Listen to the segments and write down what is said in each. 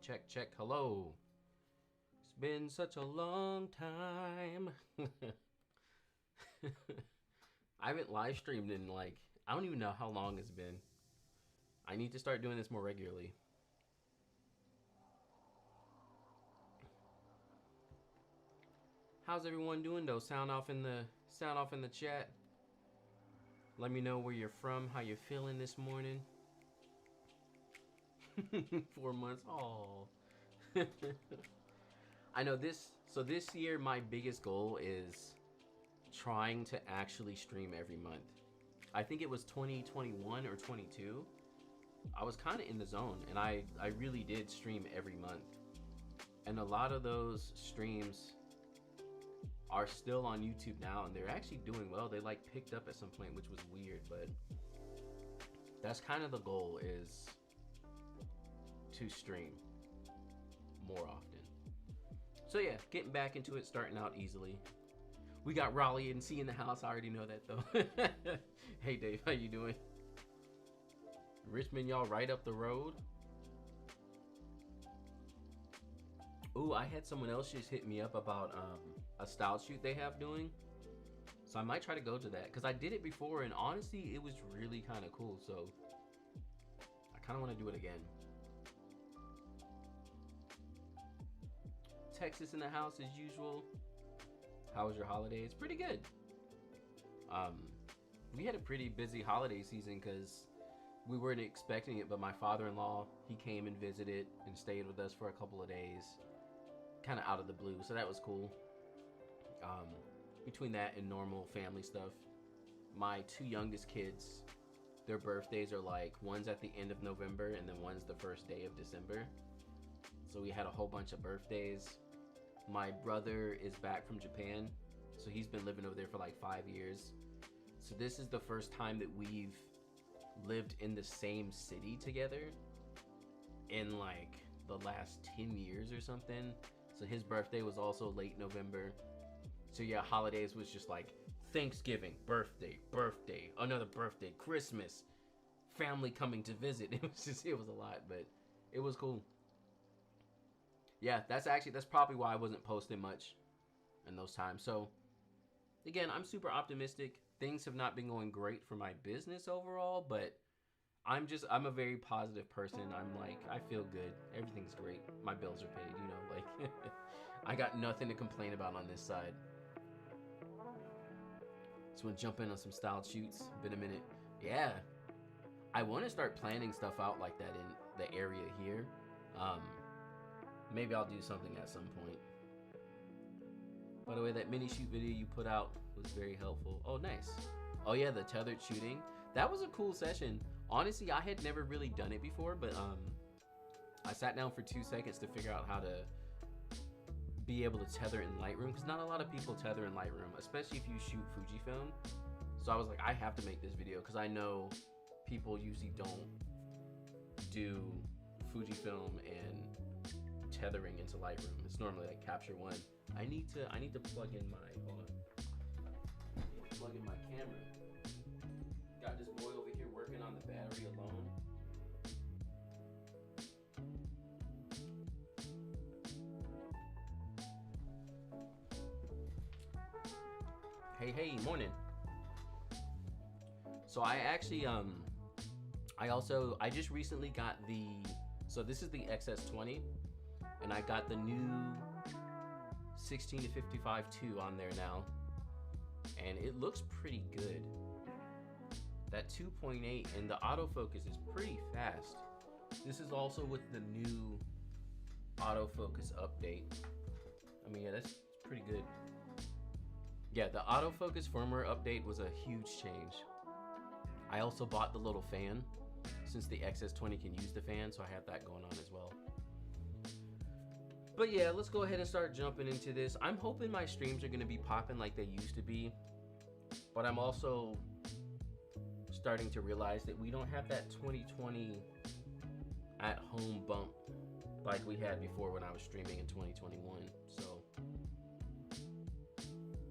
Check, check, hello. It's been such a long time. I haven't live streamed in like, I don't even know how long it's been. I need to start doing this more regularly. How's everyone doing though? Sound off in the chat. Let me know where you're from, how you're feeling this morning. 4 months. Oh. I know this. So this year, my biggest goal is trying to actually stream every month. I think it was 2021 or 22. I was kind of in the zone, and I really did stream every month. And a lot of those streams are still on YouTube now, and they're actually doing well. They like picked up at some point, which was weird, but that's kind of the goal, is to stream more often. So yeah, getting back into it, starting out easily. We got Raleigh and C in the house. I already know that though. Hey Dave, how you doing? Richmond, y'all right up the road. Ooh, I had someone else just hit me up about a style shoot they have doing. So I might try to go to that, because I did it before and honestly it was really kind of cool. So I kind of want to do it again. Texas in the house as usual. How was your holidays? Pretty good. We had a pretty busy holiday season because we weren't expecting it, but my father-in-law, he came and visited and stayed with us for a couple of days, kind of out of the blue, so that was cool. Between that and normal family stuff, my two youngest kids, their birthdays are like, one's at the end of November and then one's the first day of December. So we had a whole bunch of birthdays. My brother is back from Japan, so he's been living over there for like 5 years. So this is the first time that we've lived in the same city together in like the last 10 years or something. So his birthday was also late November. So yeah, holidays was just like Thanksgiving, birthday, another birthday, Christmas, family coming to visit. It was a lot, but it was cool. Yeah, that's probably why I wasn't posting much in those times. So again, I'm super optimistic. Things have not been going great for my business overall, but I'm a very positive person. I'm like, I feel good. Everything's great. My bills are paid, like I got nothing to complain about on this side. Just want to jump in on some styled shoots. Been a minute. Yeah. I want to start planning stuff out like that in the area here. Maybe I'll do something at some point. By the way, that mini shoot video you put out was very helpful. Oh, nice. Oh yeah, the tethered shooting. That was a cool session. Honestly, I had never really done it before, but I sat down for 2 seconds to figure out how to be able to tether in Lightroom, because not a lot of people tether in Lightroom, especially if you shoot Fujifilm. So I was like, I have to make this video because I know people usually don't do Fujifilm and tethering into Lightroom. It's normally like Capture One. I need to plug in my plug in my camera. Got this boy over here working on the battery alone. Hey, morning. So I actually I just recently got so this is the XS20, and I got the new 16 to 55 2 on there now, and it looks pretty good. That 2.8 and the autofocus is pretty fast. This is also with the new autofocus update. I mean, yeah, that's pretty good. Yeah, the autofocus firmware update was a huge change. I also bought the little fan, since the XS20 can use the fan, so I have that going on as well. But yeah, let's go ahead and start jumping into this. I'm hoping my streams are going to be popping like they used to be, but I'm also starting to realize that we don't have that 2020 at home bump like we had before when I was streaming in 2021. So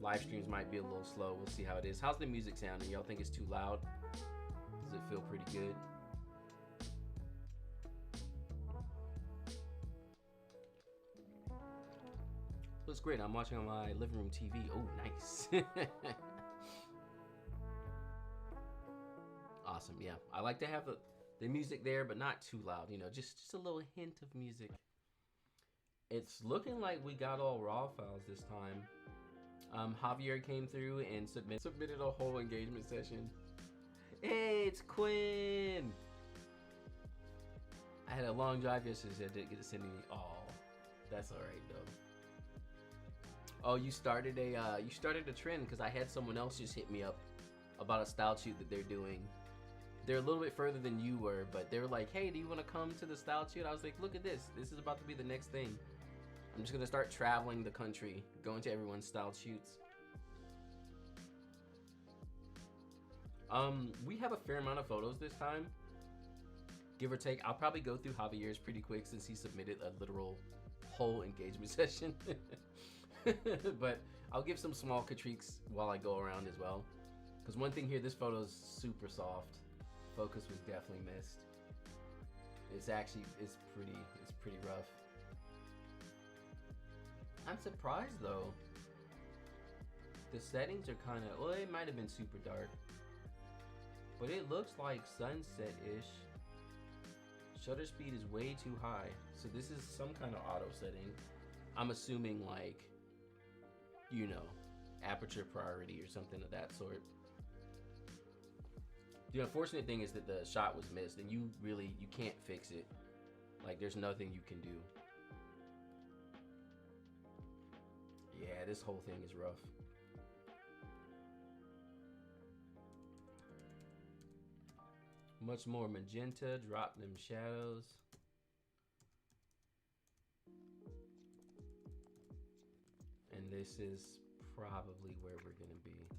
live streams might be a little slow. We'll see how it is. How's the music sounding? Y'all think it's too loud? Does it feel pretty good? Looks great. I'm watching on my living room TV. Oh, nice. Awesome. Yeah, I like to have the music there, but not too loud. Just a little hint of music. It's looking like we got all raw files this time. Javier came through and submitted a whole engagement session. Hey, it's Quinn. I had a long drive yesterday, so I didn't get to send any. Oh, that's all right though. Oh, you started a trend, because I had someone else just hit me up about a style shoot that they're doing. They're a little bit further than you were, but they were like, hey, do you want to come to the style shoot? I was like, look at this. This is about to be the next thing. I'm just going to start traveling the country, going to everyone's style shoots. We have a fair amount of photos this time, give or take. I'll probably go through Javier's pretty quick since he submitted a literal whole engagement session. But I'll give some small critiques while I go around as well. Because one thing here, this photo is super soft. Focus was definitely missed. It's pretty rough. I'm surprised though. The settings are kind of, well, it might have been super dark, but it looks like sunset-ish. Shutter speed is way too high. So this is some kind of auto setting. I'm assuming like, aperture priority or something of that sort. The unfortunate thing is that the shot was missed, and you can't fix it. Like, there's nothing you can do. Yeah, this whole thing is rough. Much more magenta, drop them shadows. And this is probably where we're gonna be.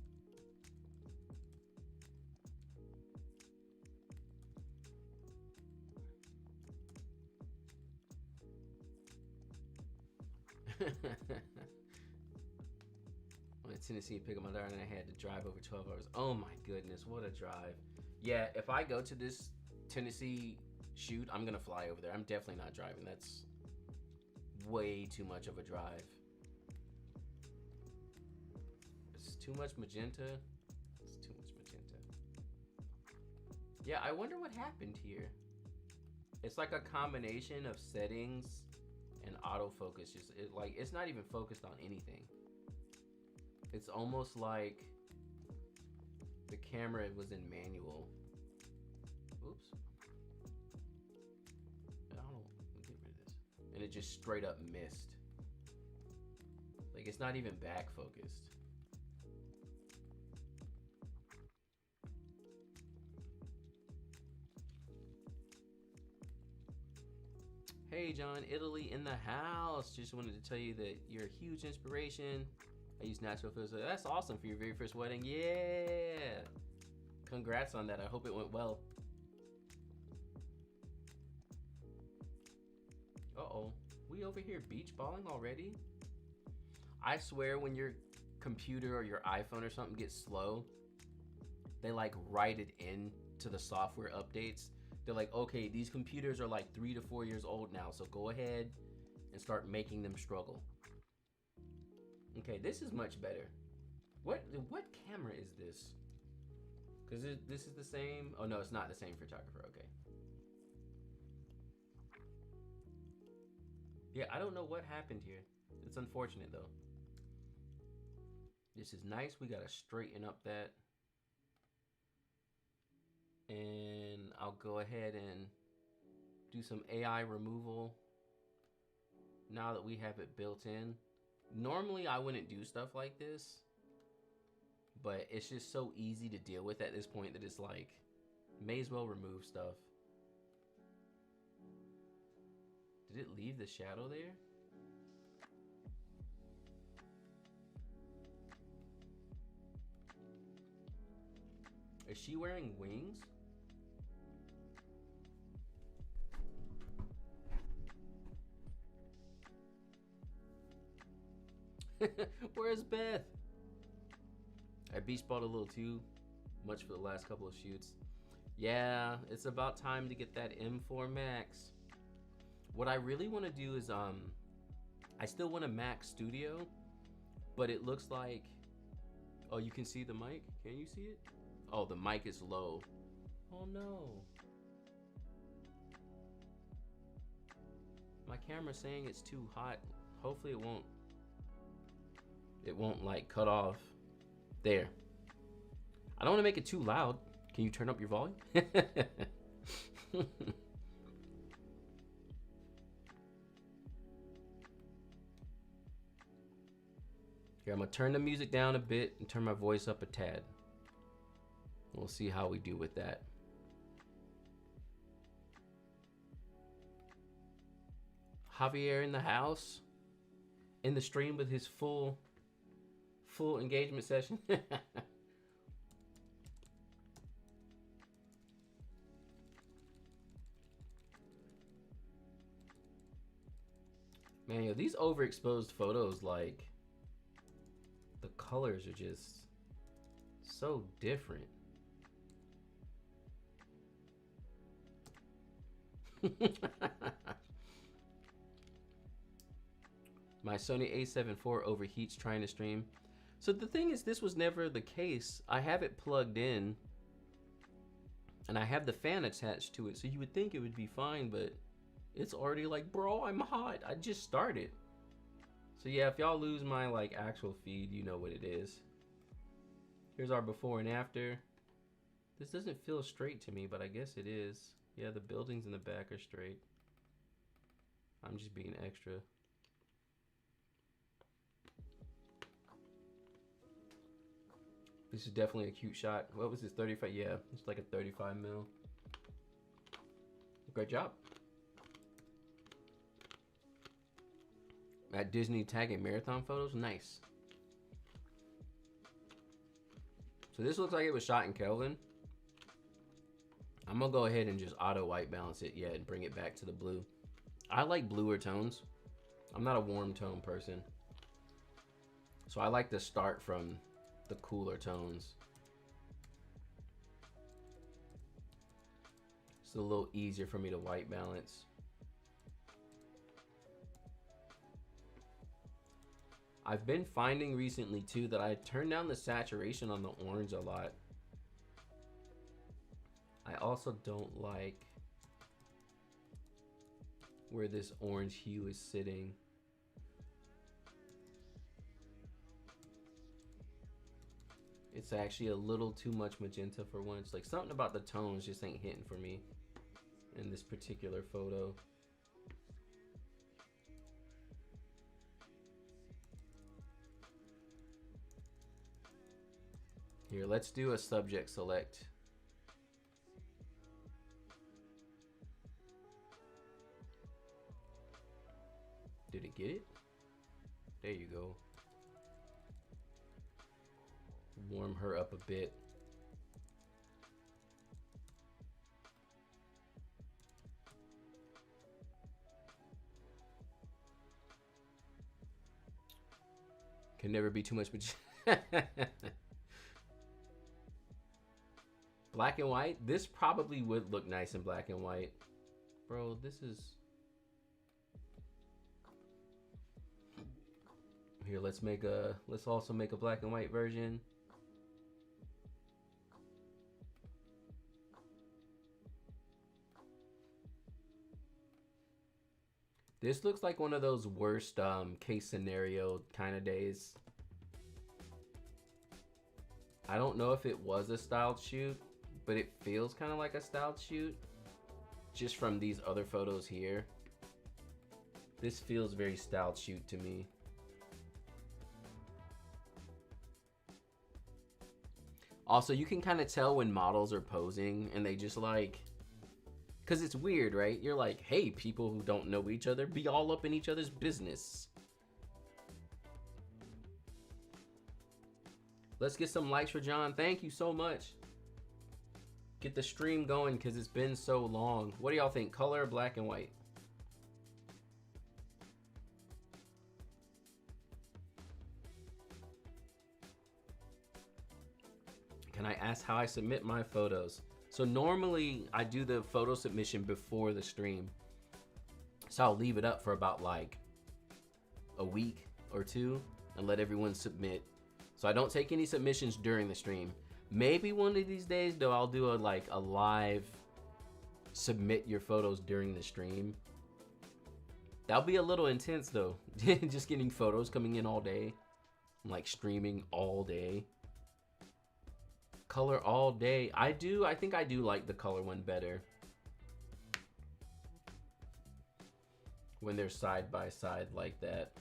Tennessee to pick up my daughter, and I had to drive over 12 hours. Oh my goodness, what a drive. Yeah, if I go to this Tennessee shoot, I'm gonna fly over there. I'm definitely not driving. That's way too much of a drive. It's too much magenta. It's too much magenta. Yeah, I wonder what happened here. It's like a combination of settings and autofocus. Just like it's not even focused on anything. It's almost like the camera was in manual. Oops. I don't know. Let me get rid of this. And it just straight up missed. Like it's not even back focused. Hey John, Italy in the house. Just wanted to tell you that you're a huge inspiration. I use natural filters. That's awesome for your very first wedding. Yeah. Congrats on that. I hope it went well. Uh-oh. We over here beach balling already? I swear when your computer or your iPhone or something gets slow, they like write it in to the software updates. They're like, okay, these computers are like 3 to 4 years old now, so go ahead and start making them struggle. Okay, this is much better. What camera is this? Because this is the same. Oh no, it's not the same photographer. Okay. Yeah, I don't know what happened here. It's unfortunate though. This is nice. We gotta straighten up that. And I'll go ahead and do some AI removal now that we have it built in. Normally I wouldn't do stuff like this, but it's just so easy to deal with at this point that it's like, may as well remove stuff. Did it leave the shadow there? Is she wearing wings? Where's Beth? I beach balled a little too much for the last couple of shoots. Yeah, it's about time to get that M4 Max. What I really want to do is I still want a Mac Studio, but it looks like, oh, you can see the mic? Can you see it? Oh, the mic is low. Oh no. My camera's saying it's too hot. Hopefully it won't like cut off. There. I don't want to make it too loud. Can you turn up your volume? Here, I'm gonna turn the music down a bit and turn my voice up a tad. We'll see how we do with that. Javier in the house, in the stream with his full engagement session. Man, yo, these overexposed photos, like, the colors are just so different. My Sony a7 IV overheats trying to stream. So the thing is, this was never the case. I have it plugged in and I have the fan attached to it, so you would think it would be fine, but it's already like, bro, I'm hot. I just started. So yeah, if y'all lose my like actual feed, you know what it is. Here's our before and after. This doesn't feel straight to me, but I guess it is. Yeah, the buildings in the back are straight. I'm just being extra. This is definitely a cute shot. What was this, 35? Yeah, it's like a 35 mil. Great job. At Disney tagging marathon photos, nice. So this looks like it was shot in Kelvin. I'm gonna go ahead and just auto white balance it, yeah, and bring it back to the blue. I like bluer tones. I'm not a warm tone person. So I like to start from the cooler tones. It's a little easier for me to white balance. I've been finding recently too that I turn down the saturation on the orange a lot. I also don't like where this orange hue is sitting. It's actually a little too much magenta for once. Like something about the tones just ain't hitting for me in this particular photo. Here, let's do a subject select. Did it get it? There you go. Warm her up a bit. Can never be too much magenta. Black and white? This probably would look nice in black and white. Bro, this is... Here, let's also make a black and white version. This looks like one of those worst case scenario kind of days. I don't know if it was a styled shoot, but it feels kind of like a styled shoot just from these other photos here. This feels very styled shoot to me. Also, you can kind of tell when models are posing and they just like, because it's weird, right? You're like, hey, people who don't know each other, be all up in each other's business. Let's get some likes for John. Thank you so much. Get the stream going because it's been so long. What do y'all think? Color or black and white? Can I ask how I submit my photos? So normally I do the photo submission before the stream. So I'll leave it up for about like a week or two and let everyone submit. So I don't take any submissions during the stream. Maybe one of these days though, I'll do a live submit your photos during the stream. That'll be a little intense though. Just getting photos coming in all day. I'm like streaming all day. Color all day. I think I do like the color one better. When they're side by side like that.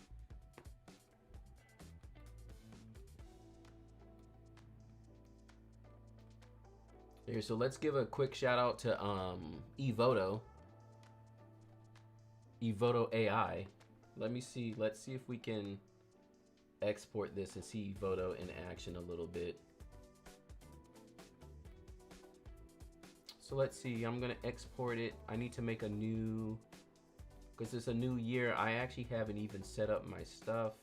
Here, so let's give a quick shout out to Evoto. Evoto AI. Let's see if we can export this and see Evoto in action a little bit. So let's see, I'm gonna export it. I need to make a new, because it's a new year. I actually haven't even set up my stuff.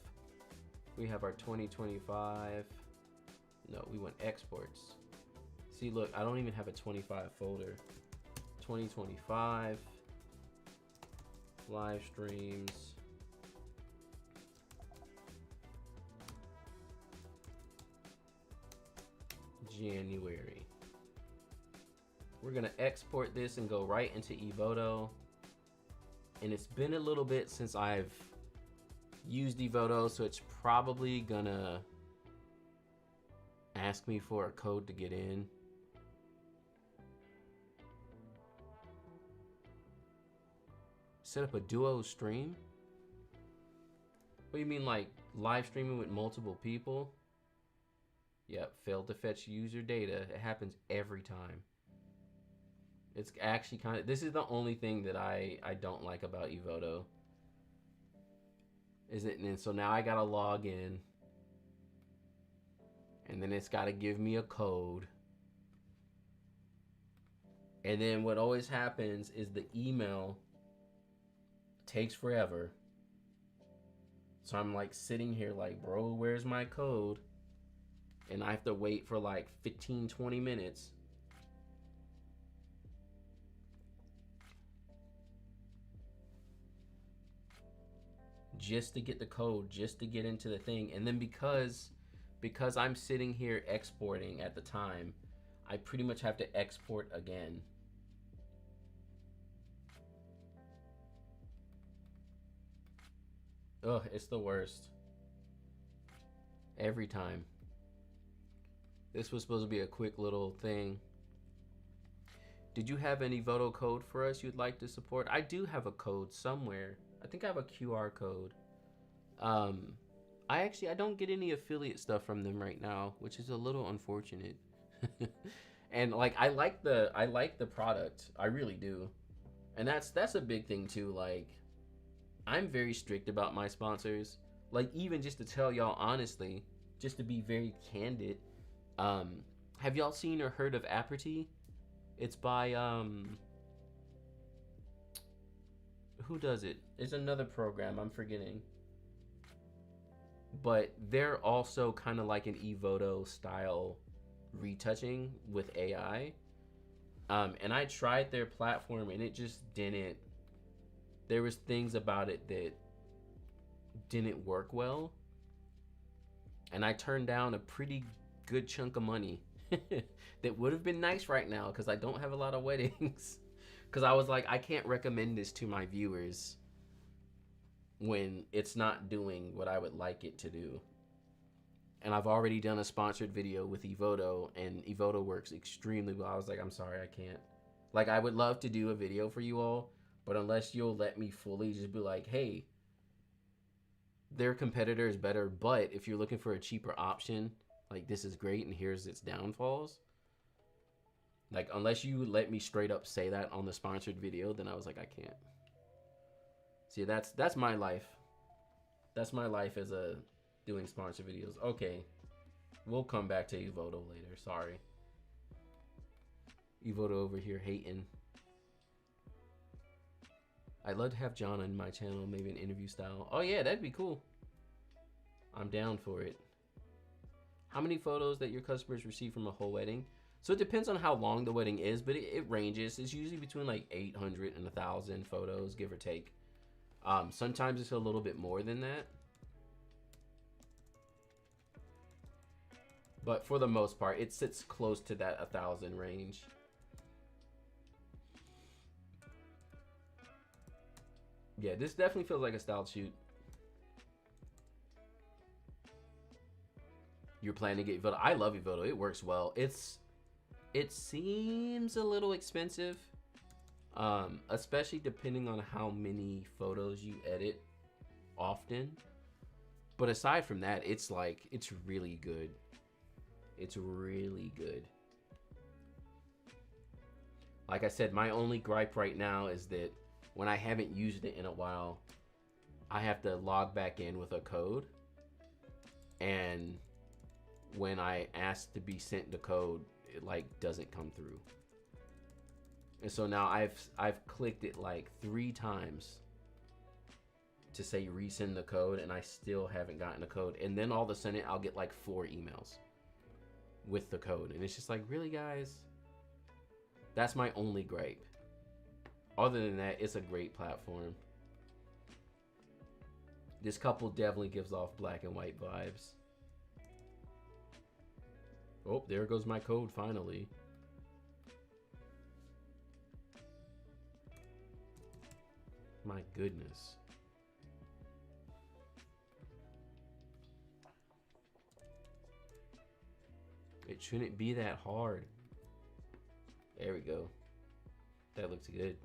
We have our 2025. No, we want exports. See, look, I don't even have a 25 folder. 2025, live streams. January. We're gonna export this and go right into Evoto. And it's been a little bit since I've used Evoto, so it's probably gonna ask me for a code to get in. Set up a duo stream? What do you mean, like live streaming with multiple people? Yep, failed to fetch user data. It happens every time. It's actually kind of, this is the only thing that I don't like about Evoto. And so now I gotta log in. And then it's gotta give me a code. And then what always happens is the email takes forever. So I'm like sitting here like, bro, where's my code? And I have to wait for like 15, 20 minutes. Just to get the code, just to get into the thing. And then because I'm sitting here exporting at the time, I pretty much have to export again. Ugh, it's the worst. Every time. This was supposed to be a quick little thing. Did you have any Voto code for us you'd like to support? I do have a code somewhere. I think I have a QR code. I don't get any affiliate stuff from them right now, which is a little unfortunate. And like I like the product. I really do. And that's a big thing too. Like, I'm very strict about my sponsors. Like, even just to tell y'all honestly, just to be very candid, have y'all seen or heard of Aperty? It's by who does it? It's another program, I'm forgetting. But they're also kind of like an eVoto style retouching with AI. And I tried their platform and it just didn't. There was things about it that didn't work well. And I turned down a pretty good chunk of money that would have been nice right now because I don't have a lot of weddings. Because I was like, I can't recommend this to my viewers when it's not doing what I would like it to do. And I've already done a sponsored video with eVoto, and eVoto works extremely well. I was like, I'm sorry, I can't. Like, I would love to do a video for you all, but unless you'll let me fully just be like, hey, their competitor is better, but if you're looking for a cheaper option, like, this is great and here's its downfalls. Like, unless you let me straight up say that on the sponsored video, then I was like, I can't. See, that's my life. That's my life as a doing sponsored videos. Okay, we'll come back to eVoto later. Sorry, eVoto over here hating. I'd love to have John on my channel, maybe an interview style. Oh yeah, that'd be cool. I'm down for it. How many photos that your customers receive from a whole wedding? So it depends on how long the wedding is, but it ranges. It's usually between like 800 and 1,000 photos, give or take. Sometimes it's a little bit more than that. But for the most part, it sits close to that 1,000 range. Yeah, this definitely feels like a styled shoot. You're planning to get eVoto. I love eVoto. It works well. It seems a little expensive, especially depending on how many photos you edit often. But aside from that, it's really good. It's really good. Like I said, my only gripe right now is that when I haven't used it in a while, I have to log back in with a code. And when I ask to be sent the code, it like doesn't come through. And so now I've clicked it like 3 times to say resend the code, and I still haven't gotten the code. And then all of a sudden I'll get like 4 emails with the code, and it's just like, really, guys? That's my only gripe. Other than that, it's a great platform. This couple definitely gives off black and white vibes. Oh, there goes my code finally. My goodness. It shouldn't be that hard. There we go. That looks good.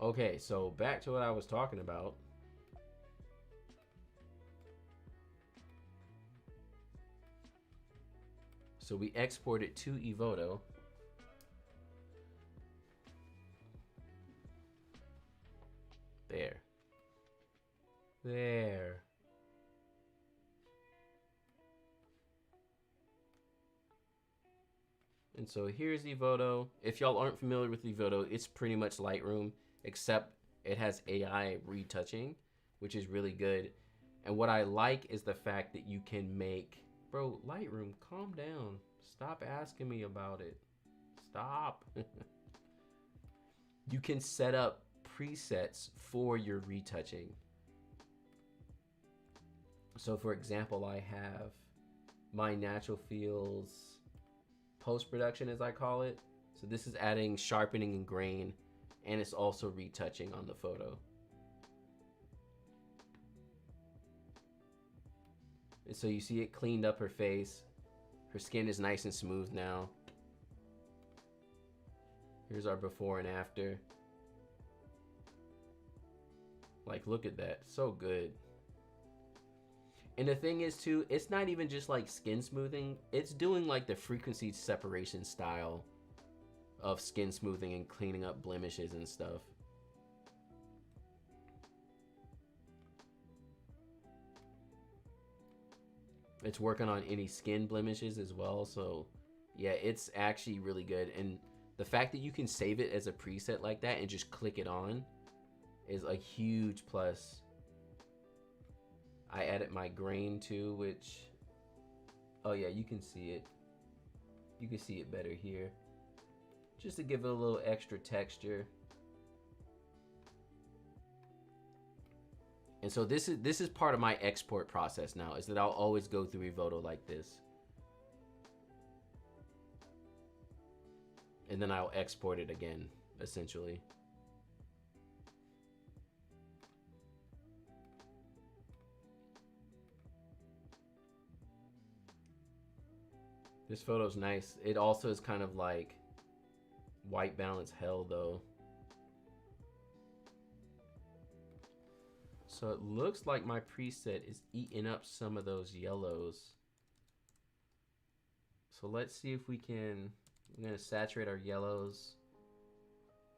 Okay, so back to what I was talking about. So we export it to eVoto. There. There. And so here's eVoto. If y'all aren't familiar with eVoto, it's pretty much Lightroom. except it has AI retouching, which is really good. And what I like is the fact that you can make, bro, Lightroom, calm down. Stop asking me about it. Stop. You can set up presets for your retouching. So for example, I have my natural feels post-production, as I call it. So this is adding sharpening and grain, and it's also retouching on the photo. And so you see it cleaned up her face. Her skin is nice and smooth now. Here's our before and after. Like, look at that, so good. And the thing is too, it's not even just like skin smoothing, it's doing like the frequency separation style of skin smoothing and cleaning up blemishes and stuff. It's working on any skin blemishes as well. So yeah, it's actually really good. And the fact that you can save it as a preset like that and just click it on is a huge plus. I added my grain too, which, oh yeah, you can see it. You can see it better here. Just to give it a little extra texture. And so this is part of my export process now, is that I'll always go through Evoto like this. And then I'll export it again, essentially. This photo's nice. It also is kind of like white balance hell though. So it looks like my preset is eating up some of those yellows. So let's see if we can, we're gonna saturate our yellows.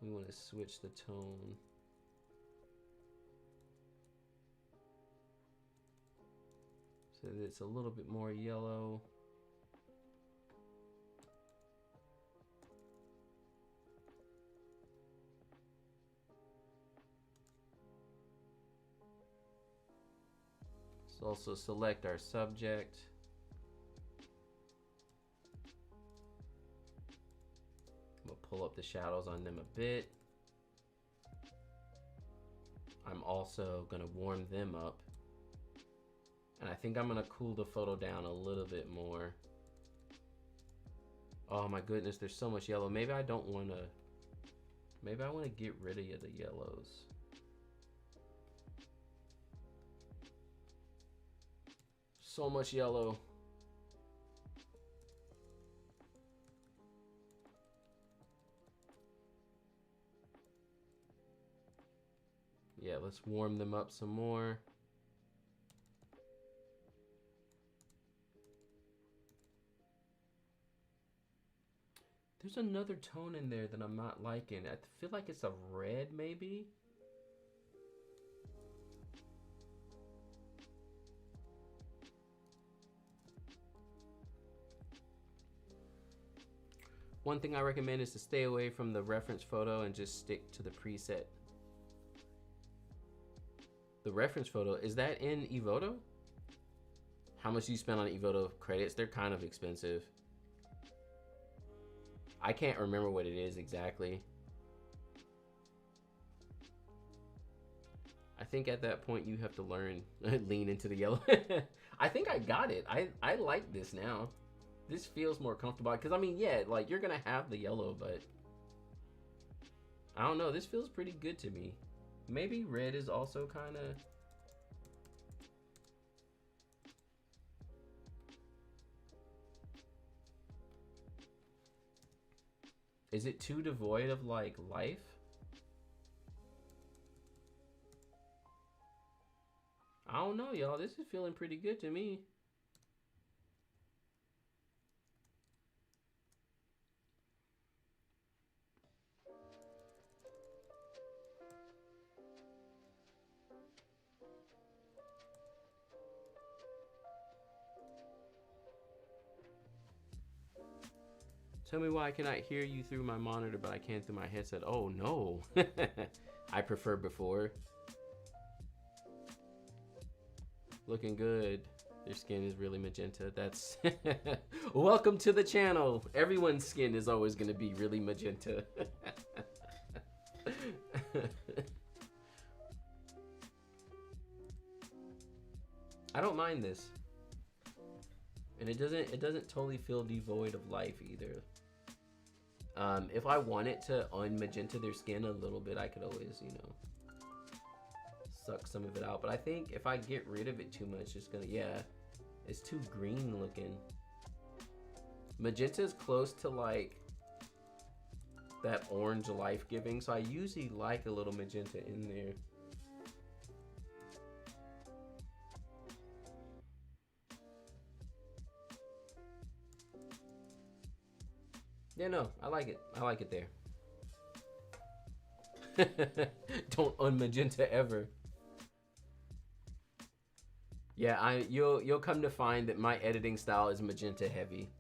We wanna switch the tone. So that it's a little bit more yellow. So also select our subject. We'll pull up the shadows on them a bit. I'm also gonna warm them up. And I think I'm gonna cool the photo down a little bit more. Oh my goodness, there's so much yellow. Maybe I don't wanna, maybe I wanna get rid of the yellows. So much yellow. Yeah, let's warm them up some more. There's another tone in there that I'm not liking. I feel like it's a red, maybe? One thing I recommend is to stay away from the reference photo and just stick to the preset. The reference photo, is that in Evoto? How much do you spend on Evoto credits? They're kind of expensive. I can't remember what it is exactly. I think at that point you have to learn, lean into the yellow. I think I got it. I like this now. This feels more comfortable, because I mean, yeah, like you're gonna have the yellow, but I don't know, this feels pretty good to me. Maybe red is also kind of, is it too devoid of like life? I don't know, y'all. This is feeling pretty good to me. Tell me why I cannot hear you through my monitor, but I can through my headset. Oh no. I prefer before. Looking good. Their skin is really magenta. That's welcome to the channel. Everyone's skin is always going to be really magenta. I don't mind this. And it doesn't totally feel devoid of life either. If I wanted to unmagenta their skin a little bit, I could always, you know, suck some of it out. But I think if I get rid of it too much, it's gonna, yeah, it's too green looking. Magenta is close to like that orange life-giving, so I usually like a little magenta in there. Yeah, no, I like it. I like it there. Don't unmagenta ever. Yeah, you'll come to find that my editing style is magenta heavy.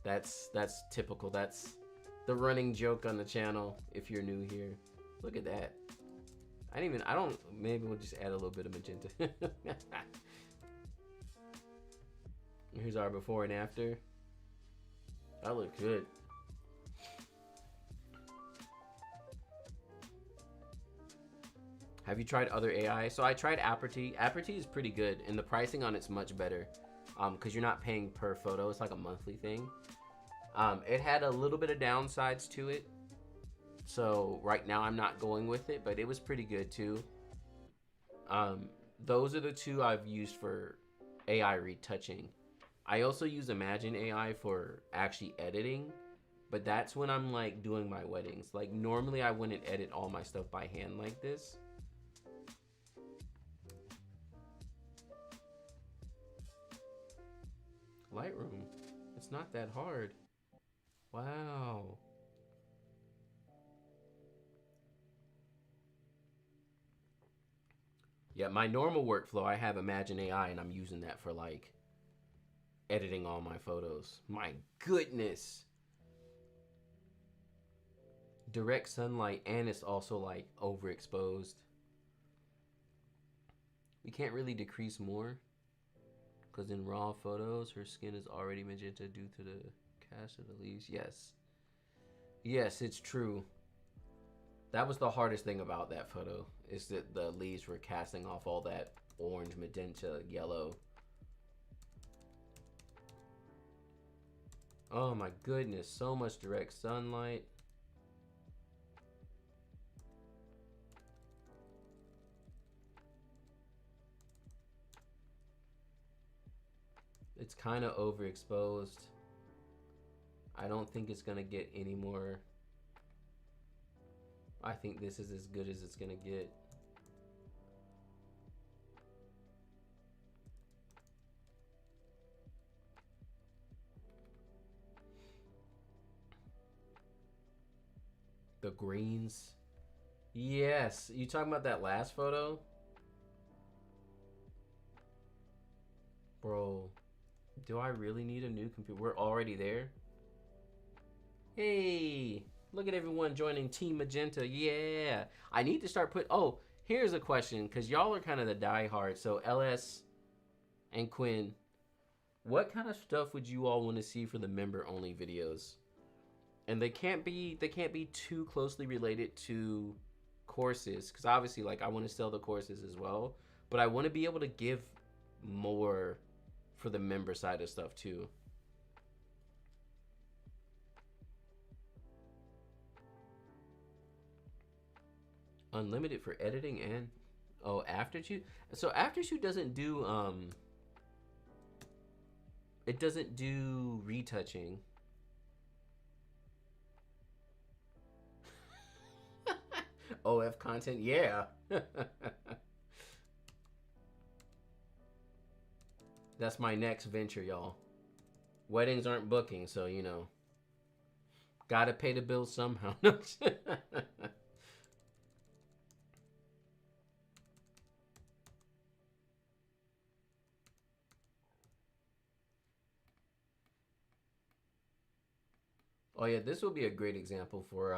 That's typical. That's the running joke on the channel if you're new here. Look at that. Maybe we'll just add a little bit of magenta. Here's our before and after. That looks good. Have you tried other AI? So I tried Aperty. Aperty is pretty good, and the pricing on it's much better because you're not paying per photo. It's like a monthly thing. It had a little bit of downsides to it. So right now I'm not going with it, but it was pretty good too. Those are the two I've used for AI retouching. I also use Imagine AI for actually editing, but that's when I'm like doing my weddings. Like normally I wouldn't edit all my stuff by hand like this. Lightroom, it's not that hard. Wow. Yeah, my normal workflow, I have Imagine AI and I'm using that for like editing all my photos. My goodness. Direct sunlight, and it's also like overexposed. We can't really decrease more because in raw photos, her skin is already magenta due to the cast of the leaves. Yes. Yes, it's true. That was the hardest thing about that photo, is that the leaves were casting off all that orange, magenta, yellow. Oh my goodness, so much direct sunlight. It's kind of overexposed. I don't think it's gonna get any more. I think this is as good as it's gonna get. The greens. Yes, you talking about that last photo? Bro, do I really need a new computer? We're already there? Hey, look at everyone joining Team Magenta. Yeah, I need to start oh, here's a question, because y'all are kind of the diehard. So LS and Quinn, what kind of stuff would you all want to see for the member only videos? And they can't be too closely related to courses, because obviously like I want to sell the courses as well, but I want to be able to give more for the member side of stuff too. Unlimited for editing and aftershoot. So aftershoot doesn't do it doesn't do retouching. OF content, yeah. That's my next venture, y'all. Weddings aren't booking, so you know, gotta pay the bills somehow. Oh yeah, this will be a great example for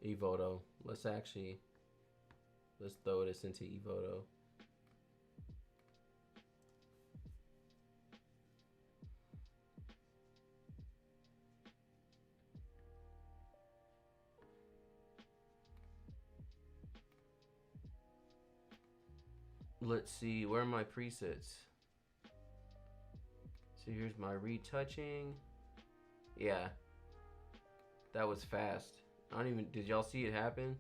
Evoto. Let's throw this into Evoto. Let's see, where are my presets? So here's my retouching. Yeah. That was fast. I don't even, did y'all see it happen?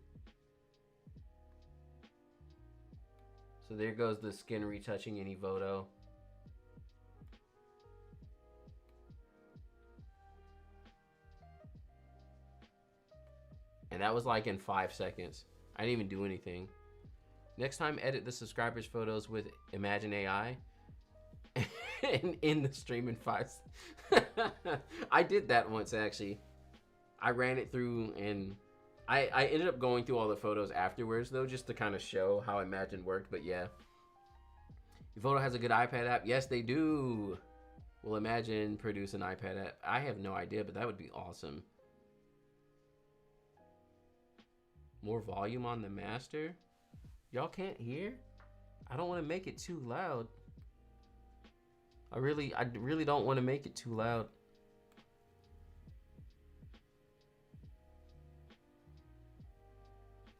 So there goes the skin retouching in Evoto. And that was like in 5 seconds. I didn't even do anything. Next time, edit the subscribers' photos with Imagine AI in the stream in 5 I did that once, actually. I ran it through, and I ended up going through all the photos afterwards, though, just to kind of show how Imagine worked. But yeah. Evoto has a good iPad app. Yes, they do. Will Imagine produce an iPad app? I have no idea, but that would be awesome. More volume on the master? Y'all can't hear? I don't want to make it too loud. I really don't want to make it too loud.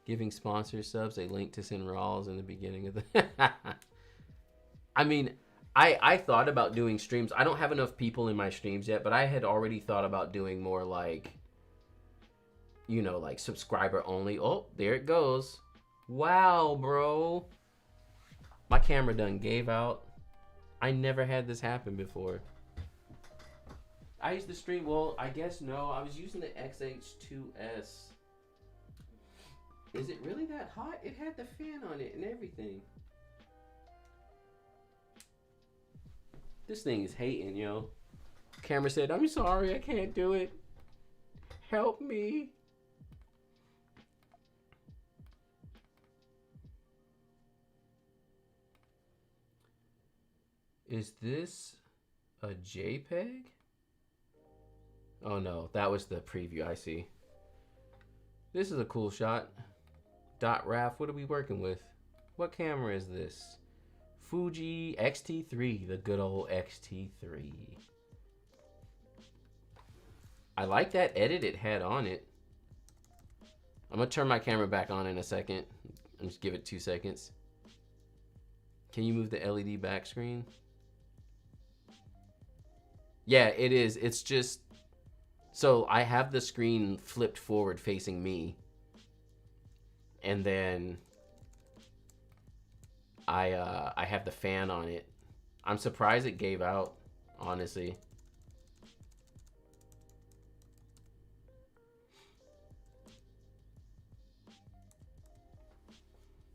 Giving sponsor subs a link to send raws in the beginning of the... I mean, I thought about doing streams. I don't have enough people in my streams yet, but I had already thought about doing more like, you know, like subscriber only. Oh, there it goes. Wow, bro. My camera done gave out. I never had this happen before. I used the stream, well, I guess no. I was using the XH2S. Is it really that hot? It had the fan on it and everything. This thing is hating, yo. Camera said, I'm sorry, I can't do it. Help me. Is this a JPEG? Oh no, that was the preview, I see. This is a cool shot. .raf, what are we working with? What camera is this? Fuji X-T3, the good old X-T3. I like that edit it had on it. I'm gonna turn my camera back on in a second. Just give it 2 seconds. Can you move the LED back screen? Yeah, it is. It's just, so I have the screen flipped forward facing me. And then I have the fan on it. I'm surprised it gave out, honestly.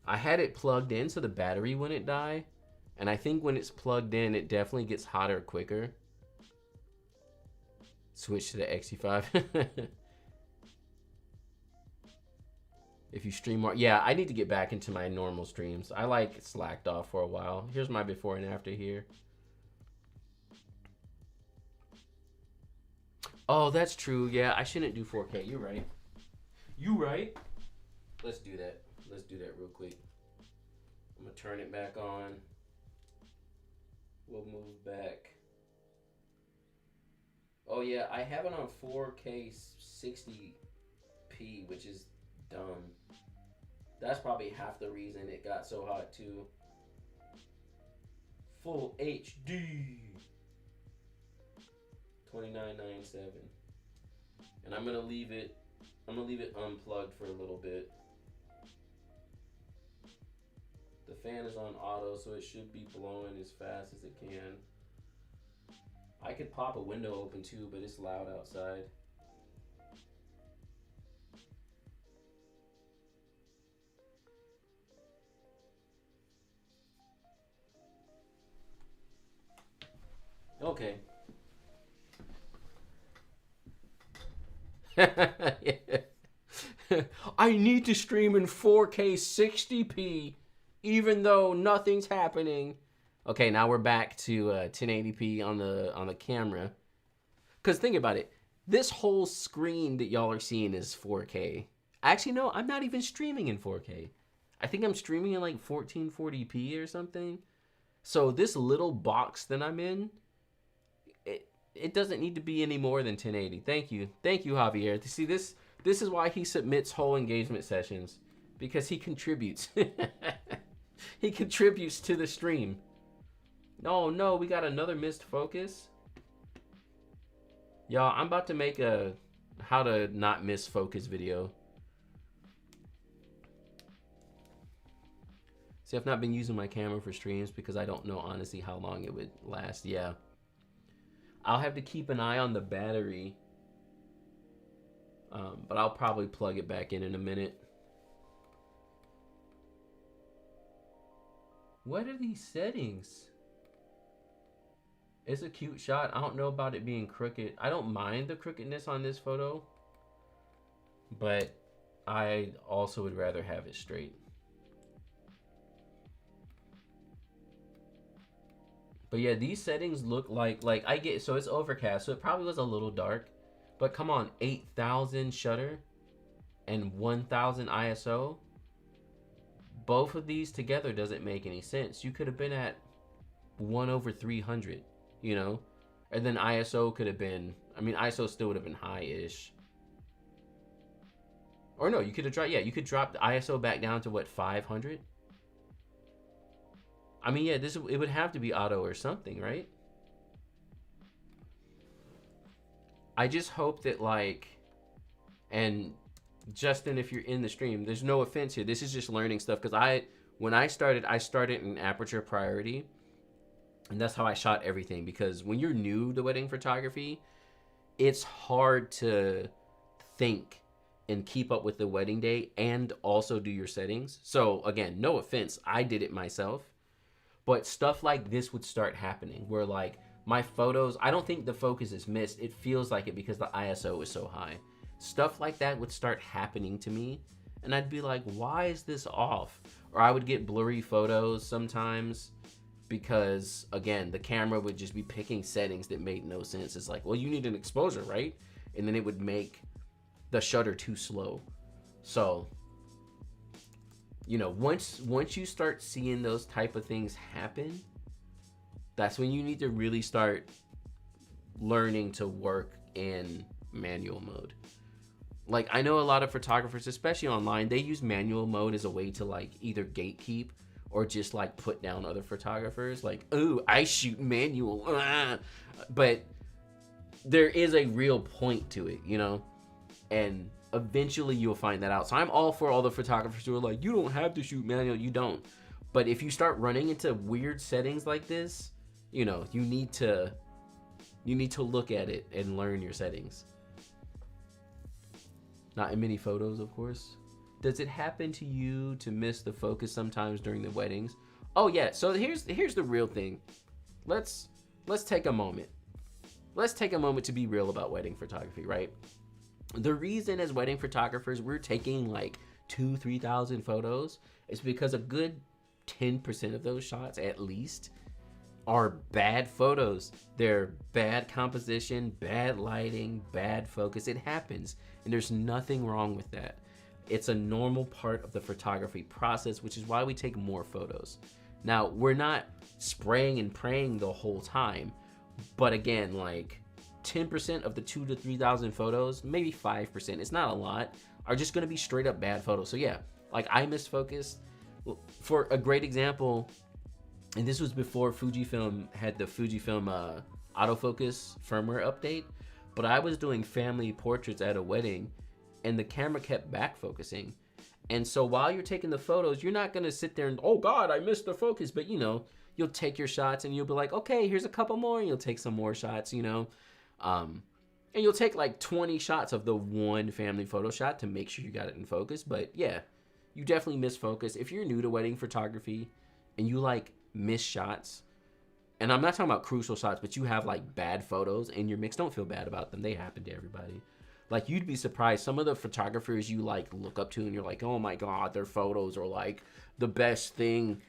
I had it plugged in so the battery wouldn't die. And I think when it's plugged in, it definitely gets hotter quicker. Switch to the XT5. If you stream more, yeah, I need to get back into my normal streams. I like slacked off for a while. Here's my before and after here. Oh, that's true. Yeah, I shouldn't do 4K. You're right. You right. Let's do that. Let's do that real quick. I'm gonna turn it back on. We'll move back. Oh yeah, I have it on 4K 60p, which is dumb. That's probably half the reason it got so hot too. Full HD. 2997. And I'm gonna leave it unplugged for a little bit. The fan is on auto, so it should be blowing as fast as it can. I could pop a window open too, but it's loud outside. Okay. I need to stream in 4K 60p, even though nothing's happening. Okay, now we're back to 1080p on the camera. Cause think about it, this whole screen that y'all are seeing is 4K. Actually, no, I'm not even streaming in 4K. I think I'm streaming in like 1440p or something. So this little box that I'm in, it doesn't need to be any more than 1080. Thank you, Javier. See, this is why he submits whole engagement sessions, because he contributes. He contributes to the stream. No, we got another missed focus. Y'all, I'm about to make a how to not miss focus video. See, I've not been using my camera for streams because I don't know honestly how long it would last. Yeah. I'll have to keep an eye on the battery. But I'll probably plug it back in a minute. What are these settings? It's a cute shot. I don't know about it being crooked. I don't mind the crookedness on this photo, but I also would rather have it straight. But yeah, these settings look like I get, so it's overcast, so it probably was a little dark, but come on, 8,000 shutter and 1,000 ISO. Both of these together doesn't make any sense. You could have been at 1/300, you know, and then ISO could have been, I mean, ISO still would have been high-ish. Or no, you could have dropped, yeah, you could drop the ISO back down to what, 500? I mean, yeah, it would have to be auto or something, right? I just hope that, like, and Justin, if you're in the stream, there's no offense here. This is just learning stuff, because when I started in aperture priority, and that's how I shot everything. Because when you're new to wedding photography, it's hard to think and keep up with the wedding day and also do your settings. So again, no offense, I did it myself. But stuff like this would start happening where, like, my photos, I don't think the focus is missed. It feels like it because the ISO is so high. Stuff like that would start happening to me, and I'd be like, why is this off? Or I would get blurry photos sometimes because, again, the camera would just be picking settings that made no sense. It's like, well, you need an exposure, right? And then it would make the shutter too slow. So, you know, once you start seeing those type of things happen, that's when you need to really start learning to work in manual mode. Like, I know a lot of photographers, especially online, they use manual mode as a way to, like, either gatekeep or just, like, put down other photographers. Like, ooh, I shoot manual. But there is a real point to it, you know? And eventually you'll find that out. So I'm all for all the photographers who are like, you don't have to shoot manual. You don't. But if you start running into weird settings like this, you know, you need to look at it and learn your settings. Not in many photos, of course. Does it happen to you to miss the focus sometimes during the weddings? Oh yeah, so here's the real thing. Let's take a moment. Let's take a moment to be real about wedding photography, right? The reason as wedding photographers we're taking like 2,000-3,000 photos is because a good 10% of those shots at least are bad photos. They're bad composition, bad lighting, bad focus. It happens, and there's nothing wrong with that. It's a normal part of the photography process, which is why we take more photos. Now, we're not spraying and praying the whole time, but again, like 10% of the 2,000 to 3,000 photos, maybe 5%, it's not a lot, are just gonna be straight up bad photos. So yeah, like I misfocused. For a great example, and this was before Fujifilm had the Fujifilm autofocus firmware update, but I was doing family portraits at a wedding and the camera kept back focusing. And so while you're taking the photos, you're not gonna sit there and, oh God, I missed the focus. But you know, you'll take your shots and you'll be like, okay, here's a couple more, and you'll take some more shots, you know. And you'll take like 20 shots of the one family photo shot to make sure you got it in focus. But yeah, you definitely miss focus. If you're new to wedding photography and you like miss shots, and I'm not talking about crucial shots, but you have like bad photos in your mix, don't feel bad about them. They happen to everybody. Like, you'd be surprised, some of the photographers you like look up to and you're like, oh my God, their photos are like the best thing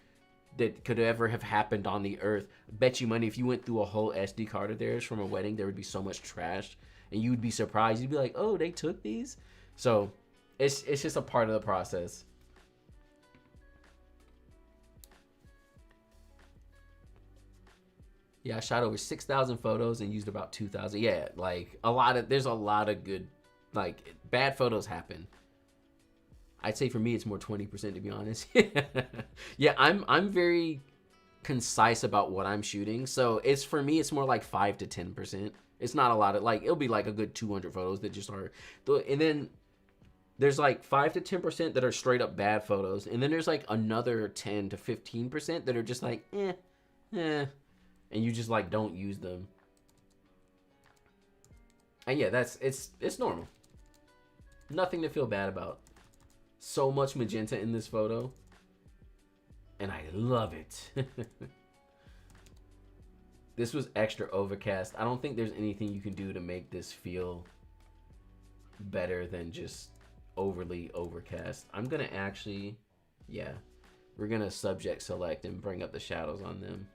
that could ever have happened on the earth. Bet you money if you went through a whole SD card of theirs from a wedding, there would be so much trash, and you'd be surprised. You'd be like, oh, they took these? So It's just a part of the process. Yeah, I shot over 6,000 photos and used about 2,000. Yeah, like there's a lot of good, like bad photos happen. I'd say for me it's more 20% to be honest. Yeah, I'm very concise about what I'm shooting. So it's for me it's more like 5 to 10%. It's not a lot of like it'll be like a good 200 photos that just are, and then there's like 5 to 10% that are straight up bad photos, and then there's like another 10 to 15% that are just like and you just like don't use them. And yeah, it's normal. Nothing to feel bad about. So much magenta in this photo, and I love it. This was extra overcast. I don't think there's anything you can do to make this feel better than just overly overcast. I'm gonna actually, yeah, we're gonna subject select and bring up the shadows on them.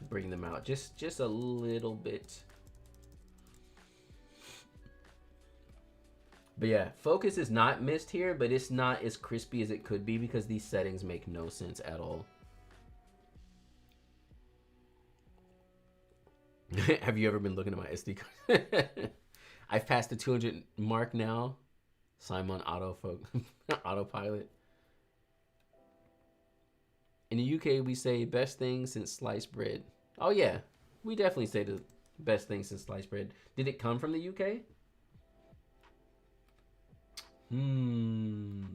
Bring them out just a little bit. But yeah, focus is not missed here, but it's not as crispy as it could be because these settings make no sense at all. Have you ever been looking at my SD card? I've passed the 200 mark now, so I'm on autopilot. In the UK, we say best thing since sliced bread. Oh yeah, we definitely say the best thing since sliced bread. Did it come from the UK?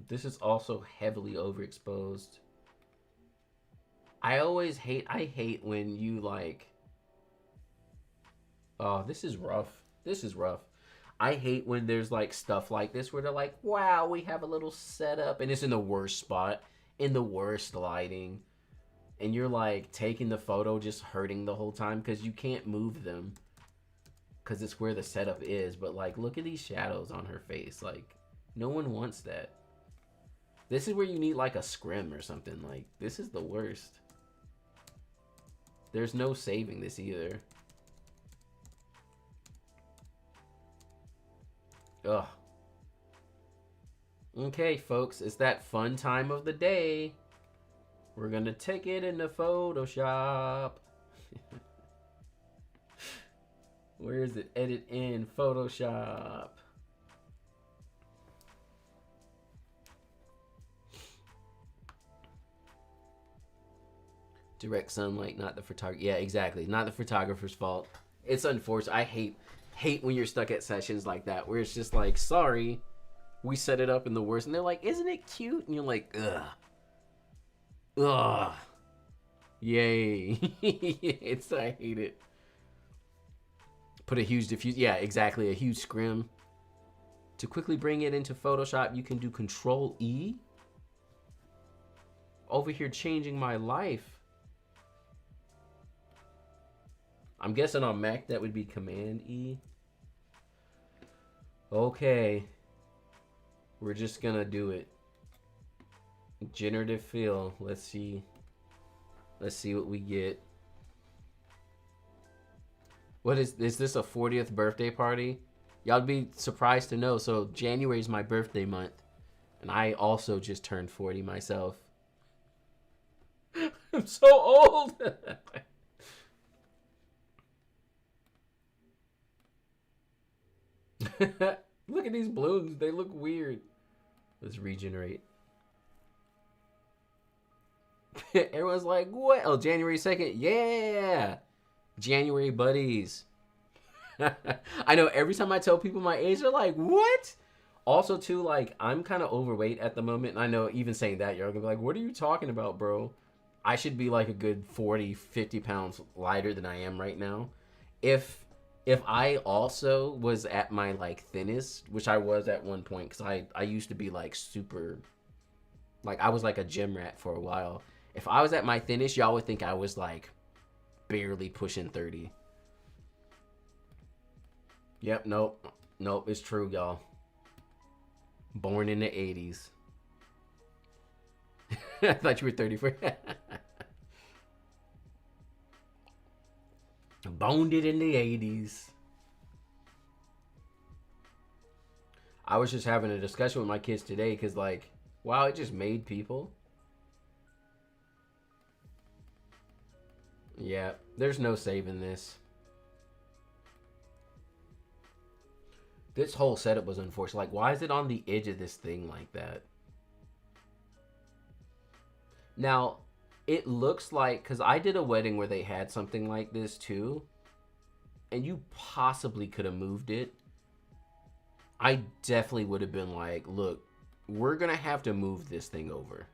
This is also heavily overexposed. I hate when you like, oh, this is rough. This is rough. I hate when there's like stuff like this where they're like, wow, we have a little setup, and it's in the worst spot, in the worst lighting, and you're like taking the photo just hurting the whole time because you can't move them because it's where the setup is. But like, look at these shadows on her face. Like, no one wants that. This is where you need like a scrim or something. Like, this is the worst. There's no saving this either. Ugh. Okay, folks, it's that fun time of the day. We're gonna take it into Photoshop. Where is it? Edit in Photoshop. Direct sunlight, not the photographer. Yeah, exactly. Not the photographer's fault. It's unfortunate. I hate when you're stuck at sessions like that where it's just like, sorry, we set it up in the worst, and they're like, isn't it cute? And you're like, ugh, yay. I hate it. Put a huge diffuse, yeah, exactly, a huge scrim. To quickly bring it into Photoshop, you can do Control E. Over here changing my life. I'm guessing on Mac that would be Command E. Okay. We're just gonna do it. Generative fill. Let's see. Let's see what we get. What is this a 40th birthday party? Y'all be surprised to know. So January is my birthday month. And I also just turned 40 myself. I'm so old. Look at these balloons. They look weird. Let's regenerate. Everyone's like, what? Oh, January 2nd. Yeah. January buddies. I know every time I tell people my age, they're like, what? Also, too, like, I'm kind of overweight at the moment. And I know even saying that, you're going to be like, what are you talking about, bro? I should be like a good 40, 50 pounds lighter than I am right now. If I also was at my like thinnest, which I was at one point, because I used to be like super, like I was like a gym rat for a while. If I was at my thinnest, y'all would think I was like barely pushing 30. Yep, nope, it's true, y'all. Born in the 80s. I thought you were 34. Boned it in the 80s. I was just having a discussion with my kids today because, like, wow, it just made people. Yeah, there's no saving this. This whole setup was unfortunate. Like, why is it on the edge of this thing like that? Now, it looks like, because I did a wedding where they had something like this too, and you possibly could have moved it. I definitely would have been like, look, we're going to have to move this thing over.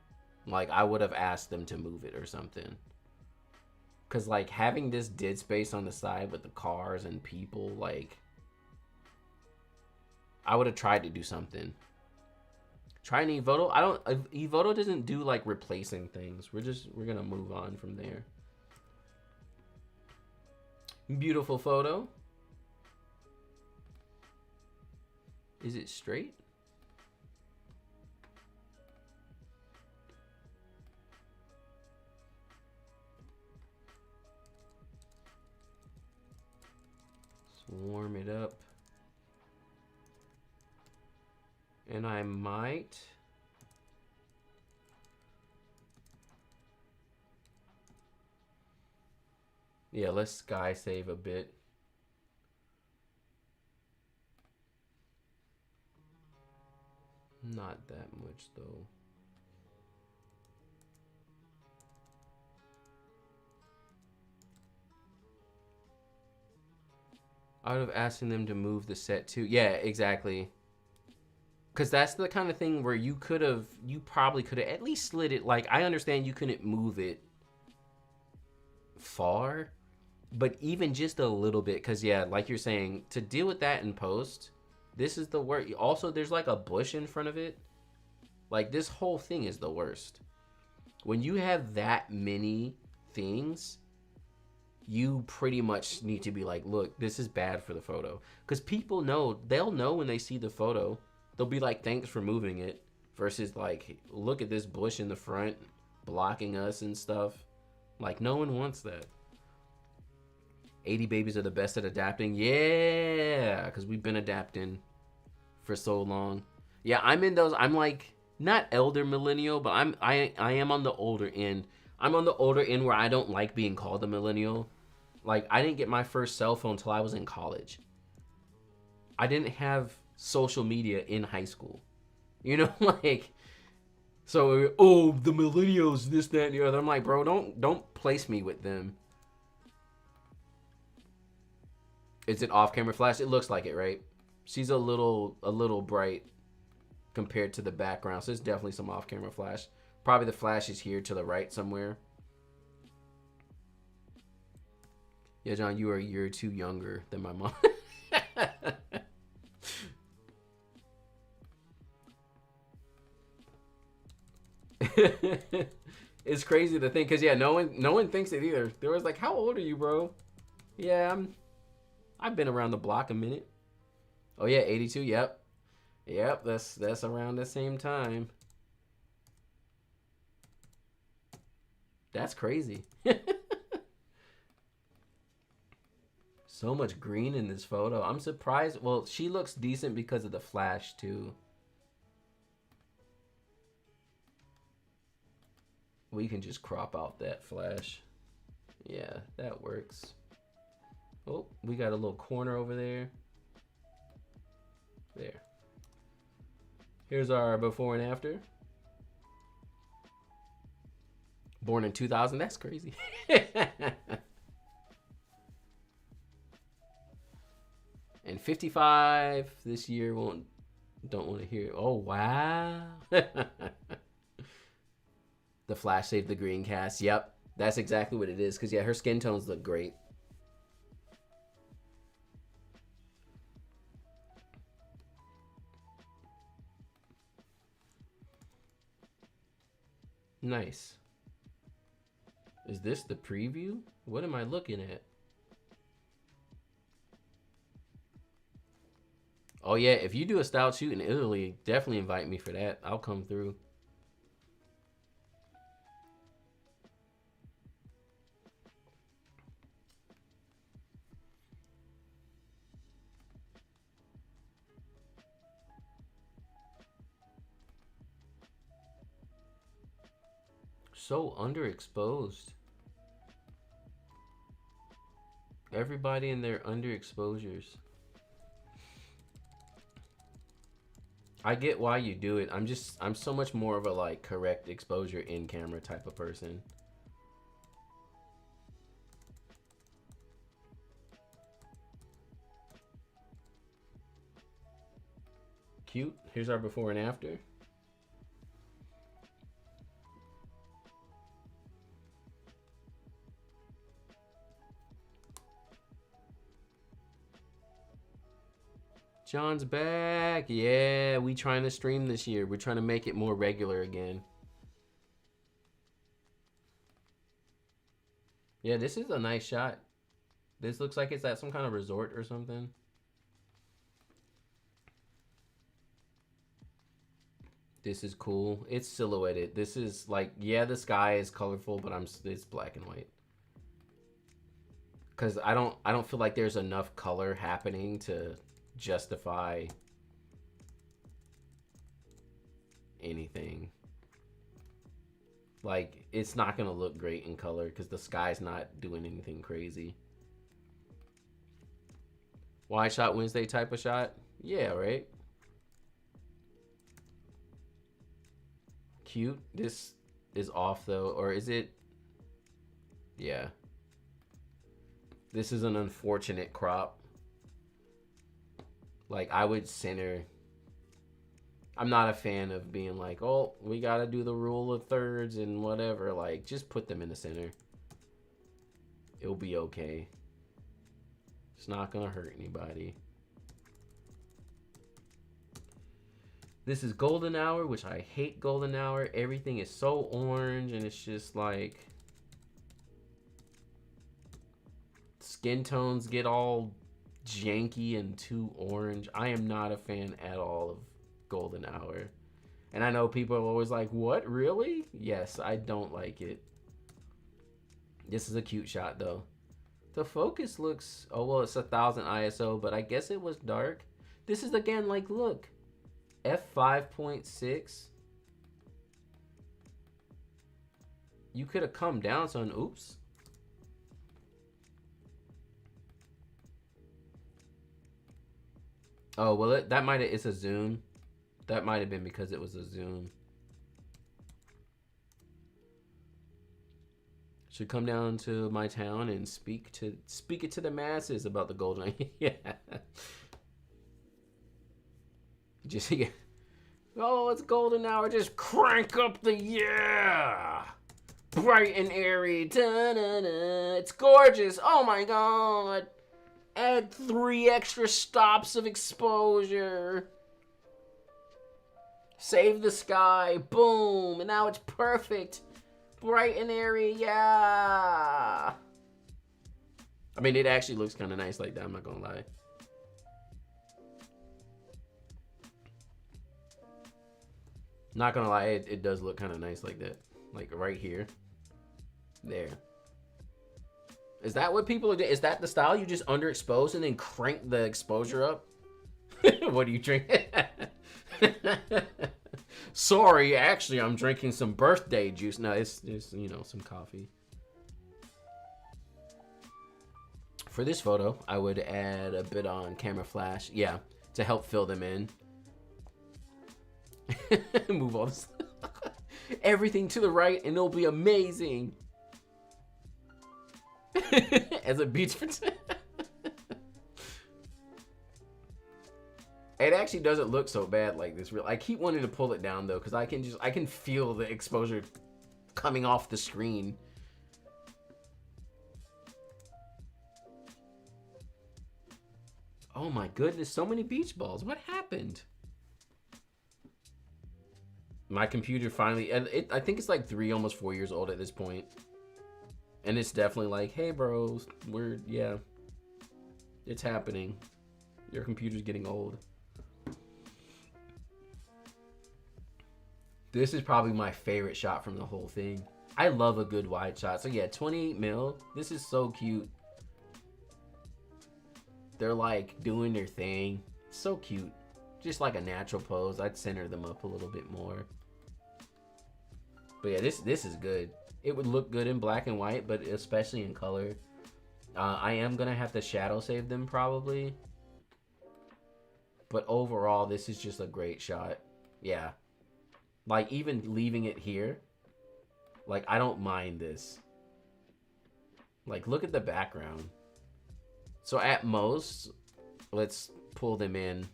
Like, I would have asked them to move it or something. Because, like, having this dead space on the side with the cars and people, like, I would have tried to do something. Try an Evoto. I don't. Evoto doesn't do like replacing things. We're gonna move on from there. Beautiful photo. Is it straight? Let's warm it up. And I might. Yeah, let's sky save a bit. Not that much though. I would have asked them to move the set too. Yeah, exactly. Because that's the kind of thing where you probably could have at least slid it. Like, I understand you couldn't move it far, but even just a little bit. Because, yeah, like you're saying, to deal with that in post, this is the worst. Also, there's like a bush in front of it. Like, this whole thing is the worst. When you have that many things, you pretty much need to be like, look, this is bad for the photo. Because people know, they'll know when they see the photo. They'll be like, thanks for moving it. Versus like, look at this bush in the front blocking us and stuff. Like, no one wants that. 80 babies are the best at adapting. Yeah, because we've been adapting for so long. Yeah, I'm in those. I'm like, not elder millennial, but I am on the older end. I'm on the older end where I don't like being called a millennial. Like, I didn't get my first cell phone until I was in college. I didn't have social media in high school. You know, like, so, oh, the millennials, this, that, and the other. I'm like, bro, don't place me with them. Is it off-camera flash? It looks like it, right? She's a little bright compared to the background, so it's definitely some off-camera flash. Probably the flash is here to the right somewhere. Yeah, John, you are a year or two younger than my mom. It's crazy to think, cause yeah, no one thinks it either. They was like, "How old are you, bro?" Yeah, I've been around the block a minute. Oh yeah, 82. Yep. That's around the same time. That's crazy. So much green in this photo. I'm surprised. Well, she looks decent because of the flash too. We can just crop out that flash. Yeah, that works. Oh, we got a little corner over there. There. Here's our before and after. Born in 2000. That's crazy. And 55 this year. Don't want to hear. Oh, wow. The flash saved the green cast. Yep, that's exactly what it is. Because, yeah, her skin tones look great. Nice. Is this the preview? What am I looking at? Oh, yeah, if you do a style shoot in Italy, definitely invite me for that. I'll come through. so underexposed. Everybody in their underexposures. I get why you do it. I'm so much more of a like correct exposure in camera type of person. Cute. Here's our before and after. John's back. Yeah, we trying to stream this year. We're trying to make it more regular again. Yeah, this is a nice shot. This looks like it's at some kind of resort or something. This is cool. It's silhouetted. This is like, yeah, the sky is colorful, but it's black and white. Cause I don't feel like there's enough color happening to justify anything. Like, it's not gonna look great in color because the sky's not doing anything crazy. Wide shot Wednesday type of shot? Yeah, right? Cute. This is off though, or is it? Yeah. This is an unfortunate crop. Like, I would center. I'm not a fan of being like, oh, we gotta do the rule of thirds and whatever. Like, just put them in the center. It'll be okay. It's not gonna hurt anybody. This is golden hour, which I hate golden hour. Everything is so orange and it's just like skin tones get all janky and too orange. I am not a fan at all of golden hour. And I know people are always like, what, really? Yes, I don't like it. This is a cute shot though. The focus looks, oh well, it's 1000 ISO, but I guess it was dark. This is again like, look, f5.6. You could have come down, son. Oops. Oh well, that might have, it's a zoom. That might have been because it was a zoom. Should come down to my town and speak it to the masses about the golden. Yeah. Just yeah. Oh, it's golden hour. Just crank up the yeah. Bright and airy. Da-na-na. It's gorgeous. Oh my god. Add 3 extra stops of exposure. Save the sky. Boom. And now it's perfect. Bright and airy. Yeah. I mean, it actually looks kind of nice like that. I'm not gonna lie. Not gonna lie, it does look kind of nice like that. Like right here. There. Is that what people are doing? Is that the style? You just underexpose and then crank the exposure up? What do you drink? Sorry, actually, I'm drinking some birthday juice. No, it's you know, some coffee. For this photo, I would add a bit on camera flash. Yeah, to help fill them in. Move all this. Everything to the right and it'll be amazing. As a beach pretend. It actually doesn't look so bad like this. I keep wanting to pull it down though, because I can feel the exposure coming off the screen. Oh my goodness, so many beach balls. What happened? My computer finally, I think it's like 3, almost 4 years old at this point. And it's definitely like, hey bros, yeah, it's happening. Your computer's getting old. This is probably my favorite shot from the whole thing. I love a good wide shot. So yeah, 28 mil. This is so cute. They're like doing their thing. So cute. Just like a natural pose. I'd center them up a little bit more. But yeah, this is good. It would look good in black and white, but especially in color. I am gonna have to shadow save them probably. But overall, this is just a great shot. Yeah. Like, even leaving it here, like, I don't mind this. Like, look at the background. So at most, let's pull them in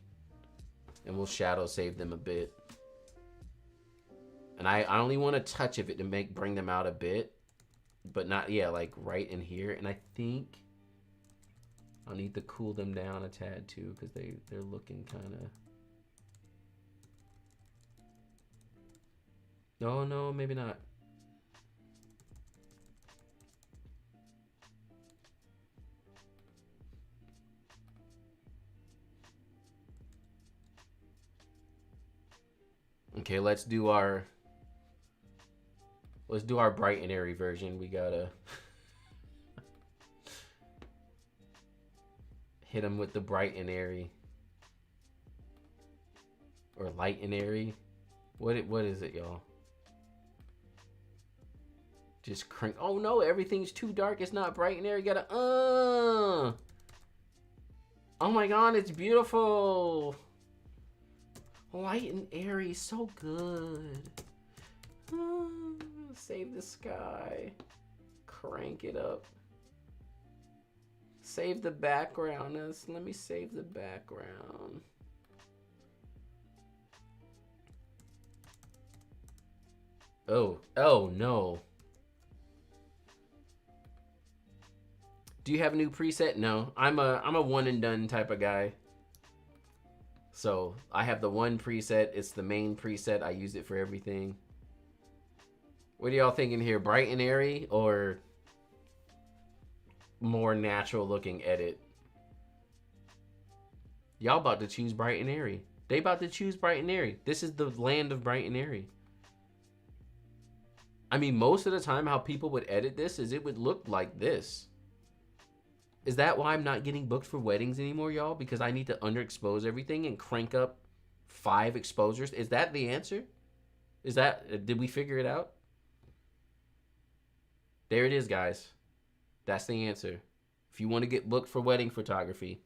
and we'll shadow save them a bit. And I only want to touch of it to bring them out a bit, but not, yeah, like right in here. And I think I'll need to cool them down a tad too, because they're looking kind of. No, no, maybe not. Okay, let's do our bright and airy version. We gotta hit them with the bright and airy, or light and airy. What is it, y'all? Just crank. Oh no, everything's too dark. It's not bright and airy. You gotta Oh my god, it's beautiful. Light and airy, so good. Save the sky. Crank it up. Save the background. Let me save the background. Oh no. Do you have a new preset? No, I'm a one and done type of guy. So I have the one preset. It's the main preset. I use it for everything. What are y'all thinking here? Bright and airy or more natural looking edit? Y'all about to choose bright and airy. They about to choose bright and airy. This is the land of bright and airy. I mean, most of the time how people would edit this is it would look like this. Is that why I'm not getting booked for weddings anymore, y'all? Because I need to underexpose everything and crank up 5 exposures? Is that the answer? Is that, did we figure it out? There it is, guys. That's the answer. If you want to get booked for wedding photography,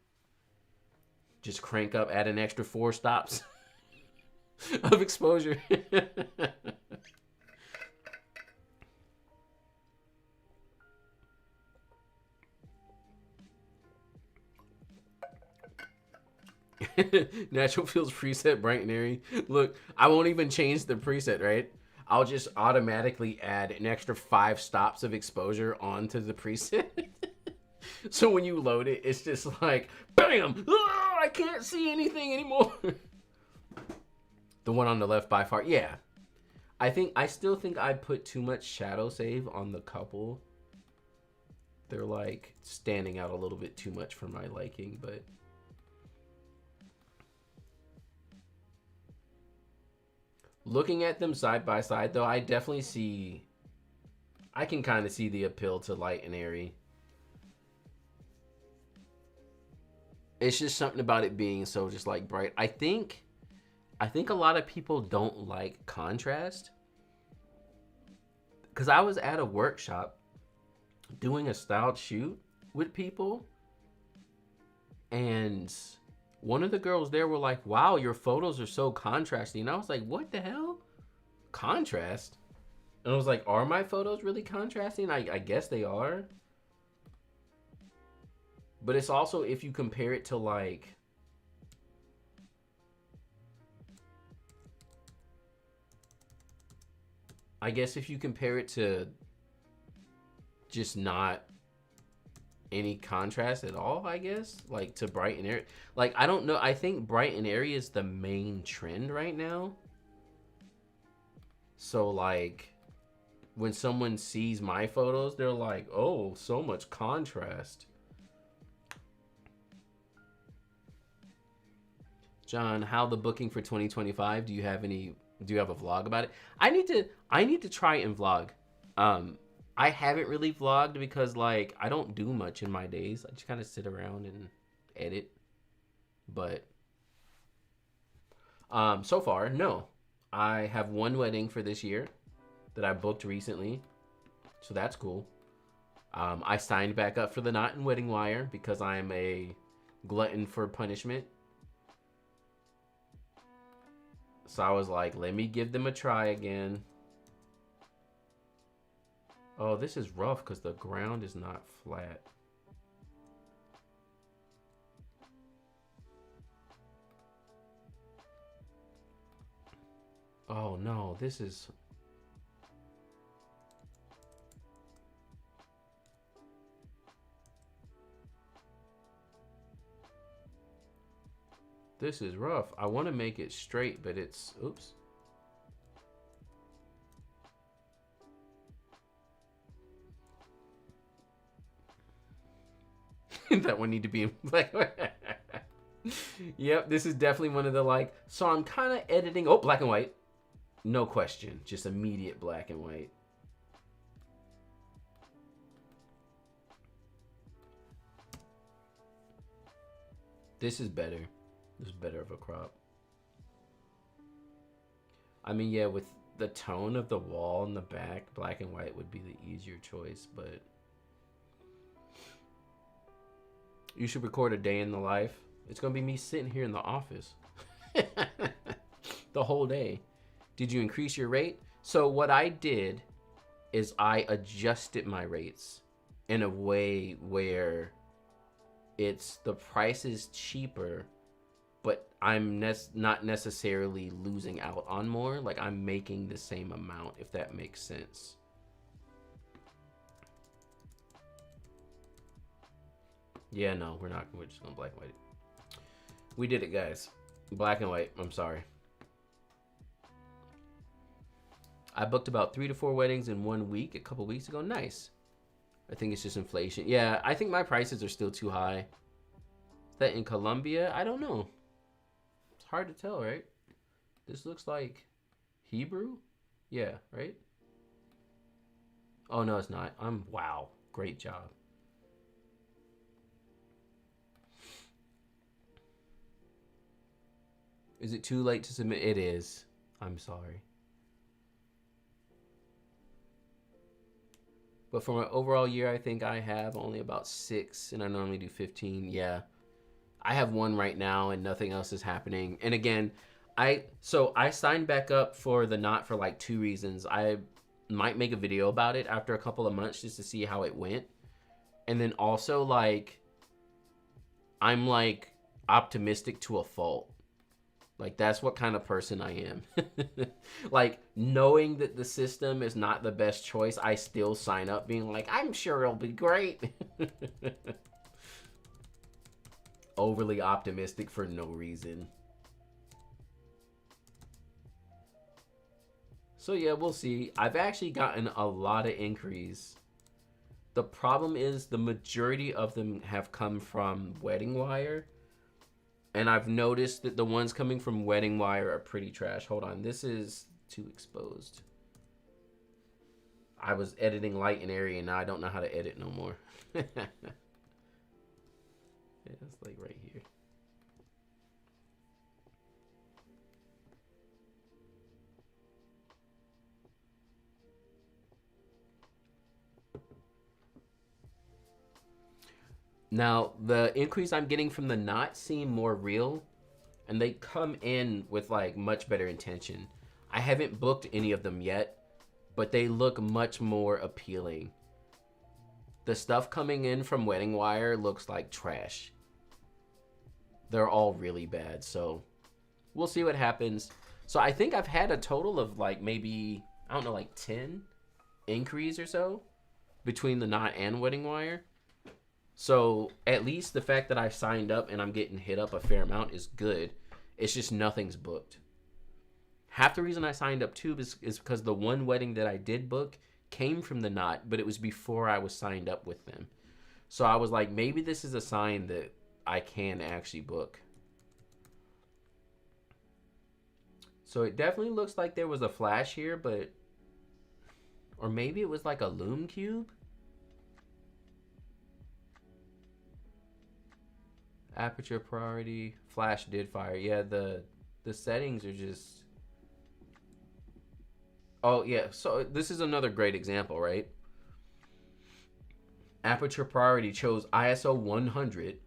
just crank up, add an extra 4 stops of exposure. Natural feels preset, bright and airy. Look, I won't even change the preset, right? I'll just automatically add an extra 5 stops of exposure onto the preset. So when you load it, it's just like, bam! Oh, I can't see anything anymore. The one on the left by far, yeah. I still think I put too much shadow save on the couple. They're like standing out a little bit too much for my liking, but. Looking at them side by side, though, I definitely see... I can kind of see the appeal to light and airy. It's just something about it being so just, like, bright. I think a lot of people don't like contrast. Because I was at a workshop doing a styled shoot with people. And... one of the girls there were like, wow, your photos are so contrasty. And I was like, what the hell? Contrast? And I was like, are my photos really contrasting? I guess they are. But it's also if you compare it to like... I guess if you compare it to just not any contrast at all, I guess, like to bright and airy. Like, I don't know. I think bright and airy is the main trend right now. So like when someone sees my photos, they're like, oh, so much contrast. John, how the booking for 2025? Do you have a vlog about it? I need to try and vlog. I haven't really vlogged because, like, I don't do much in my days. I just kind of sit around and edit. But, so far, no. I have one wedding for this year that I booked recently. So that's cool. I signed back up for the knot and wedding wire because I'm a glutton for punishment. So I was like, let me give them a try again. Oh, this is rough because the ground is not flat. Oh no, this is... This is rough. I want to make it straight, but it's... Oops. That one need to be in black. Yep, this is definitely one of the like... So I'm kind of editing... Oh, black and white. No question. Just immediate black and white. This is better. This is better of a crop. I mean, yeah, with the tone of the wall in the back, black and white would be the easier choice, but... You should record a day in the life. It's going to be me sitting here in the office. The whole day. Did you increase your rate? So what I did is I adjusted my rates in a way where it's the price is cheaper, but I'm not necessarily losing out on more. Like I'm making the same amount, if that makes sense. Yeah, no, we're not. We're just gonna black and white it. We did it, guys. Black and white. I'm sorry. I booked about 3 to 4 weddings in 1 week a couple weeks ago. Nice. I think it's just inflation. Yeah, I think my prices are still too high. Is that in Colombia? I don't know. It's hard to tell, right? This looks like Hebrew. Yeah, right? Oh, no, it's not. Wow. Great job. Is it too late to submit? It is. I'm sorry. But for my overall year, I think I have only about 6, and I normally do 15. Yeah. I have 1 right now, and nothing else is happening. And again, so I signed back up for the knot for like 2 reasons. I might make a video about it after a couple of months just to see how it went. And then also, like, I'm like optimistic to a fault. Like, that's what kind of person I am. Like, knowing that the system is not the best choice, I still sign up being like, I'm sure it'll be great. Overly optimistic for no reason. So yeah, we'll see. I've actually gotten a lot of inquiries. The problem is the majority of them have come from Wedding Wire. And I've noticed that the ones coming from Wedding Wire are pretty trash. Hold on, this is too exposed. I was editing light and area, and now I don't know how to edit no more. Yeah, it's like right here. Now, the increase I'm getting from the knot seem more real, and they come in with like much better intention. I haven't booked any of them yet, but they look much more appealing. The stuff coming in from Wedding Wire looks like trash. They're all really bad, so we'll see what happens. So I think I've had a total of like maybe, I don't know, like 10 inquiries or so between the knot and Wedding Wire. So at least the fact that I signed up and I'm getting hit up a fair amount is good. It's just nothing's booked. Half the reason I signed up too is because the one wedding that I did book came from the knot, but it was before I was signed up with them. So I was like, maybe this is a sign that I can actually book. So it definitely looks like there was a flash here, but... Or maybe it was like a loom cube? Aperture priority, flash did fire. Yeah, the settings are just... Oh, yeah. So this is another great example, right? Aperture priority chose ISO 100,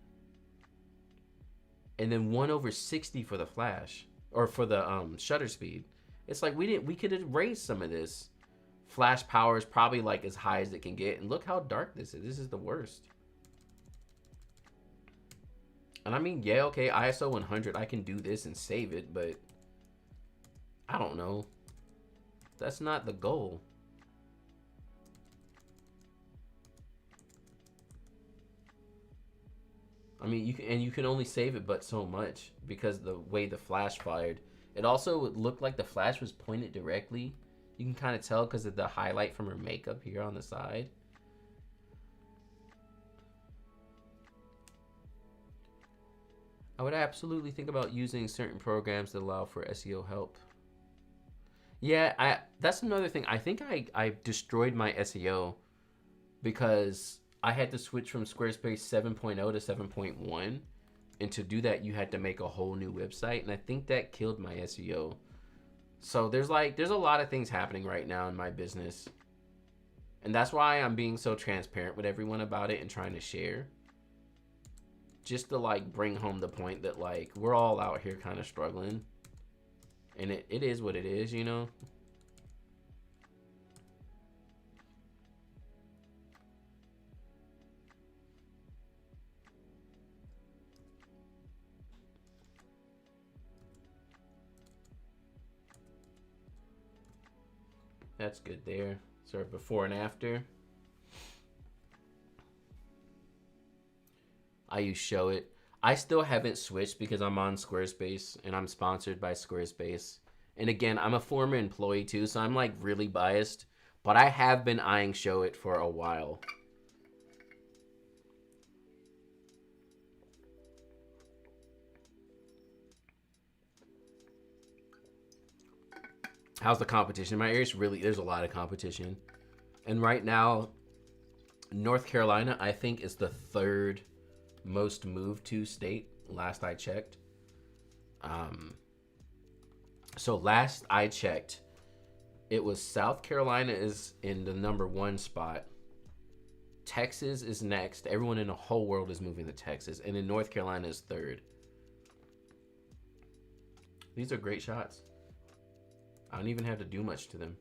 and then 1/60 for the flash, or for the shutter speed. It's like we could erase some of this. Flash power is probably like as high as it can get, and look how dark this is. This is the worst. And I mean, yeah, okay, ISO 100, I can do this and save it, but I don't know. That's not the goal. I mean, you can only save it but so much because the way the flash fired. It also looked like the flash was pointed directly. You can kind of tell because of the highlight from her makeup here on the side. I would absolutely think about using certain programs that allow for SEO help. Yeah, that's another thing. I think I destroyed my SEO because I had to switch from Squarespace 7.0 to 7.1. And to do that, you had to make a whole new website. And I think that killed my SEO. So there's a lot of things happening right now in my business. And that's why I'm being so transparent with everyone about it and trying to share. Just to like bring home the point that like we're all out here kind of struggling. And it is what it is, you know? That's good there. So before and after. I use Show It. I still haven't switched because I'm on Squarespace and I'm sponsored by Squarespace. And again, I'm a former employee too, so I'm like really biased. But I have been eyeing Show It for a while. How's the competition? My area's really, there's a lot of competition. And right now, North Carolina, I think, is the third most moved to state, last I checked. So last I checked, it was South Carolina is in the #1 spot. Texas is next. Everyone in the whole world is moving to Texas. And then North Carolina is third. These are great shots. I don't even have to do much to them.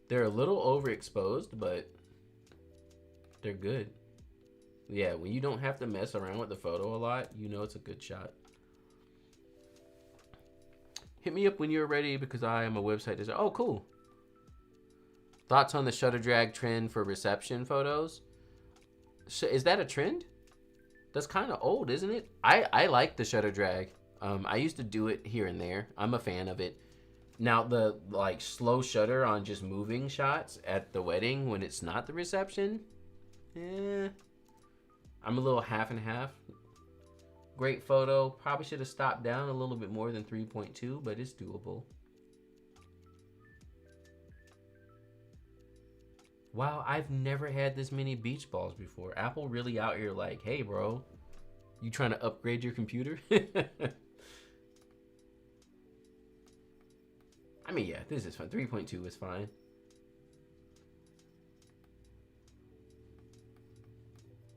They're a little overexposed, but they're good. Yeah, when you don't have to mess around with the photo a lot, you know it's a good shot. Hit me up when you're ready because I am a website designer. Oh, cool. Thoughts on the shutter drag trend for reception photos? Is that a trend? That's kind of old, isn't it? I like the shutter drag. I used to do it here and there. I'm a fan of it. Now the like slow shutter on just moving shots at the wedding when it's not the reception, I'm a little half and half. Great photo. Probably should have stopped down a little bit more than 3.2, but it's doable. Wow, I've never had this many beach balls before. Apple really out here like, hey bro, you trying to upgrade your computer? I mean, yeah, this is fine. 3.2 is fine.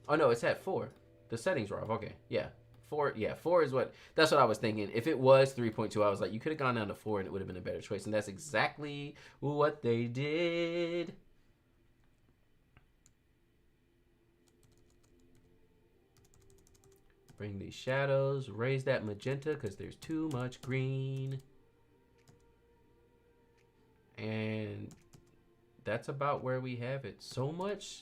Oh no, it's at 4. The settings are off. Okay, yeah. 4, yeah, 4 is what, that's what I was thinking. If it was 3.2, I was like, you could have gone down to 4 and it would have been a better choice. And that's exactly what they did. Bring these shadows, raise that magenta because there's too much green. And that's about where we have it. So much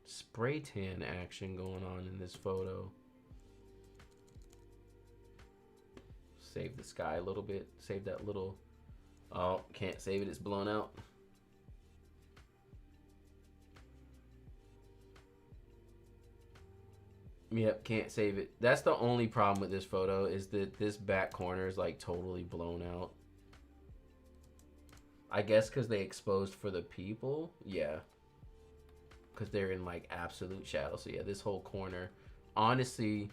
spray tan action going on in this photo. Save the sky a little bit. Save that little, oh, can't save it, it's blown out. Yep, can't save it. That's the only problem with this photo is that this back corner is like totally blown out. I guess because they exposed for the people. Yeah. Because they're in like absolute shadow. So yeah, this whole corner. Honestly,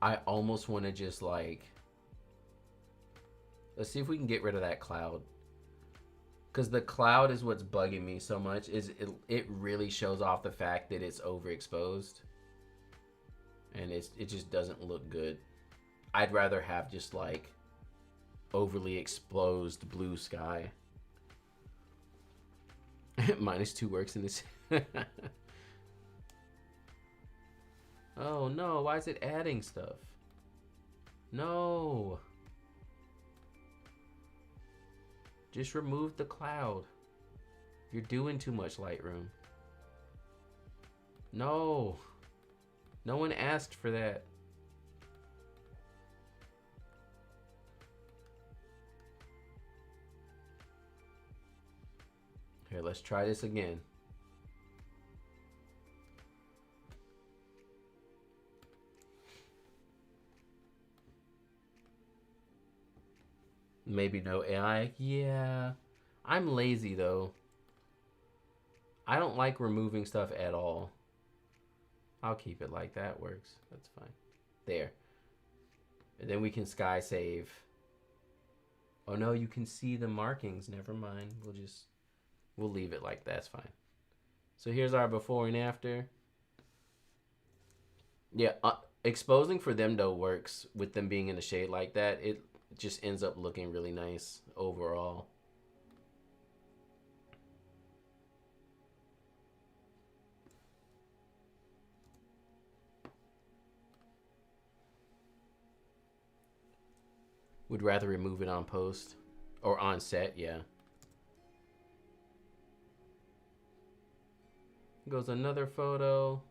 I almost want to just like... Let's see if we can get rid of that cloud. Because the cloud is what's bugging me so much. It really shows off the fact that it's overexposed. And it just doesn't look good. I'd rather have just like overly exposed blue sky. -2 works in this. Oh no, why is it adding stuff? No. Just remove the cloud. You're doing too much, Lightroom. No. No one asked for that. Here, let's try this again. Maybe no AI. Yeah. I'm lazy though. I don't like removing stuff at all. I'll keep it like that. Works. That's fine. There. And then we can sky save. Oh no, you can see the markings. Never mind. We'll leave it like that's fine. So here's our before and after. Yeah, exposing for them though works with them being in the shade like that. It just ends up looking really nice overall. Would rather remove it on post or on set, yeah. Goes another photo.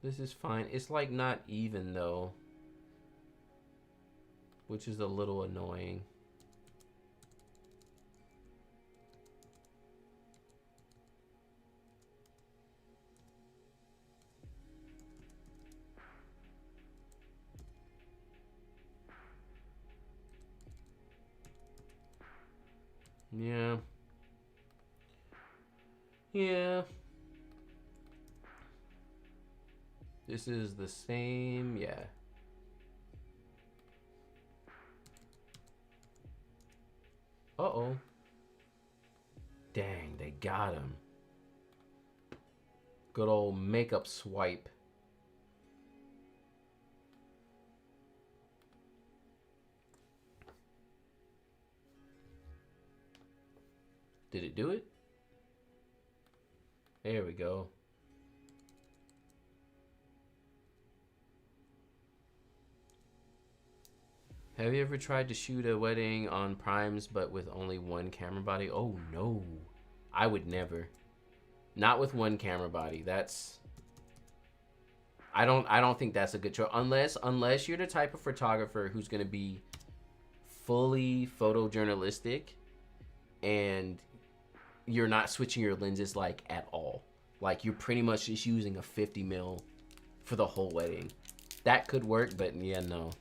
This is fine. It's like not even though, which is a little annoying. Yeah. Yeah. This is the same, yeah. Uh-oh. Dang, they got him. Good old makeup swipe. Did it do it? There we go. Have you ever tried to shoot a wedding on primes but with only one camera body? Oh no. I would never. Not with one camera body. That's I don't think that's a good choice unless you're the type of photographer who's going to be fully photojournalistic and you're not switching your lenses like at all. Like you're pretty much just using a 50 mil for the whole wedding. That could work, but yeah, no.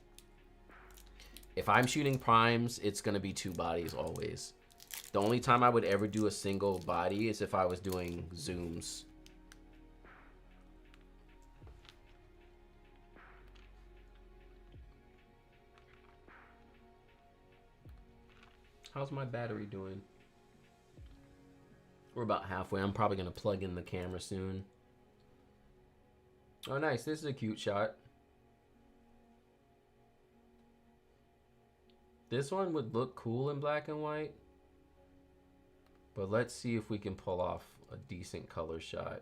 If I'm shooting primes, it's gonna be 2 bodies always. The only time I would ever do a single body is if I was doing zooms. How's my battery doing? We're about halfway. I'm probably gonna plug in the camera soon. Oh, nice. This is a cute shot. This one would look cool in black and white. But let's see if we can pull off a decent color shot.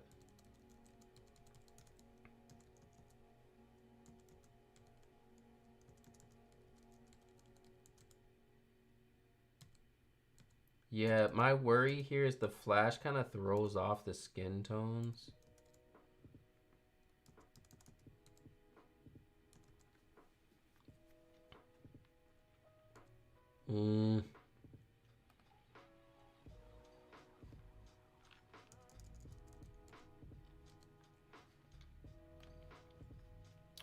Yeah, my worry here is the flash kind of throws off the skin tones.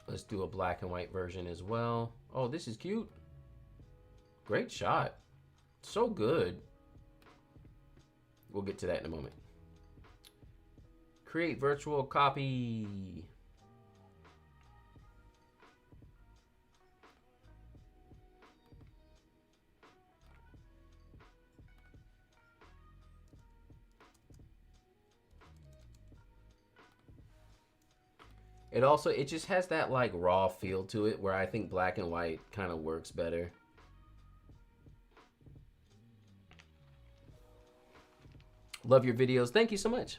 Let's do a black and white version as well. Oh, this is cute. Great shot. So good. We'll get to that in a moment. Create virtual copy. It also, it just has that like raw feel to it where I think black and white kind of works better. Love your videos. Thank you so much.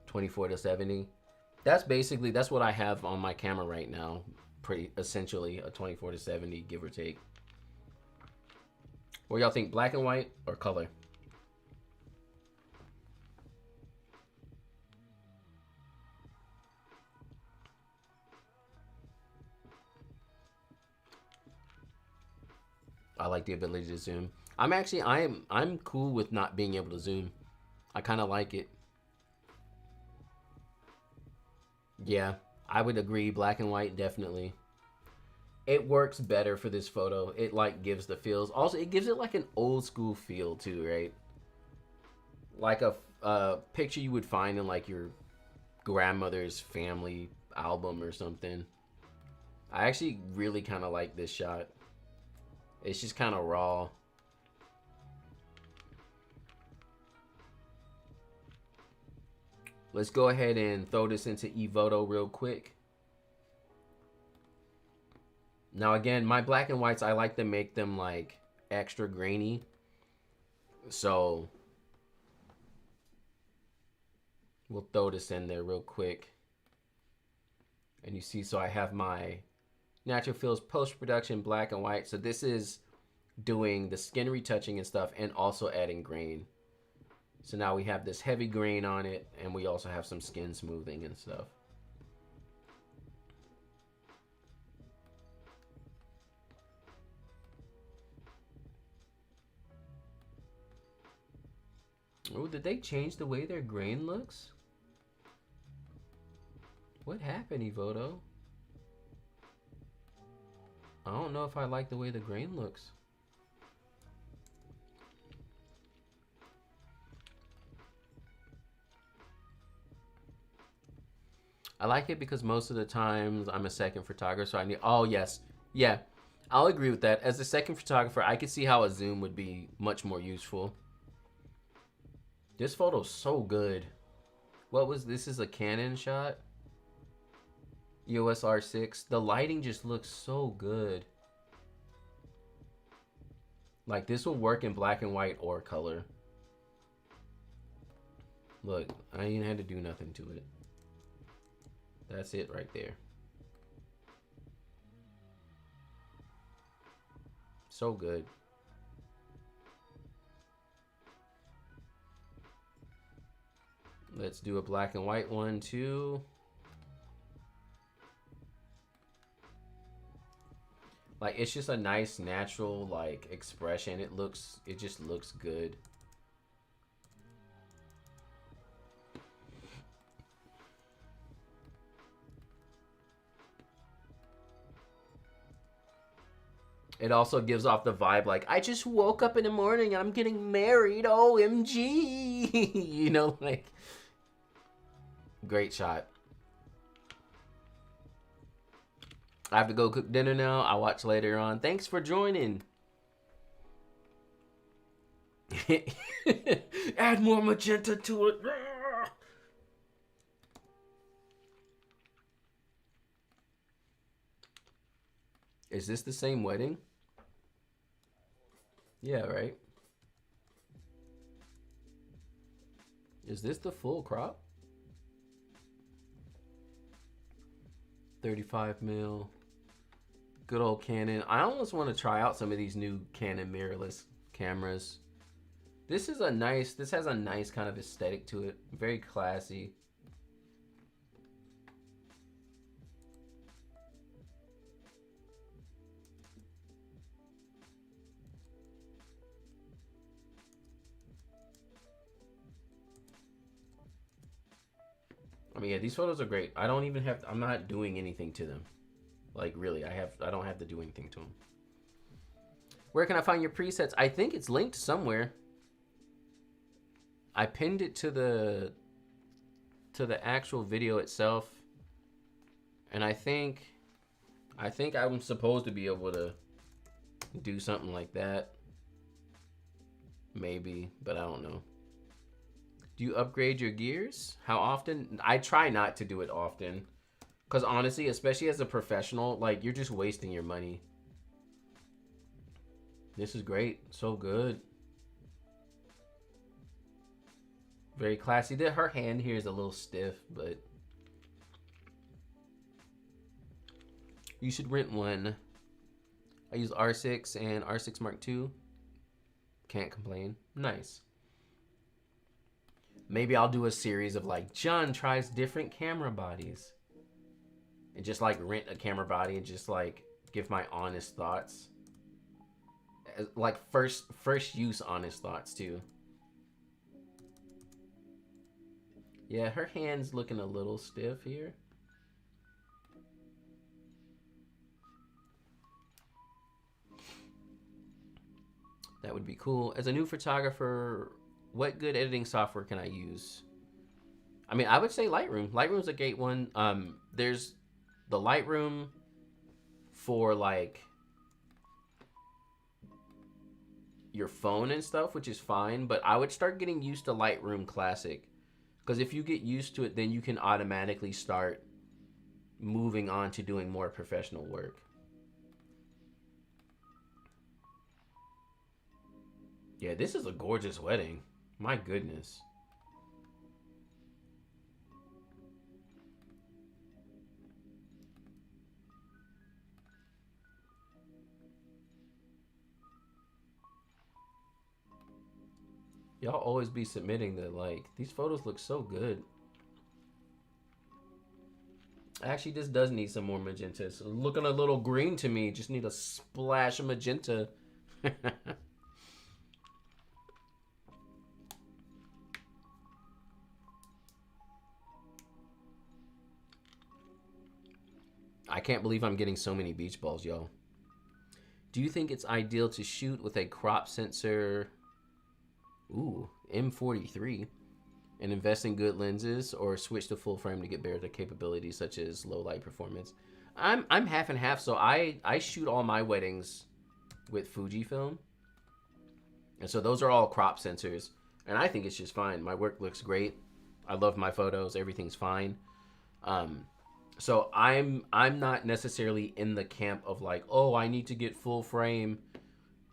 24 to 70. That's basically, that's what I have on my camera right now. Pretty essentially a 24 to 70, give or take. What y'all think, black and white or color? I like the ability to zoom. I'm cool with not being able to zoom. I kind of like it. Yeah, I would agree. Black and white, definitely. It works better for this photo. It like gives the feels. Also, it gives it like an old school feel too, right? Like a picture you would find in like your grandmother's family album or something. I actually really kind of like this shot. It's just kind of raw. Let's go ahead and throw this into ePhoto real quick. Now again, my black and whites, I like to make them like extra grainy. So we'll throw this in there real quick. And you see, so I have my Natural Fills post-production black and white. So this is doing the skin retouching and stuff and also adding grain. So now we have this heavy grain on it, and we also have some skin smoothing and stuff. Oh, did they change the way their grain looks? What happened, ePhoto? I don't know if I like the way the grain looks. I like it because most of the times I'm a second photographer, so I need, oh yes, yeah, I'll agree with that. As a second photographer, I could see how a zoom would be much more useful. This photo's so good. What was, this is a Canon shot? EOS R6. The lighting just looks so good. Like this will work in black and white or color. Look, I ain't had to do nothing to it. That's it right there. So good. Let's do a black and white one too. Like it's just a nice natural like expression. It just looks good. It also gives off the vibe like, I just woke up in the morning and I'm getting married. OMG. You know, like, great shot. I have to go cook dinner now. I'll watch later on. Thanks for joining. Add more magenta to it. Is this the same wedding? Yeah, right? Is this the full crop? 35 mil. Good old Canon. I almost want to try out some of these new Canon mirrorless cameras. This has a nice kind of aesthetic to it. Very classy. I mean, yeah, these photos are great. I don't even have to, I'm not doing anything to them. Like, really, I don't have to do anything to them. Where can I find your presets? I think it's linked somewhere. I pinned it to the actual video itself. And I think I'm supposed to be able to do something like that. Maybe, but I don't know. Do you upgrade your gears? How often? I try not to do it often. Because honestly, especially as a professional, like, you're just wasting your money. This is great. So good. Very classy. Her hand here is a little stiff, but you should rent one. I use R6 and R6 Mark II. Can't complain. Nice. Maybe I'll do a series of like, John tries different camera bodies. And just like rent a camera body and just like give my honest thoughts. Like first use honest thoughts too. Yeah, her hand's looking a little stiff here. That would be cool. As a new photographer, what good editing software can I use? I mean, I would say Lightroom. Lightroom's a great one. There's the Lightroom for like your phone and stuff, which is fine, but I would start getting used to Lightroom Classic, because if you get used to it, then you can automatically start moving on to doing more professional work. Yeah, this is a gorgeous wedding. My goodness. Y'all always be submitting that, like, these photos look so good. Actually, this does need some more magenta. It's looking a little green to me. Just need a splash of magenta. I can't believe I'm getting so many beach balls, y'all. Do you think it's ideal to shoot with a crop sensor, M43, and invest in good lenses, or switch to full frame to get better capabilities such as low light performance? I'm half and half, so I shoot all my weddings with Fujifilm, and so those are all crop sensors, and I think it's just fine. My work looks great. I love my photos. Everything's fine. So I'm not necessarily in the camp of like, oh, I need to get full frame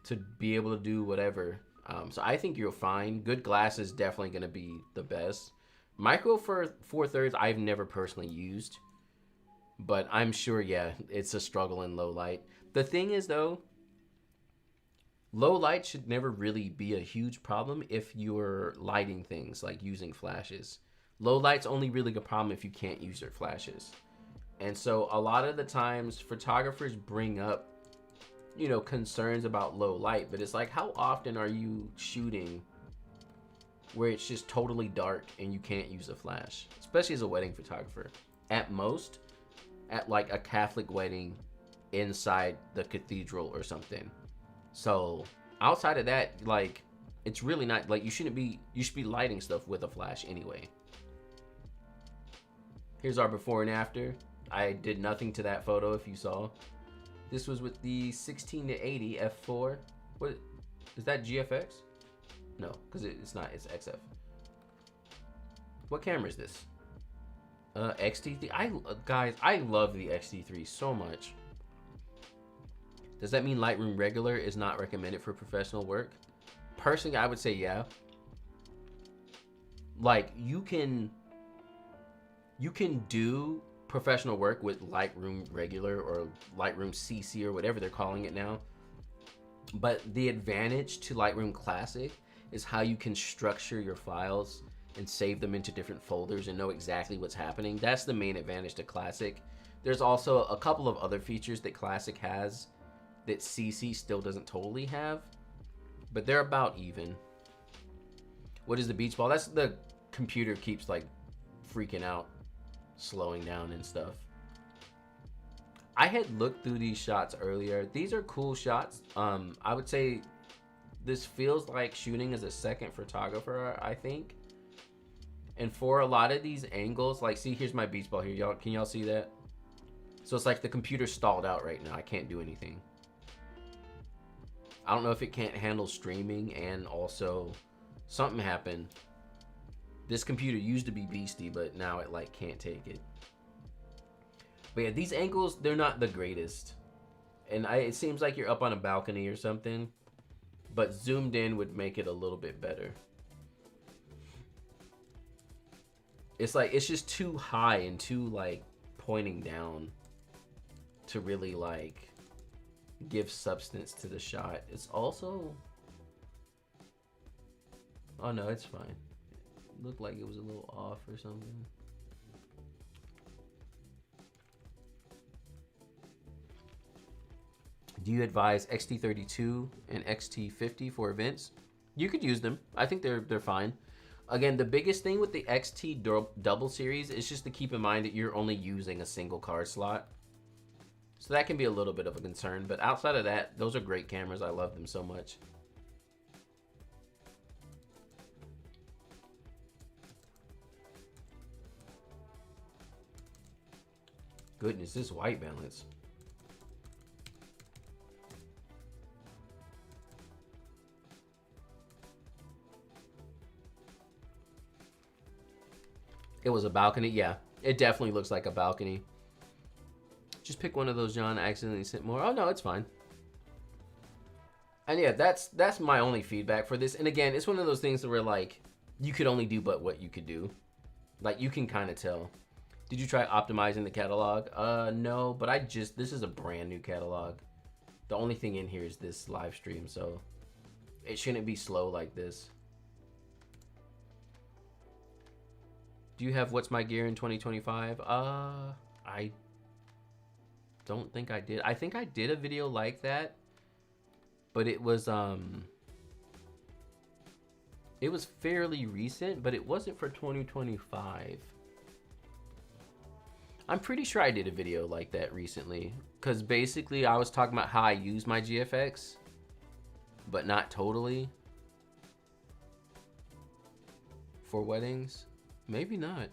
to be able to do whatever. So I think you're fine. Good glass is definitely going to be the best. Micro Four Thirds I've never personally used, but I'm sure, yeah, it's a struggle in low light. The thing is, though, low light should never really be a huge problem if you're lighting things, like using flashes. Low light's only really a problem if you can't use your flashes. And so a lot of the times photographers bring up, you know, concerns about low light, but it's like, how often are you shooting where it's just totally dark and you can't use a flash, especially as a wedding photographer? At most, at like a Catholic wedding inside the cathedral or something. So outside of that, like, it's really not like, you should be lighting stuff with a flash anyway. Here's our before and after. I did nothing to that photo, if you saw. This was with the 16-80 f4. What is that, GFX? No, because it's not. It's XF. What camera is this? XT3. Guys, I love the XT3 so much. Does that mean Lightroom regular is not recommended for professional work? Personally, I would say yeah. Like, you can do professional work with Lightroom regular or Lightroom CC or whatever they're calling it now. But the advantage to Lightroom Classic is how you can structure your files and save them into different folders and know exactly what's happening. That's the main advantage to Classic. There's also a couple of other features that Classic has that CC still doesn't totally have, but they're about even. What is the beach ball? That's the computer keeps like freaking out, slowing down and stuff. I had looked through these shots earlier. These are cool shots. I would say this feels like shooting as a second photographer, I think. And for a lot of these angles, like, see, here's my beach ball here. Y'all, can y'all see that? So it's like the computer stalled out right now. I can't do anything. I don't know if it can't handle streaming, and also something happened. This computer used to be beastie, but now it like can't take it. But yeah, these angles, they're not the greatest. And it seems like you're up on a balcony or something, but zoomed in would make it a little bit better. It's like, it's just too high and too like pointing down to really like give substance to the shot. It's also, oh no, it's fine. It looked like it was a little off or something. Do you advise XT32 and XT50 for events? You could use them. I think they're fine. Again, the biggest thing with the XT double series is just to keep in mind that you're only using a single card slot. So that can be a little bit of a concern, but outside of that, those are great cameras. I love them so much. Goodness, this white balance. It was a balcony. Yeah, it definitely looks like a balcony. Just pick one of those, John. I accidentally sent more. Oh no, it's fine. And yeah, that's my only feedback for this. And again, it's one of those things where like you could only do but what you could do. Like you can kind of tell. Did you try optimizing the catalog? No, but this is a brand new catalog. The only thing in here is this live stream, so it shouldn't be slow like this. Do you have What's My Gear in 2025? I don't think I did. I think I did a video like that, but it was fairly recent, but it wasn't for 2025. I'm pretty sure I did a video like that recently, because basically I was talking about how I use my GFX, but not totally. For weddings? Maybe not.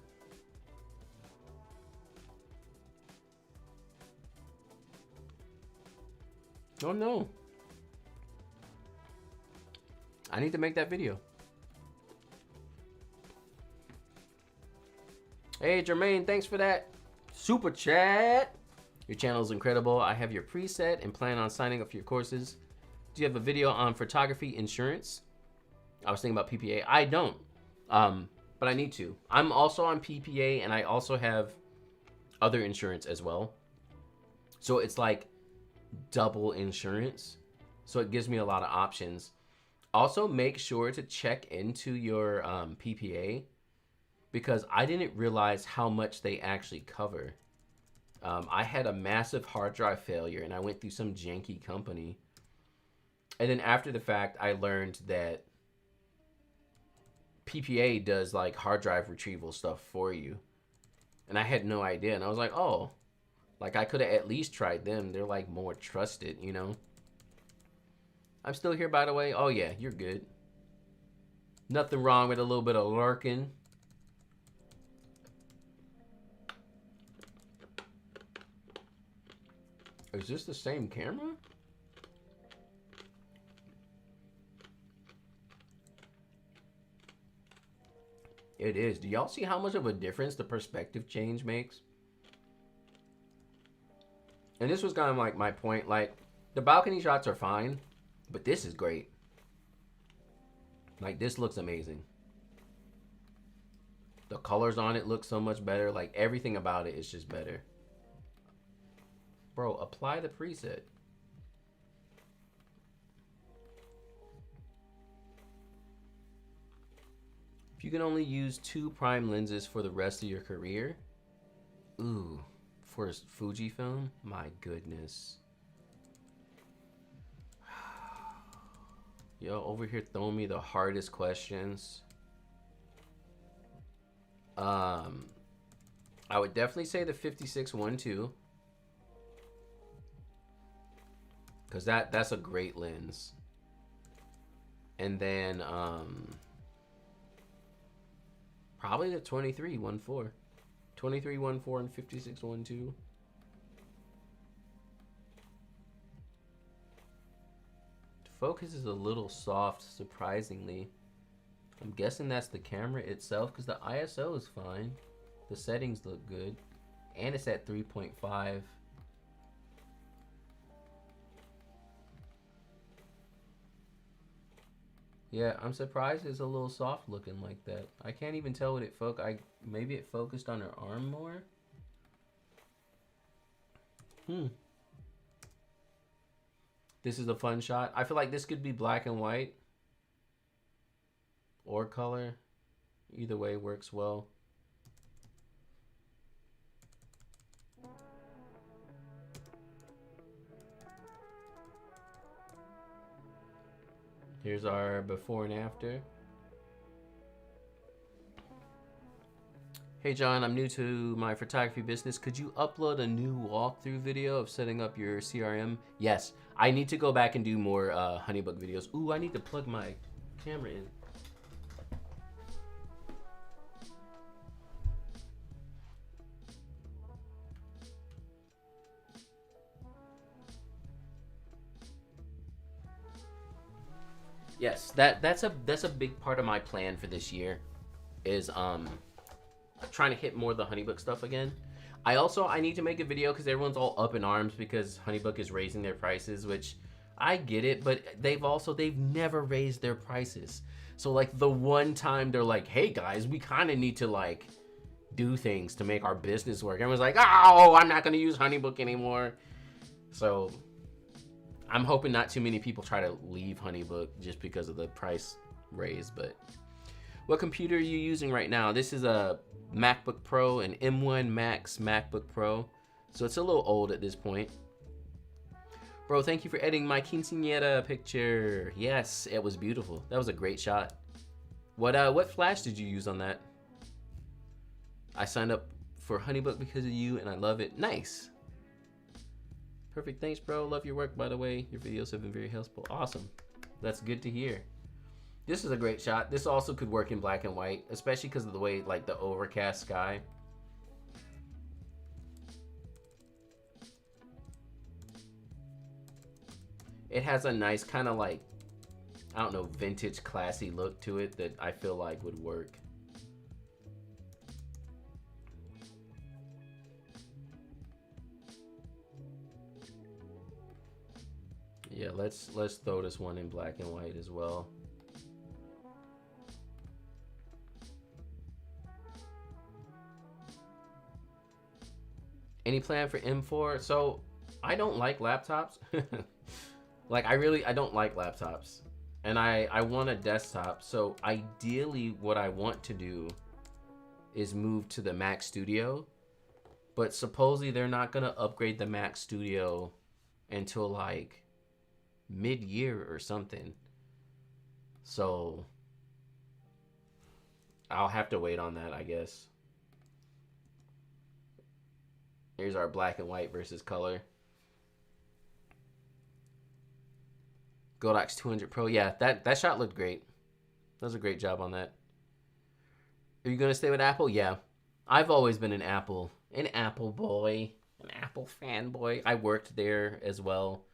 Oh no. I need to make that video. Hey Jermaine, thanks for that super chat. Your channel is incredible. I have your preset and plan on signing up for your courses. Do you have a video on photography insurance? I was thinking about PPA. I don't, but I need to. I'm also on PPA and I also have other insurance as well. So it's like double insurance. So it gives me a lot of options. Also make sure to check into your PPA, because I didn't realize how much they actually cover. I had a massive hard drive failure and I went through some janky company. And then after the fact, I learned that PPA does like hard drive retrieval stuff for you. And I had no idea. And I was like, oh, like I could have at least tried them. They're like more trusted, you know? I'm still here, by the way. Oh yeah, you're good. Nothing wrong with a little bit of lurking. Is this the same camera? It is. Do y'all see how much of a difference the perspective change makes? And this was kind of like my point. Like, the balcony shots are fine, but this is great. Like, this looks amazing. The colors on it look so much better. Like, everything about it is just better. Bro, apply the preset. If you can only use 2 prime lenses for the rest of your career, ooh, for Fujifilm, my goodness. Yo, over here throwing me the hardest questions. I would definitely say the 56-1.2. Because that's a great lens. And then probably the 23-1.4. 23-1.4 and 56-1.2. The focus is a little soft, surprisingly. I'm guessing that's the camera itself because the ISO is fine. The settings look good. And it's at 3.5. Yeah, I'm surprised it's a little soft looking like that. I can't even tell what it maybe it focused on her arm more. This is a fun shot. I feel like this could be black and white or color. Either way works well. Here's our before and after. Hey John, I'm new to my photography business. Could you upload a new walkthrough video of setting up your CRM? Yes, I need to go back and do more HoneyBook videos. Ooh, I need to plug my camera in. Yes, that's a big part of my plan for this year, is trying to hit more of the HoneyBook stuff again. I need to make a video because everyone's all up in arms because HoneyBook is raising their prices, which I get it, but they've never raised their prices. So like the one time they're like, hey guys, we kind of need to like do things to make our business work. Everyone's like, oh, I'm not gonna use HoneyBook anymore. So I'm hoping not too many people try to leave HoneyBook just because of the price raise. But what computer are you using right now? This is a MacBook Pro, an M1 Max MacBook Pro. So it's a little old at this point. Bro, thank you for editing my quinceañera picture. Yes, it was beautiful. That was a great shot. What flash did you use on that? I signed up for HoneyBook because of you and I love it. Nice. Perfect, thanks bro. Love your work, by the way. Your videos have been very helpful. Awesome. That's good to hear. This is a great shot. This also could work in black and white, especially because of the way, like, the overcast sky. It has a nice kind of like, I don't know, vintage classy look to it that I feel like would work. Yeah, let's throw this one in black and white as well. Any plan for M4? So I don't like laptops. Like I don't like laptops. And I want a desktop. So ideally what I want to do is move to the Mac Studio. But supposedly they're not gonna upgrade the Mac Studio until like mid-year or something. So I'll have to wait on that, I guess. Here's our black and white versus color. Godox 200 Pro. Yeah, that shot looked great. That was a great job on that. Are you gonna stay with Apple? Yeah. I've always been an Apple boy, an Apple fanboy. I worked there as well.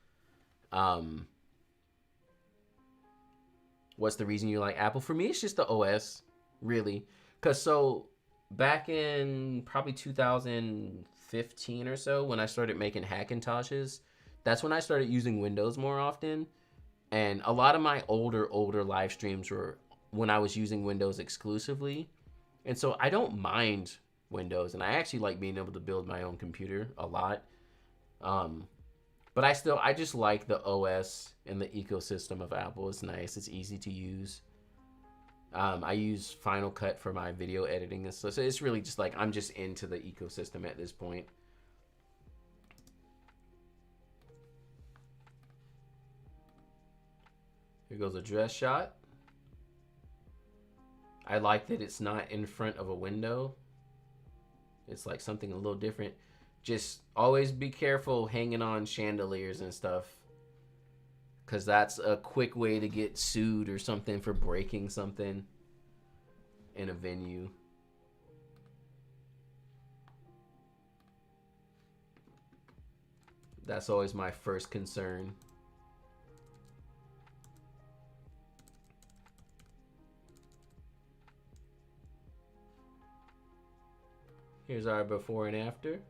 What's the reason you like Apple? For me, it's just the OS, really. Cause so back in probably 2015 or so, when I started making Hackintoshes, that's when I started using Windows more often. And a lot of my older live streams were when I was using Windows exclusively. And so I don't mind Windows, and I actually like being able to build my own computer a lot. But I just like the OS and the ecosystem of Apple. It's nice. It's easy to use. I use Final Cut for my video editing and stuff. So it's really just like, I'm just into the ecosystem at this point. Here goes a dress shot. I like that it's not in front of a window. It's like something a little different. Just always be careful hanging on chandeliers and stuff, because that's a quick way to get sued or something for breaking something in a venue. That's always my first concern. Here's our before and after.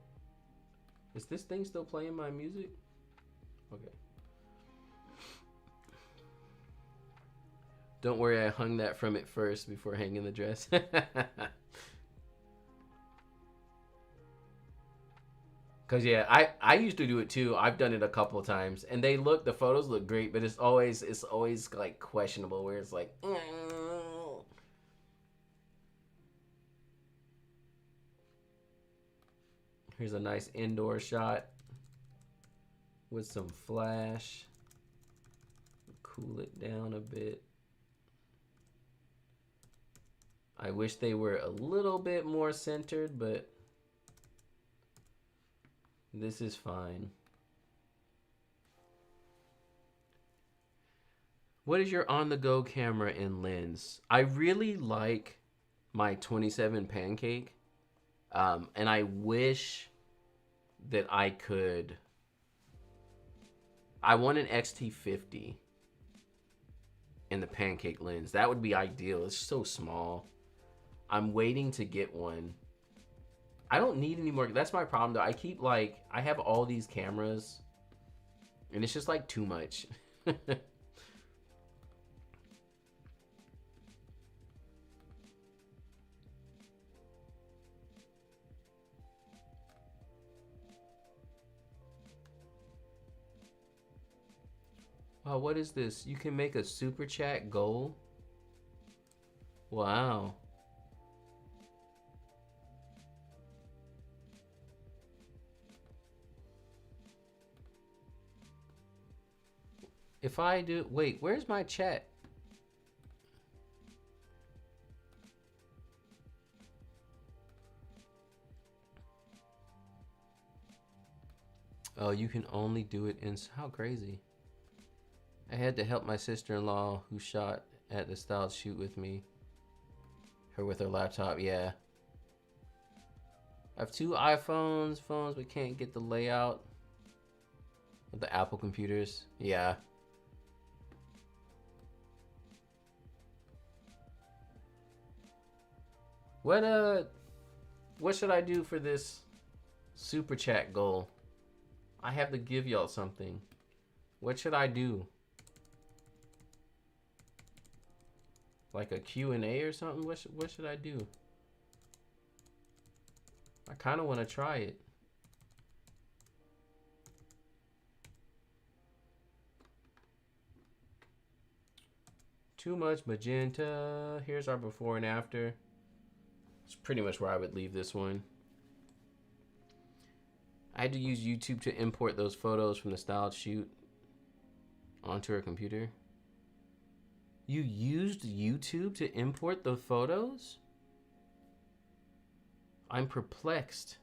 Is this thing still playing my music? Okay. Don't worry, I hung that from it first before hanging the dress. Cause yeah, I used to do it too. I've done it a couple of times, and the photos look great, but it's always like questionable where it's like. Here's a nice indoor shot with some flash. Cool it down a bit. I wish they were a little bit more centered, but this is fine. What is your on-the-go camera and lens? I really like my 27 Pancake. And I wish that I could. I want an XT50 in the Pancake lens. That would be ideal. It's so small. I'm waiting to get one. I don't need any more. That's my problem though. I have all these cameras and it's just like too much. Wow, what is this? You can make a super chat goal? Wow. If I do, wait, where's my chat? Oh, you can only do it in, how crazy. I had to help my sister-in-law who shot at the style shoot with me. Her with her laptop, yeah. I have two phones, but can't get the layout of the Apple computers. Yeah. What should I do for this super chat goal? I have to give y'all something. What should I do? Like a Q&A or something? What should I do? I kind of want to try it. Too much magenta. Here's our before and after. It's pretty much where I would leave this one. I had to use YouTube to import those photos from the styled shoot onto her computer. You used YouTube to import the photos? I'm perplexed.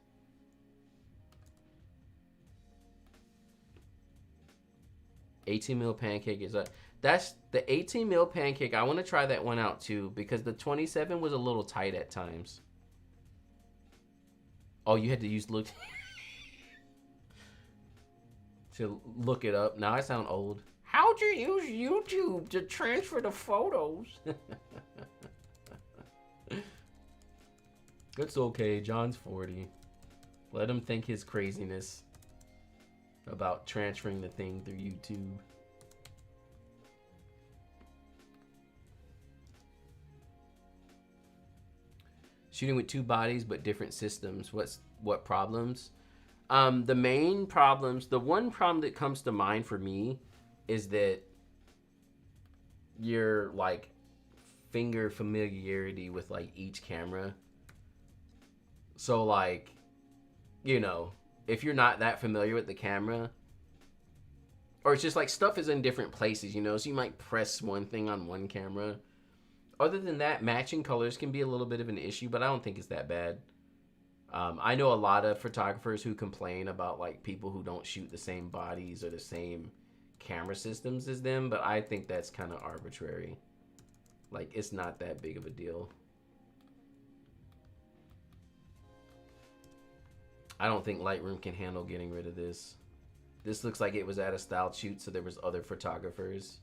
$18 Pancake is up. That's the 18 Pancake. I want to try that one out too because the 27 was a little tight at times. Oh, you had to use look to look it up. Now I sound old. How'd you use YouTube to transfer the photos? It's okay. John's 40. Let him think his craziness about transferring the thing through YouTube. Shooting with two bodies but different systems. What problems? The main problems, the one problem that comes to mind for me is that your like finger familiarity with like each camera. So like, you know, if you're not that familiar with the camera, or it's just like stuff is in different places, you know, so you might press one thing on one camera. Other than that, matching colors can be a little bit of an issue, but I don't think it's that bad. I know a lot of photographers who complain about like people who don't shoot the same bodies or the same camera systems as them, but I think that's kind of arbitrary. Like, it's not that big of a deal. I don't think Lightroom can handle getting rid of this. This looks like it was at a style shoot, so there was other photographers.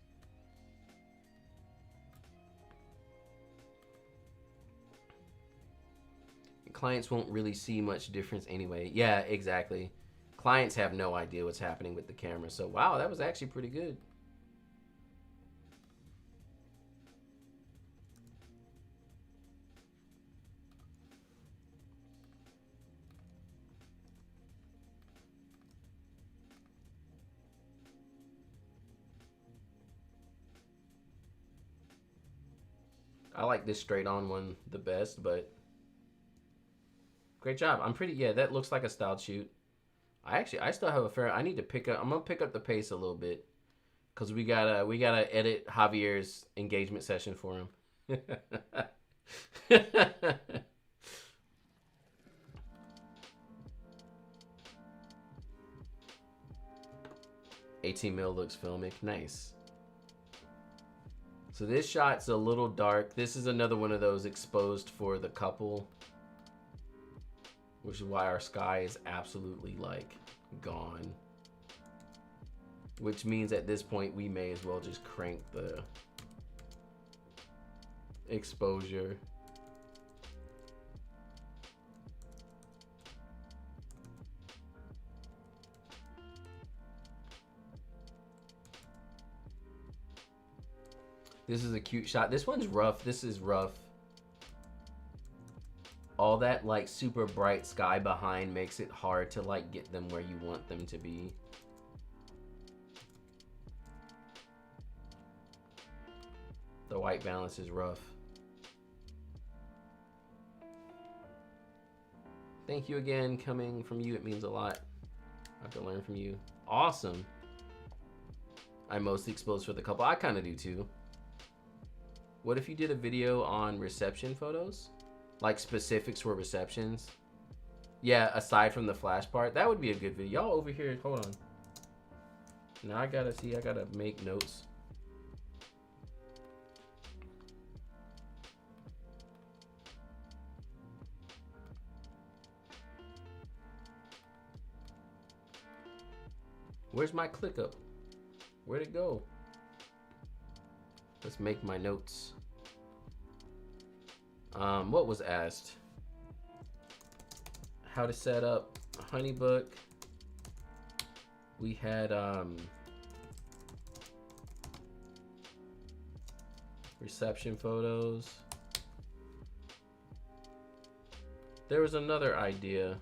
Clients won't really see much difference anyway. Yeah, exactly. Clients have no idea what's happening with the camera. So, wow, that was actually pretty good. I like this straight on one the best, but great job. I'm pretty, yeah, that looks like a styled shoot. I still have a fair, I need to pick up, I'm gonna pick up the pace a little bit because we gotta edit Javier's engagement session for him. 18 mil looks filmic, nice. So this shot's a little dark. This is another one of those exposed for the couple, which is why our sky is absolutely like gone. Which means at this point we may as well just crank the exposure. This is a cute shot. This one's rough. This is rough. All that like super bright sky behind makes it hard to like get them where you want them to be. The white balance is rough. Thank you again. Coming from you, it means a lot. I have to learn from you. Awesome. I'm mostly exposed for the couple. I kind of do too. What if you did a video on reception photos? Like specifics for receptions? Yeah, aside from the flash part. That would be a good video. Y'all over here, hold on. Now I gotta make notes. Where's my ClickUp? Where'd it go? Let's make my notes. What was asked? How to set up HoneyBook. We had reception photos. There was another idea.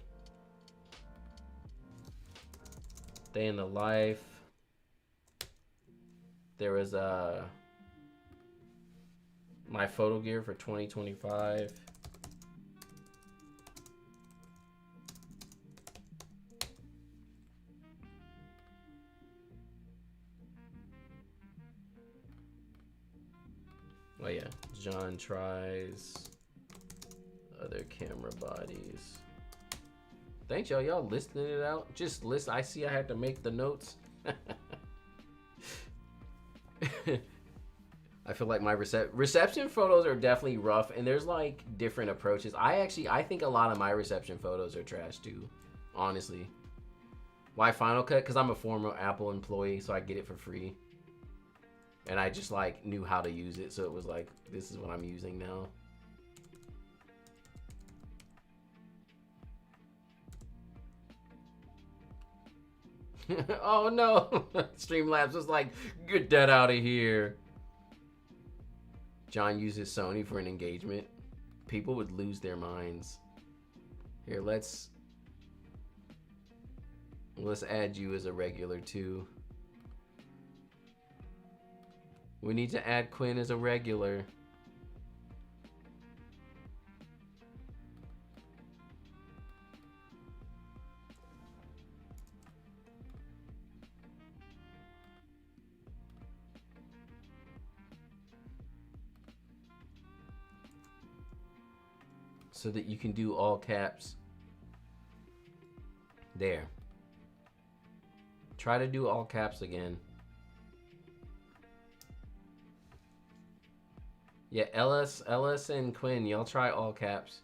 Day in the life. There was my photo gear for 2025. Oh yeah, John tries other camera bodies. Thanks y'all, y'all listening it out. Just listen, I see I had to make the notes. I feel like my reception photos are definitely rough, and there's like different approaches. I think a lot of my reception photos are trash too, honestly. Why Final Cut? Because I'm a former Apple employee, so I get it for free. And I just like knew how to use it, so it was like, this is what I'm using now. Oh no, Streamlabs was like, get that out of here. John uses Sony for an engagement. People would lose their minds. Here, let's add you as a regular too. We need to add Quinn as a regular. So that you can do all caps. There. Try to do all caps again. Yeah, Ellis and Quinn, y'all try all caps.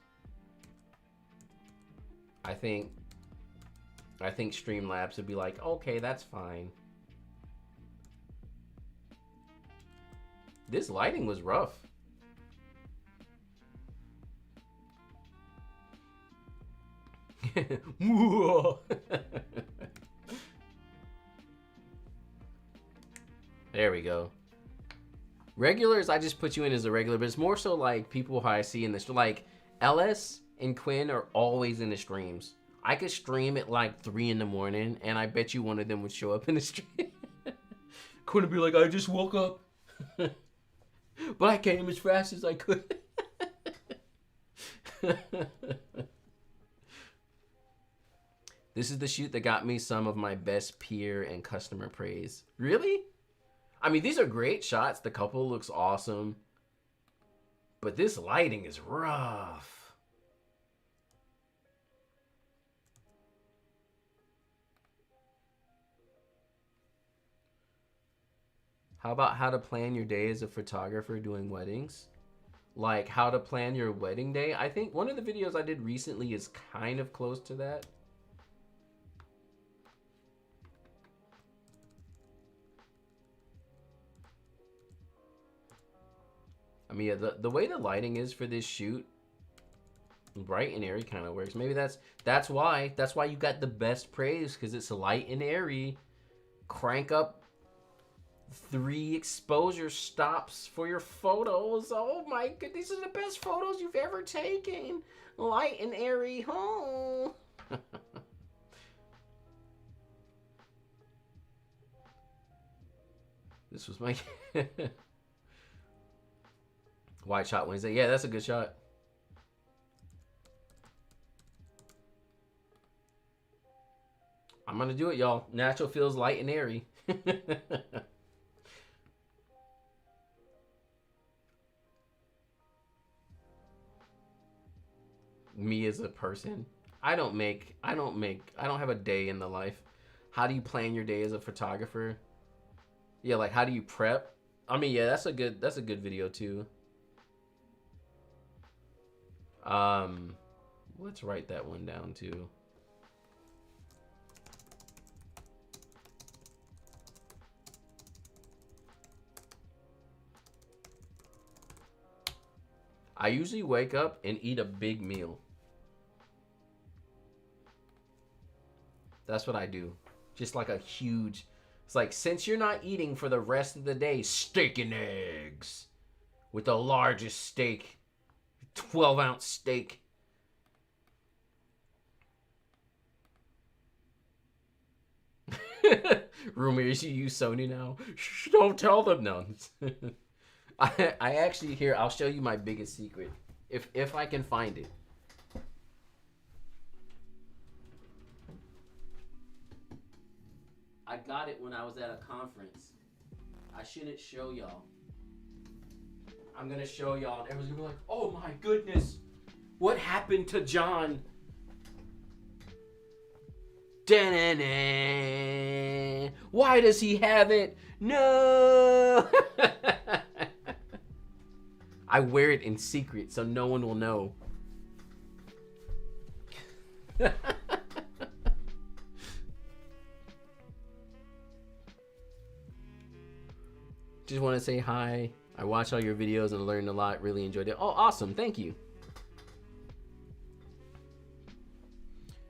I think Streamlabs would be like, okay, that's fine. This lighting was rough. There we go. Regulars, I just put you in as a regular, but it's more so like people who I see in this, like Ellis and Quinn are always in the streams. I could stream at like 3 in the morning, and I bet you one of them would show up in the stream. Quinn would be like, I just woke up, but I came as fast as I could. This is the shoot that got me some of my best peer and customer praise. Really? I mean, these are great shots. The couple looks awesome. But this lighting is rough. How about how to plan your day as a photographer doing weddings? Like how to plan your wedding day? I think one of the videos I did recently is kind of close to that. I mean, yeah, the way the lighting is for this shoot, bright and airy kind of works. Maybe that's why you got the best praise, because it's light and airy. Crank up 3 exposure stops for your photos. Oh my god, these are the best photos you've ever taken. Light and airy. Oh. This was my White Shot Wednesday. Yeah, that's a good shot. I'm gonna do it, y'all. Natural feels light and airy. Me as a person, I don't have a day in the life. How do you plan your day as a photographer? Yeah, like how do you prep? I mean, yeah, that's a good video too. Let's write that one down too. I usually wake up and eat a big meal. That's what I do. Just like a huge, it's like, since you're not eating for the rest of the day, steak and eggs with the largest steak, 12-ounce steak. Rumors, you use Sony now? Shh, don't tell them. No. I actually, here, I'll show you my biggest secret. If I can find it. I got it when I was at a conference. I shouldn't show y'all. I'm gonna show y'all, and everyone's gonna be like, oh my goodness, what happened to John? Da-na-na. Why does he have it? No. I wear it in secret so no one will know. Just want to say hi. I watch all your videos and learned a lot. Really enjoyed it. Oh, awesome. Thank you.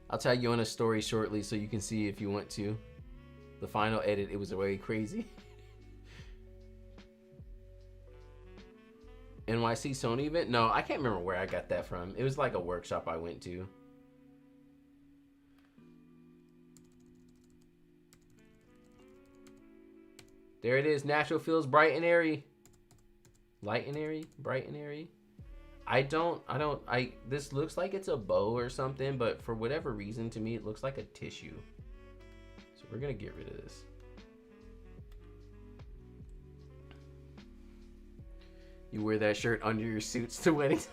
I'll tag you on a story shortly so you can see if you want to. The final edit, it was very crazy. NYC Sony event? No, I can't remember where I got that from. It was like a workshop I went to. There it is. Natural feels bright and airy. Light and airy, bright and airy. This looks like it's a bow or something, but for whatever reason, to me, it looks like a tissue. So we're gonna get rid of this. You wear that shirt under your suits to weddings.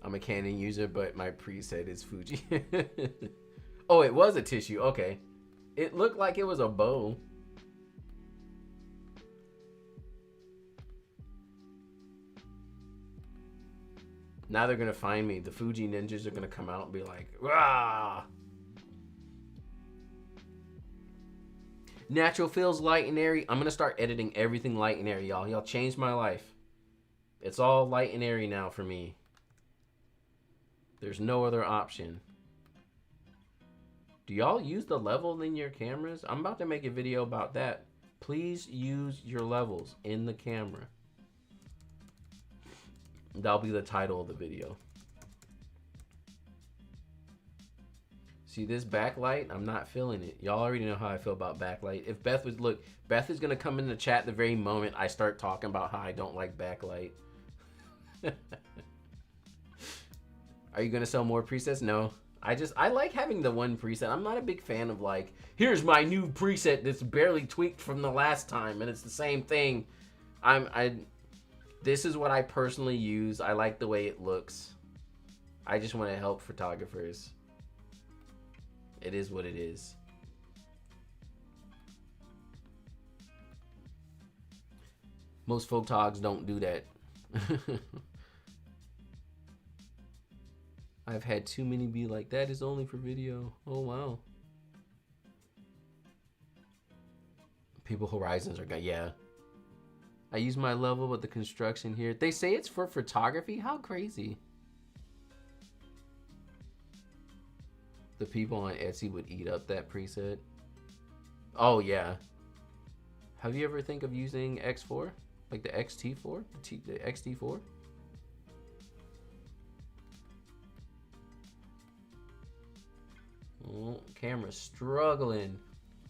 I'm a Canon user, but my preset is Fuji. Oh, it was a tissue. Okay. It looked like it was a bow. Now they're going to find me. The Fuji ninjas are going to come out and be like, "Rah!" Natural feels light and airy. I'm gonna start editing everything light and airy, y'all. Y'all changed my life. It's all light and airy now for me. There's no other option. Do y'all use the level in your cameras? I'm about to make a video about that. Please use your levels in the camera. That'll be the title of the video. See this backlight? I'm not feeling it. Y'all already know how I feel about backlight. If Beth would look, Beth is gonna come in the chat the very moment I start talking about how I don't like backlight. Are you gonna sell more presets? No. I like having the one preset. I'm not a big fan of like, here's my new preset that's barely tweaked from the last time and it's the same thing. This is what I personally use. I like the way it looks. I just want to help photographers. It is what it is. Most photogs don't do that. I've had too many be like, that is only for video. Oh, wow. People Horizons are good. Yeah. I use my level with the construction here. They say it's for photography. How crazy. The people on Etsy would eat up that preset. Oh, yeah. Have you ever think of using X4? Like the XT4? The XT4? Oh, camera's struggling.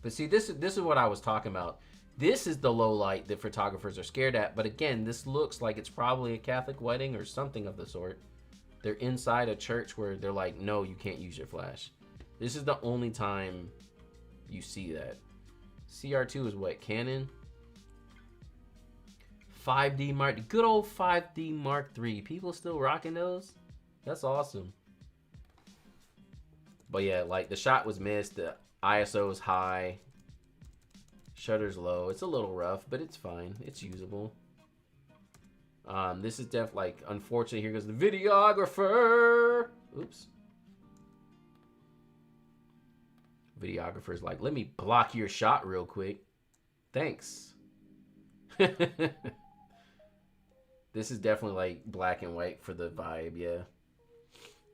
But see, this is what I was talking about. This is the low light that photographers are scared at. But again, this looks like it's probably a Catholic wedding or something of the sort. They're inside a church where they're like, no, you can't use your flash. This is the only time you see that. CR2 is what? Canon? 5D Mark, good old 5D Mark III. People still rocking those? That's awesome. But yeah, like the shot was missed. The ISO is high. Shutter's low. It's a little rough, but it's fine. It's usable. This is like, unfortunately, here goes the videographer. Oops. Videographer's like, let me block your shot real quick. Thanks. This is definitely like black and white for the vibe, yeah.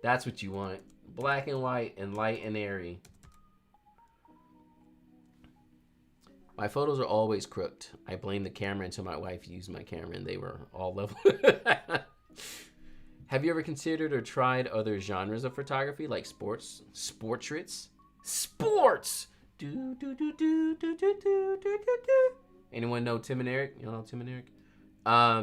That's what you want. Black and white and light and airy. My photos are always crooked. I blame the camera until my wife used my camera and they were all level. Have you ever considered or tried other genres of photography like sports? Sportraits? Sports! Do, do, do, do, do, do, do, do, do. Anyone know Tim and Eric? You know Tim and Eric? I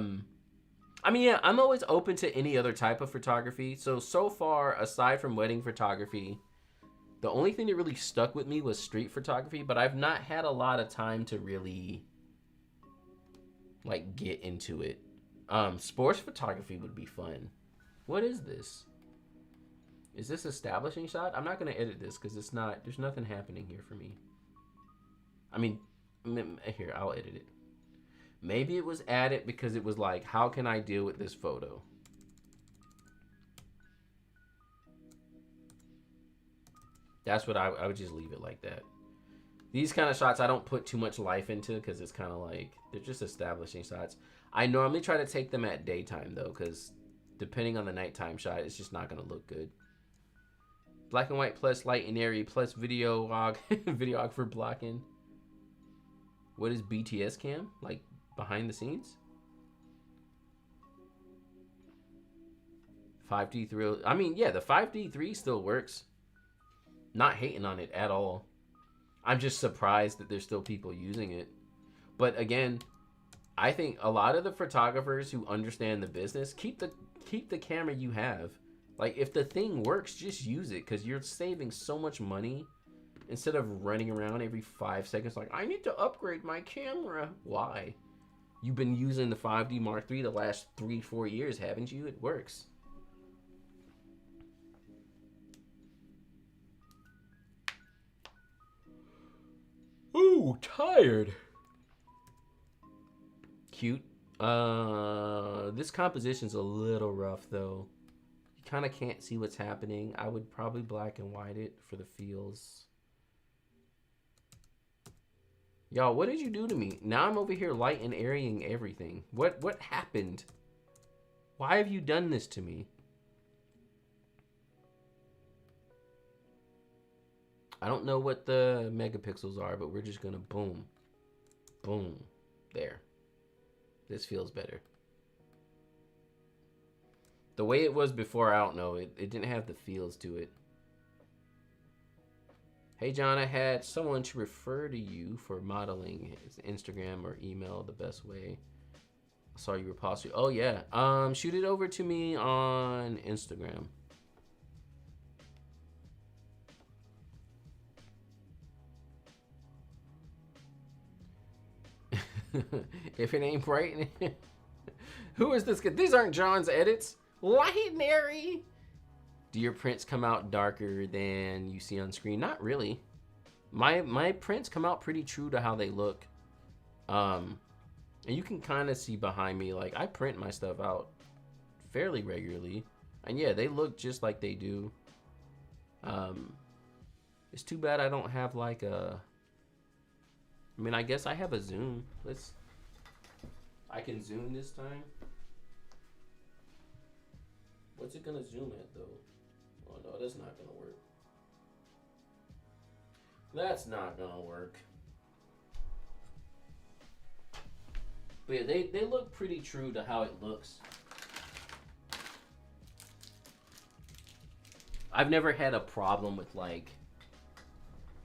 mean, yeah, I'm always open to any other type of photography. So far, aside from wedding photography, the only thing that really stuck with me was street photography, but I've not had a lot of time to really, like, get into it. Sports photography would be fun. What is this? Is this establishing shot? I'm not going to edit this because it's not, there's nothing happening here for me. I mean, here, I'll edit it. Maybe it was added because it was like, how can I deal with this photo? That's what I would just leave it like that. These kind of shots I don't put too much life into because it's kind of like, they're just establishing shots. I normally try to take them at daytime though, because depending on the nighttime shot, it's just not going to look good. Black and white plus light and airy plus videographer blocking. What is BTS cam? Like behind the scenes? 5D3. I mean, yeah, the 5D3 still works. Not hating on it at all. I'm just surprised that there's still people using it. But again, I think a lot of the photographers who understand the business, keep the camera you have. Like, if the thing works, just use it, because you're saving so much money instead of running around every 5 seconds like, I need to upgrade my camera. Why? You've been using the 5D Mark III the last 3-4 years, haven't you? It works. Ooh, tired. Cute. This composition's a little rough, though. You kind of can't see what's happening. I would probably black and white it for the feels. Y'all, what did you do to me? Now I'm over here light and airing everything. What happened? Why have you done this to me? I don't know what the megapixels are, but we're just gonna boom. Boom. There. This feels better. The way it was before, I don't know. It didn't have the feels to it. Hey John, I had someone to refer to you for modeling. His Instagram or email the best way. I saw you were possibly. Oh yeah. Shoot it over to me on Instagram. If it ain't bright. Who is this kid? These aren't John's edits. Lightnary. Do your prints come out darker than you see on screen? Not really. My prints come out pretty true to how they look. And you can kind of see behind me, like I print my stuff out fairly regularly. And yeah, they look just like they do. It's too bad I don't have like a... I mean, I guess I have a zoom. I can zoom this time. What's it gonna zoom at though? Oh no, that's not gonna work. That's not gonna work. But yeah, they look pretty true to how it looks. I've never had a problem with like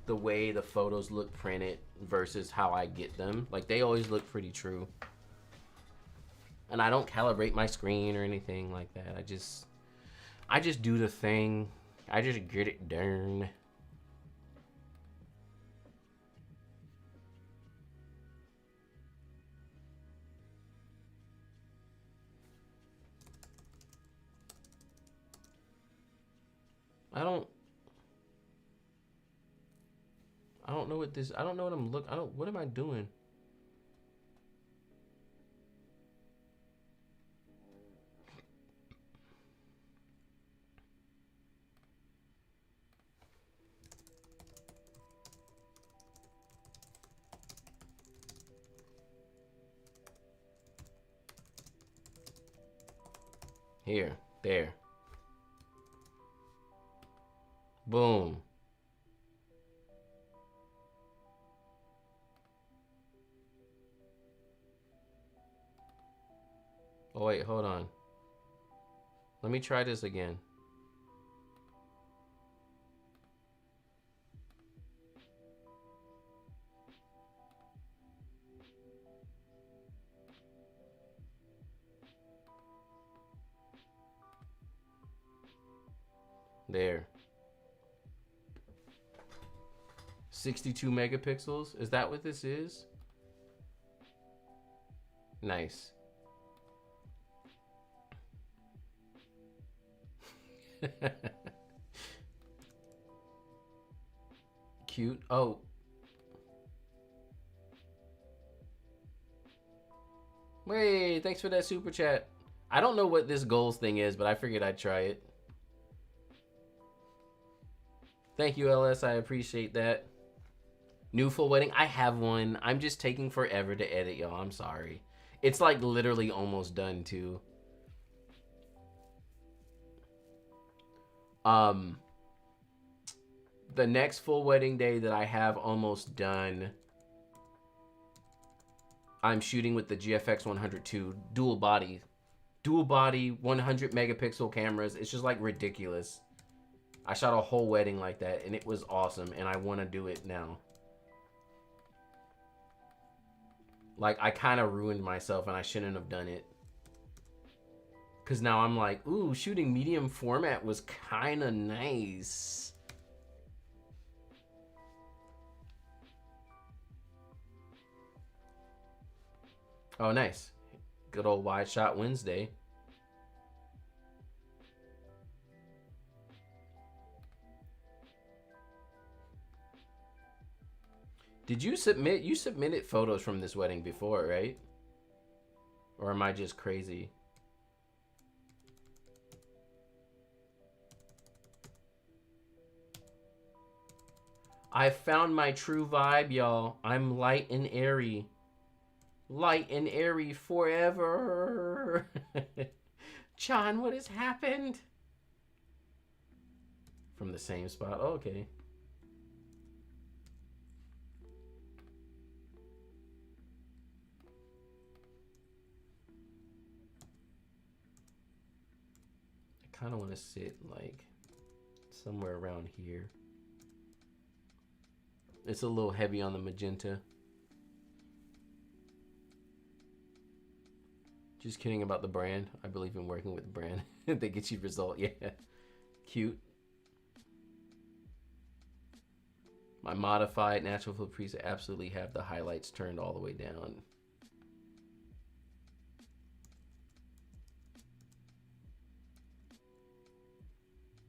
the way the photos look printed versus how I get them. Like they always look pretty true. And I don't calibrate my screen or anything like that. I just do the thing. I just get it done. I don't know what this, I don't know what I'm what am I doing? Here, there. Boom. Oh wait, hold on. Let me try this again. There. 62 megapixels? Is that what this is? Nice. Cute. Oh. Wait, thanks for that super chat. I don't know what this goals thing is, but I figured I'd try it. Thank you, LS. I appreciate that. New full wedding. I have one. I'm just taking forever to edit, y'all. I'm sorry. It's like literally almost done too. The next full wedding day that I have almost done, I'm shooting with the GFX 102 dual body 100 megapixel cameras. It's just like ridiculous. I shot a whole wedding like that and it was awesome, and I want to do it now. Like I kind of ruined myself and I shouldn't have done it. Cause now I'm like, ooh, shooting medium format was kind of nice. Oh, nice. Good old wide shot Wednesday. Did you submit? You submitted photos from this wedding before, right? Or am I just crazy? I found my true vibe, y'all. I'm light and airy. Light and airy forever. John, what has happened? From the same spot. Oh, okay. I kind of want to sit like somewhere around here. It's a little heavy on the magenta. Just kidding about the brand. I believe in working with the brand. They get you result. Yeah. Cute. My modified natural fill preset absolutely have the highlights turned all the way down.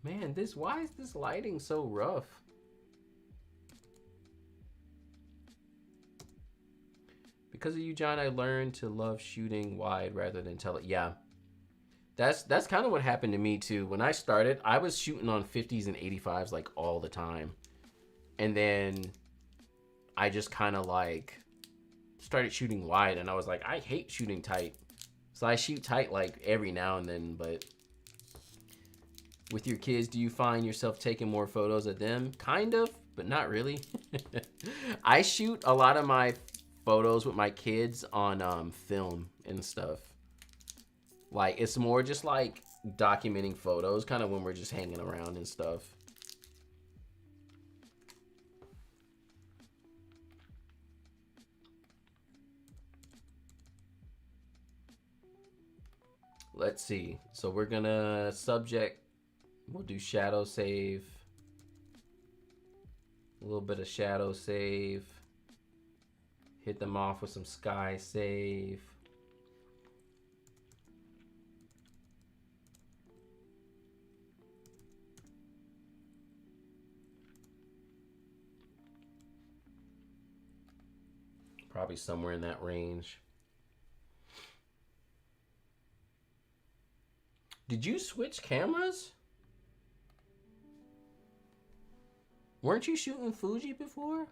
Man, why is this lighting so rough? Because of you, John, I learned to love shooting wide rather than tele. Yeah, that's kind of what happened to me too. When I started, I was shooting on 50s and 85s like all the time, and then I just kind of like started shooting wide, and I was like, I hate shooting tight. So I shoot tight like every now and then. But with your kids, do you find yourself taking more photos of them? Kind of, but not really. I shoot a lot of my photos with my kids on film and stuff. Like, it's more just like documenting photos, kind of when we're just hanging around and stuff. Let's see. So we're gonna we'll do shadow save. A little bit of shadow save. Hit them off with some sky save. Probably somewhere in that range. Did you switch cameras? Weren't you shooting Fuji before?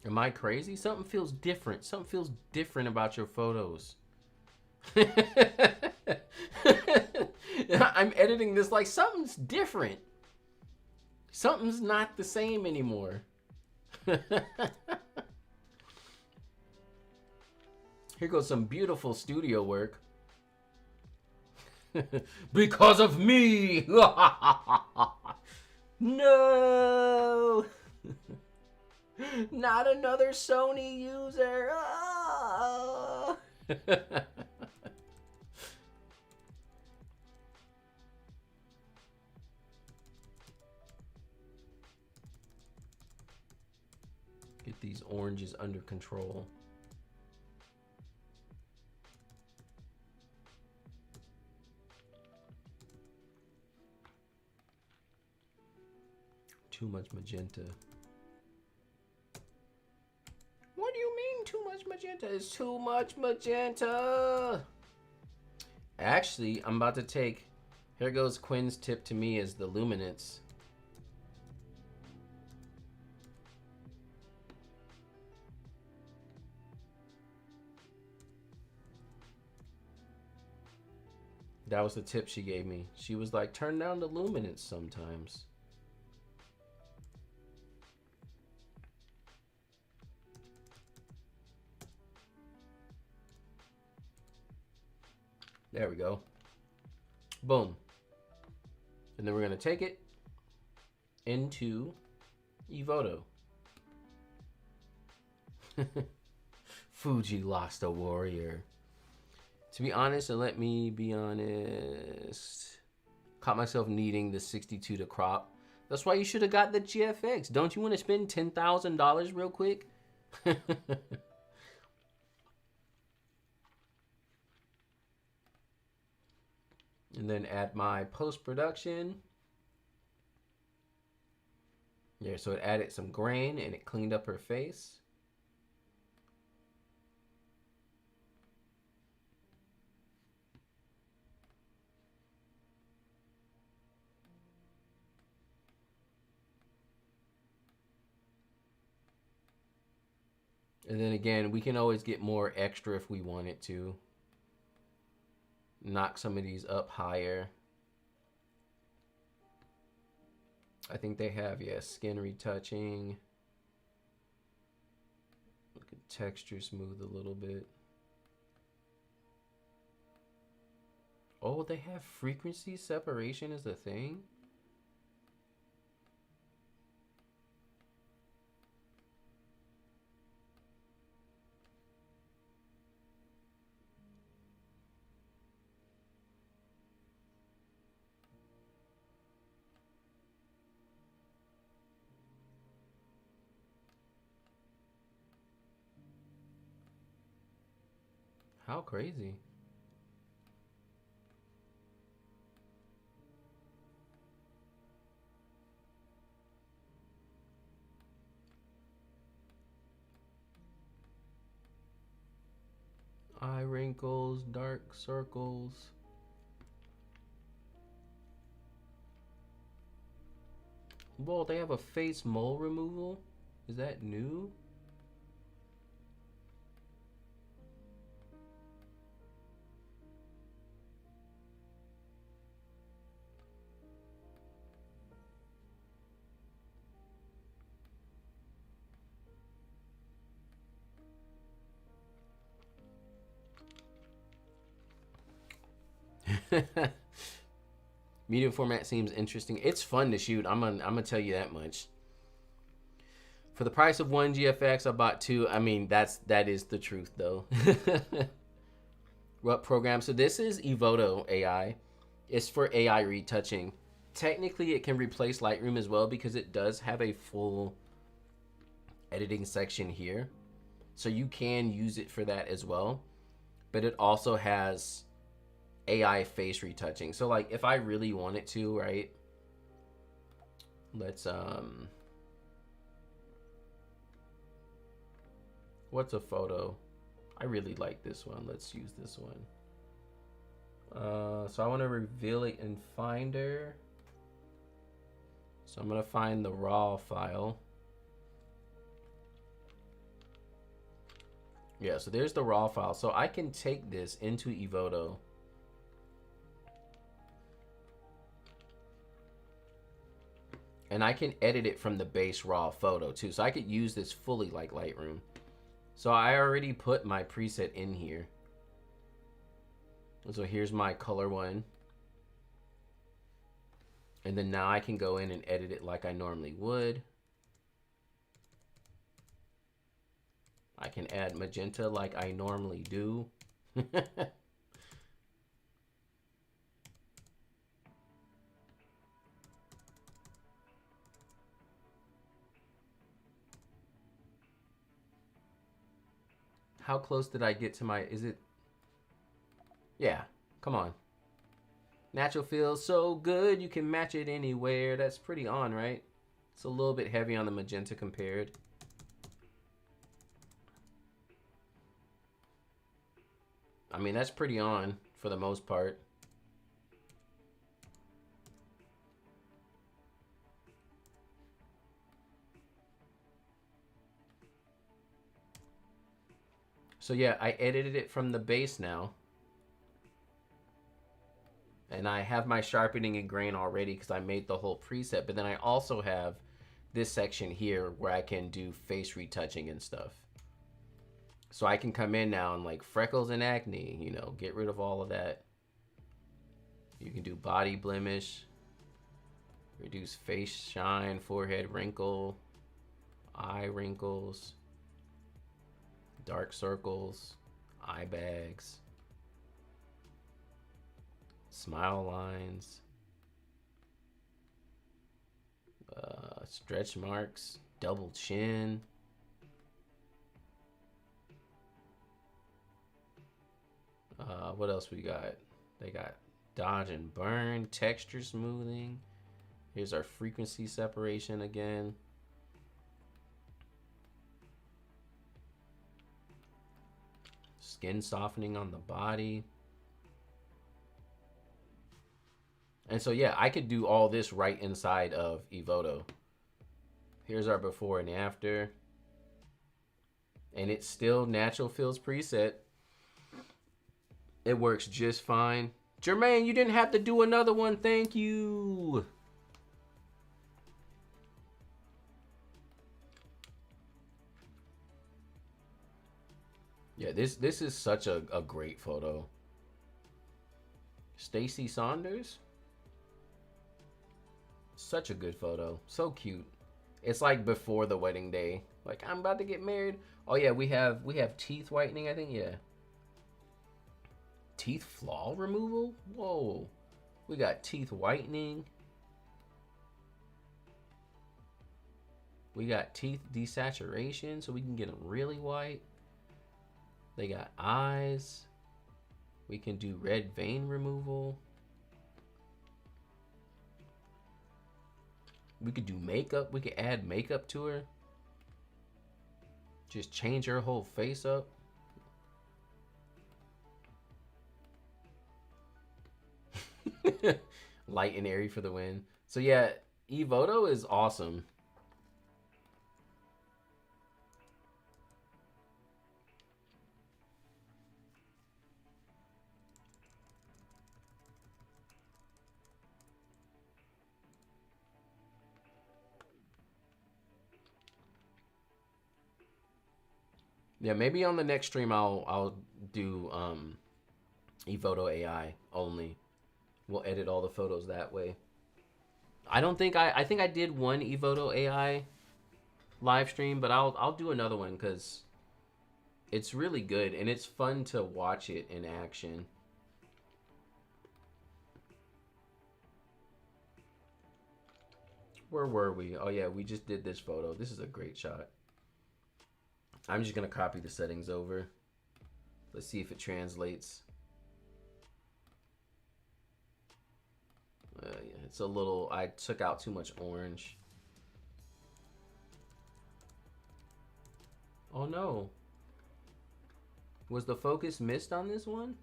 Am I crazy? Something feels different. Something feels different about your photos. I'm editing this like something's different. Something's not the same anymore. Here goes some beautiful studio work. Because of me! No! Not another Sony user! Get these oranges under control. Too much magenta. What do you mean too much magenta? It's too much magenta. Actually, I'm about to take, here goes Quinn's tip to me is the luminance. That was the tip she gave me. She was like, turn down the luminance sometimes. There we go. Boom. And then we're going to take it into Evoto. Fuji lost a warrior. To be honest, and let me be honest, caught myself needing the 62 to crop. That's why you should have got the GFX. Don't you want to spend $10,000 real quick? And then add my post-production. Yeah, so it added some grain and it cleaned up her face. And then again, we can always get more extra if we wanted to. Knock some of these up higher. I think they have, yeah, skin retouching. We can texture smooth a little bit. Oh, they have frequency separation as a thing? How crazy. Eye wrinkles, dark circles. Whoa, they have a face mole removal? Is that new? Medium format seems interesting. It's fun to shoot. I'm gonna tell you that much. For the price of one GFX, I bought two. I mean, that is the truth though. What program? So this is Evoto AI. It's for AI retouching. Technically, it can replace Lightroom as well because it does have a full editing section here. So you can use it for that as well. But it also has AI face retouching. So like if I really wanted to, right? Let's what's a photo? I really like this one. Let's use this one. So I want to reveal it in Finder. So I'm gonna find the raw file. Yeah, so there's the raw file. So I can take this into Evoto. And I can edit it from the base raw photo too. So I could use this fully like Lightroom. So I already put my preset in here. So here's my color one. And then now I can go in and edit it like I normally would. I can add magenta like I normally do. How close did I get to my, is it? Yeah, come on. Natural feels so good, you can match it anywhere. That's pretty on, right? It's a little bit heavy on the magenta compared. I mean, that's pretty on for the most part. So yeah, I edited it from the base now. And I have my sharpening and grain already because I made the whole preset. But then I also have this section here where I can do face retouching and stuff. So I can come in now and like freckles and acne, you know, get rid of all of that. You can do body blemish, reduce face shine, forehead wrinkle, eye wrinkles, dark circles, eye bags, smile lines, stretch marks, double chin. What else we got? They got dodge and burn, texture smoothing. Here's our frequency separation again. Skin softening on the body. And so yeah, I could do all this right inside of Evoto. Here's our before and after. And it's still natural fills preset. It works just fine. Jermaine, you didn't have to do another one. Thank you. Yeah, this is such a great photo. Stacy Saunders. Such a good photo. So cute. It's like before the wedding day. Like, I'm about to get married. Oh yeah, we have teeth whitening, I think. Yeah. Teeth flaw removal? Whoa. We got teeth whitening. We got teeth desaturation so we can get them really white. They got eyes. We can do red vein removal. We could do makeup. We could add makeup to her. Just change her whole face up. Light and airy for the win. So yeah, Evoto is awesome. Yeah, maybe on the next stream I'll do Evoto AI only. We'll edit all the photos that way. I don't think I think I did one Evoto AI live stream, but I'll do another one because it's really good and it's fun to watch it in action. Where were we? Oh yeah, we just did this photo. This is a great shot. I'm just gonna copy the settings over. Let's see if it translates. Yeah, it's a little, I took out too much orange. Oh no. Was the focus missed on this one?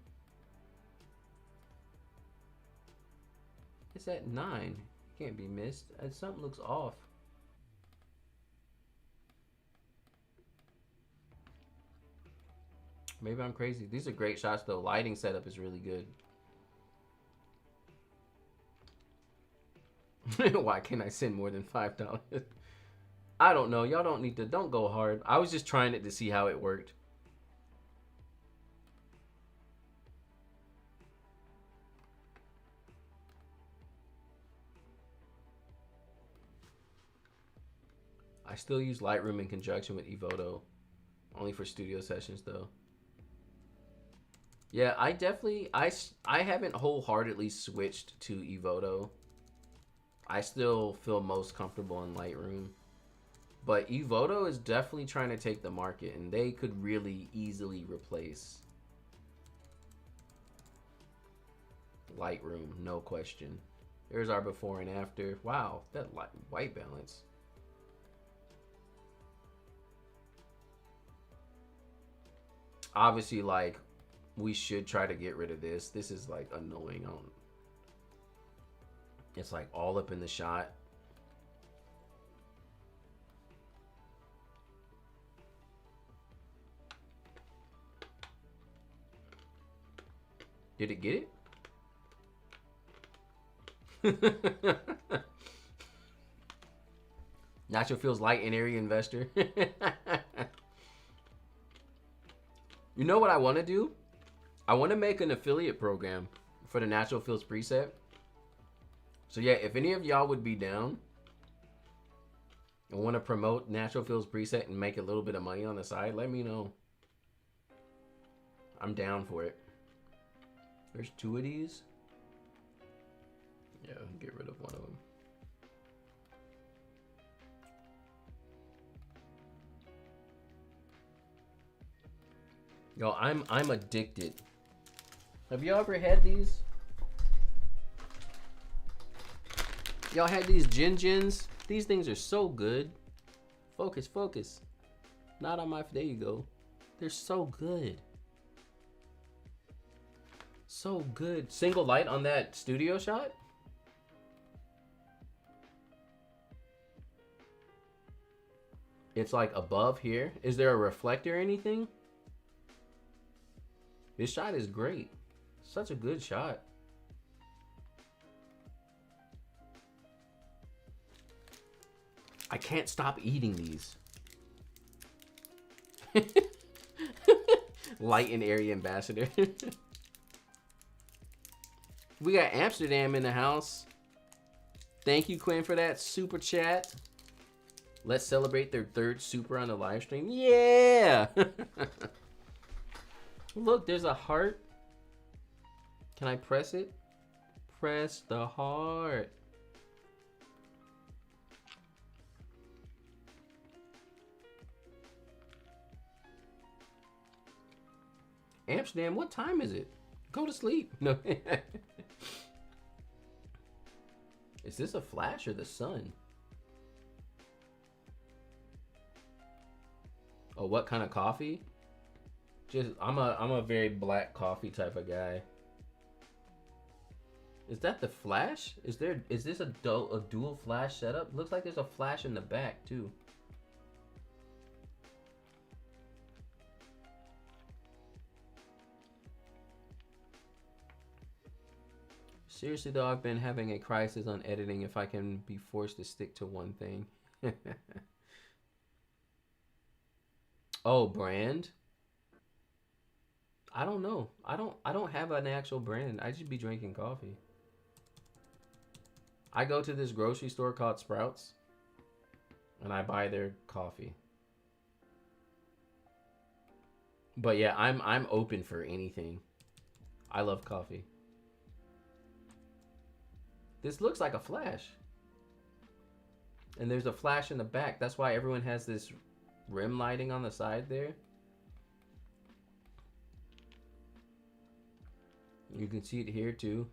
It's at 9. It can't be missed. Something looks off. Maybe I'm crazy. These are great shots though. Lighting setup is really good. Why can't I send more than $5? I don't know. Y'all don't need to. Don't go hard. I was just trying it to see how it worked. I still use Lightroom in conjunction with Evoto. Only for studio sessions though. Yeah, I definitely, I haven't wholeheartedly switched to Evoto. I still feel most comfortable in Lightroom. But Evoto is definitely trying to take the market, and they could really easily replace Lightroom, no question. There's our before and after. Wow, that white balance. Obviously, like, we should try to get rid of this. This is like annoying. It's like all up in the shot. Did it get it? Nacho feels light and airy investor. You know what I want to do? I want to make an affiliate program for the Natural Feels preset. So yeah, if any of y'all would be down and want to promote Natural Feels preset and make a little bit of money on the side, let me know. I'm down for it. There's 2 of these. Yeah, get rid of one of them. Yo, I'm addicted. Have y'all ever had these? Y'all had these Gins? These things are so good. Focus, focus. Not on my, there you go. They're so good. So good. Single light on that studio shot? It's like above here. Is there a reflector or anything? This shot is great. Such a good shot. I can't stop eating these. Light and airy ambassador. We got Amsterdam in the house. Thank you, Quinn, for that super chat. Let's celebrate their 3rd super on the live stream. Yeah! Look, there's a heart. Can I press it? Press the heart. Amsterdam, what time is it? Go to sleep. No. Is this a flash or the sun? Oh, what kind of coffee? Just I'm a very black coffee type of guy. Is that the flash? Is this a dual flash setup? Looks like there's a flash in the back too. Seriously though, I've been having a crisis on editing if I can be forced to stick to one thing. Oh, brand? I don't know. I don't have an actual brand. I just be drinking coffee. I go to this grocery store called Sprouts and I buy their coffee. But yeah, I'm open for anything. I love coffee. This looks like a flash. And there's a flash in the back. That's why everyone has this rim lighting on the side there. You can see it here too.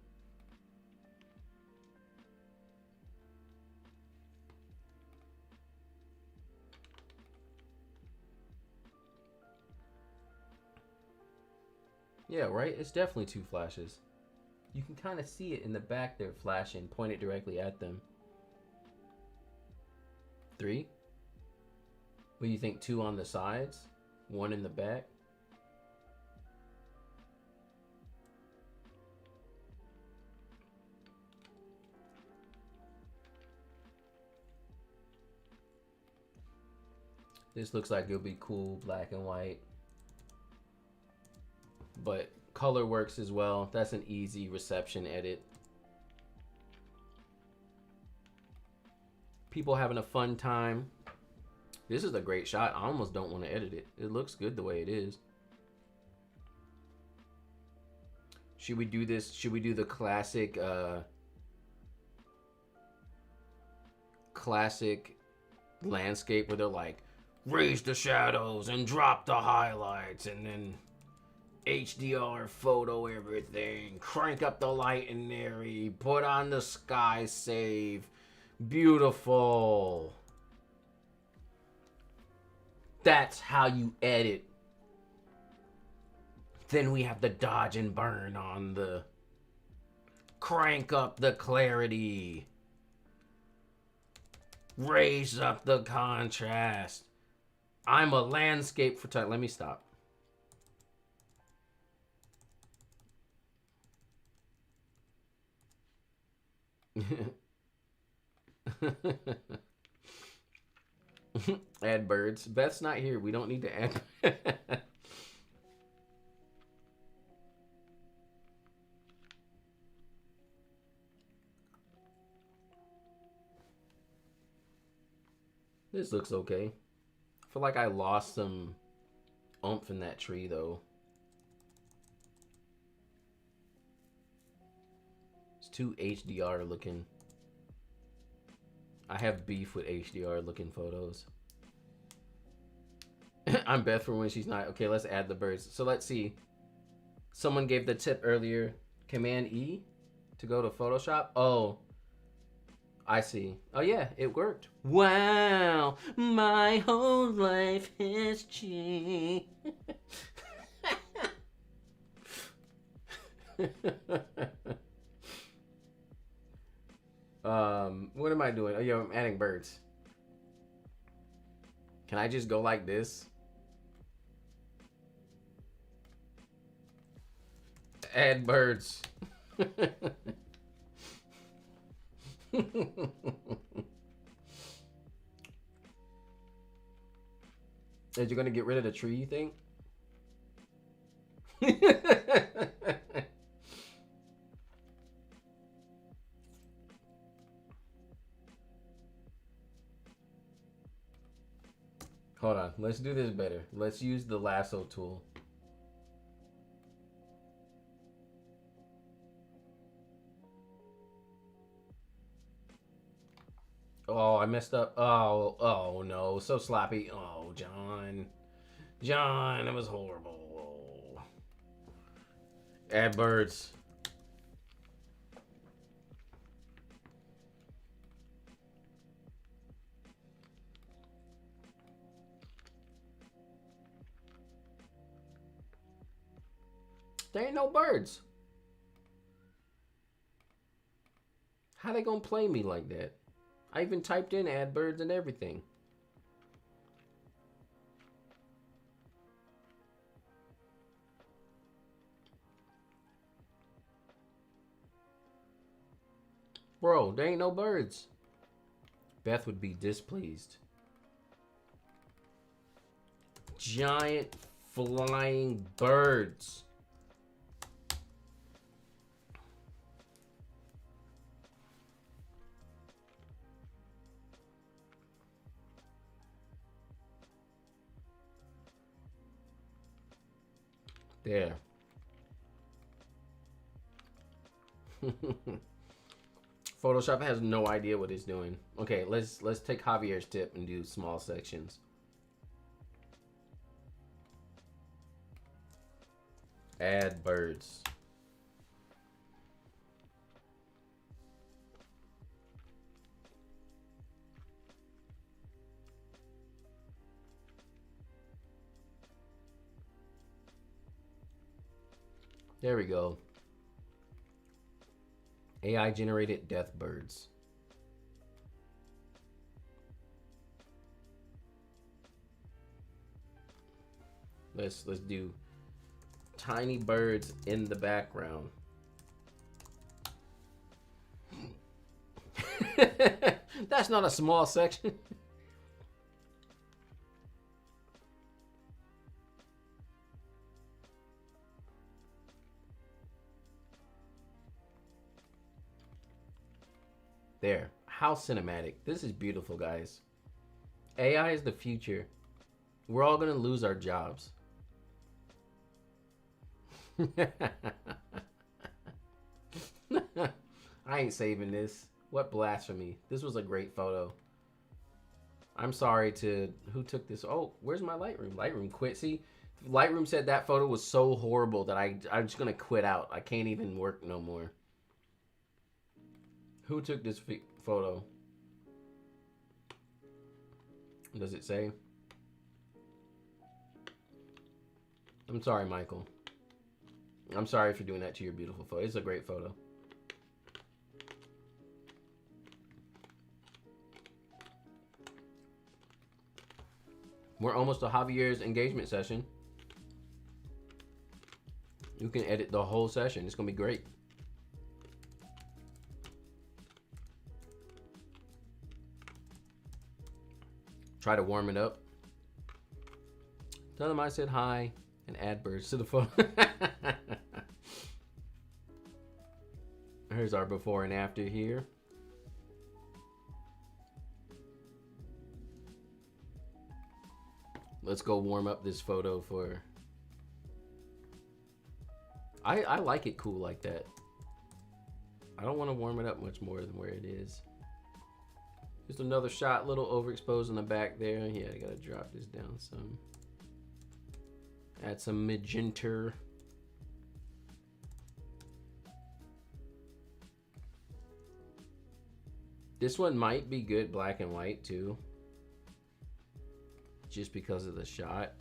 Yeah, right? It's definitely 2 flashes. You can kind of see it in the back there flashing, point it directly at them. 3? What do you think, 2 on the sides? 1 in the back? This looks like it'll be cool, black and white. But color works as well. That's an easy reception edit. People having a fun time. This is a great shot. I almost don't want to edit it. It looks good the way it is. Should we do this? Should we do the classic classic landscape where they're like, raise the shadows and drop the highlights and then HDR photo everything, crank up the light and airy, put on the sky save, beautiful. That's how you edit. Then we have the dodge and burn on the crank up the clarity, raise up the contrast. I'm a landscape photographer. Let me stop. Add birds. Beth's not here. We don't need to add. This looks okay. I feel like I lost some oomph in that tree though. It's too HDR looking. I have beef with HDR looking photos. I'm Beth for when she's not. Okay, let's add the birds. So let's see. Someone gave the tip earlier. Command E to go to Photoshop. Oh, I see. Oh yeah, it worked. Wow, my whole life has changed. What am I doing? Oh yeah, I'm adding birds. Can I just go like this? Add birds. Is you gonna get rid of the tree, you think? Hold on, let's do this better. Let's use the lasso tool. Oh, I messed up. Oh no, so sloppy. Oh, John. John, that was horrible. Add birds. There ain't no birds. How they gonna play me like that? I even typed in add birds and everything. Bro, there ain't no birds. Beth would be displeased. Giant flying birds. There. Photoshop has no idea what it's doing. Okay, let's take Javier's tip and do small sections. Add birds. There we go. AI generated death birds. Let's do tiny birds in the background. That's not a small section. There. How cinematic. This is beautiful, guys. AI is the future. We're all gonna lose our jobs. I ain't saving this. What blasphemy. This was a great photo. I'm sorry to who took this. Oh, where's my Lightroom? Lightroom quit. See, Lightroom said that photo was so horrible that I'm just gonna quit out. I can't even work no more. Who took this photo? Does it say? I'm sorry, Michael. I'm sorry for doing that to your beautiful photo. It's a great photo. We're almost to Javier's engagement session. You can edit the whole session. It's gonna be great. Try to warm it up. Tell them I said hi and add birds to the photo. Here's our before and after here. Let's go warm up this photo for... I like it cool like that. I don't want to warm it up much more than where it is. Just another shot, little overexposed in the back there. Yeah, I gotta drop this down some. Add some magenta. This one might be good black and white too. Just because of the shot.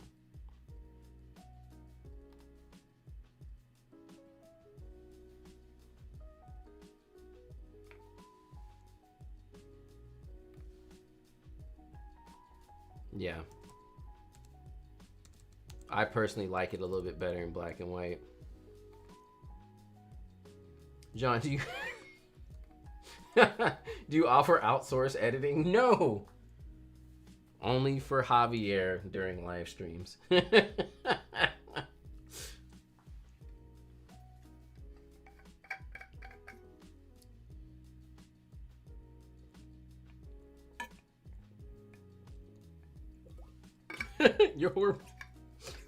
Yeah. I personally like it a little bit better in black and white. John, do you do you offer outsource editing? No. Only for Javier during live streams. You're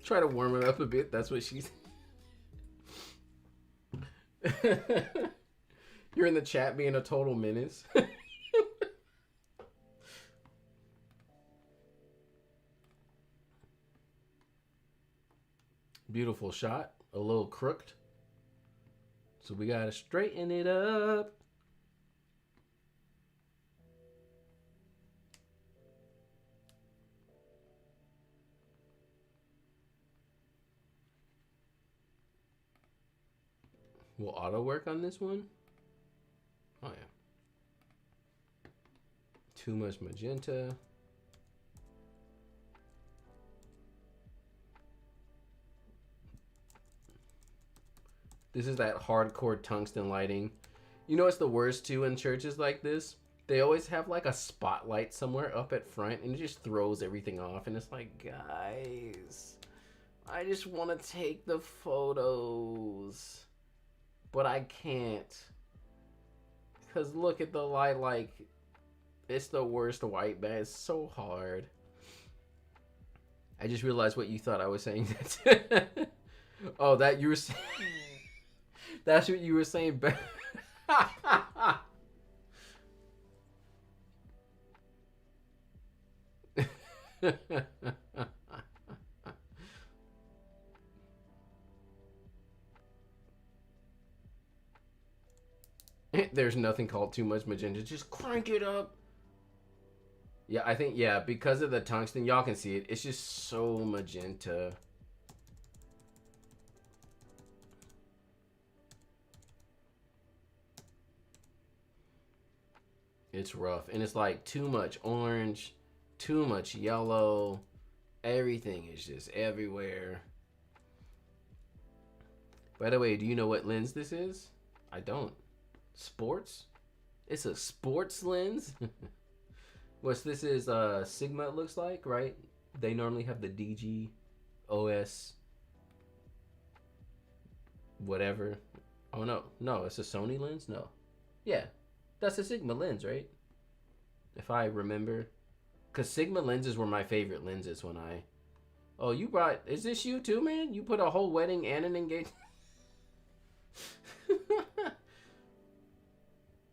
try to warm it up a bit. That's what she's. You're in the chat being a total menace. Beautiful shot. A little crooked. So we gotta straighten it up. Will auto work on this one? Oh yeah. Too much magenta. This is that hardcore tungsten lighting. You know what's the worst too in churches like this? They always have like a spotlight somewhere up at front and it just throws everything off. And it's like, guys, I just want to take the photos. But I can't. Because look at the light, like, it's the worst white band. It's so hard. I just realized what you thought I was saying. Oh, that you were saying. That's what you were saying. There's nothing called too much magenta. Just crank it up. Yeah, I think, yeah, because of the tungsten, y'all can see it. It's just so magenta. It's rough. And it's like too much orange, too much yellow. Everything is just everywhere. By the way, do you know what lens this is? I don't. Sports? It's a sports lens? What's this is Sigma, it looks like, right? They normally have the DG OS whatever. Oh no, it's a Sony lens? No. Yeah. That's a Sigma lens, right? If I remember. Because Sigma lenses were my favorite lenses when I... Oh, you brought... Is this you too, man? You put a whole wedding and an engagement...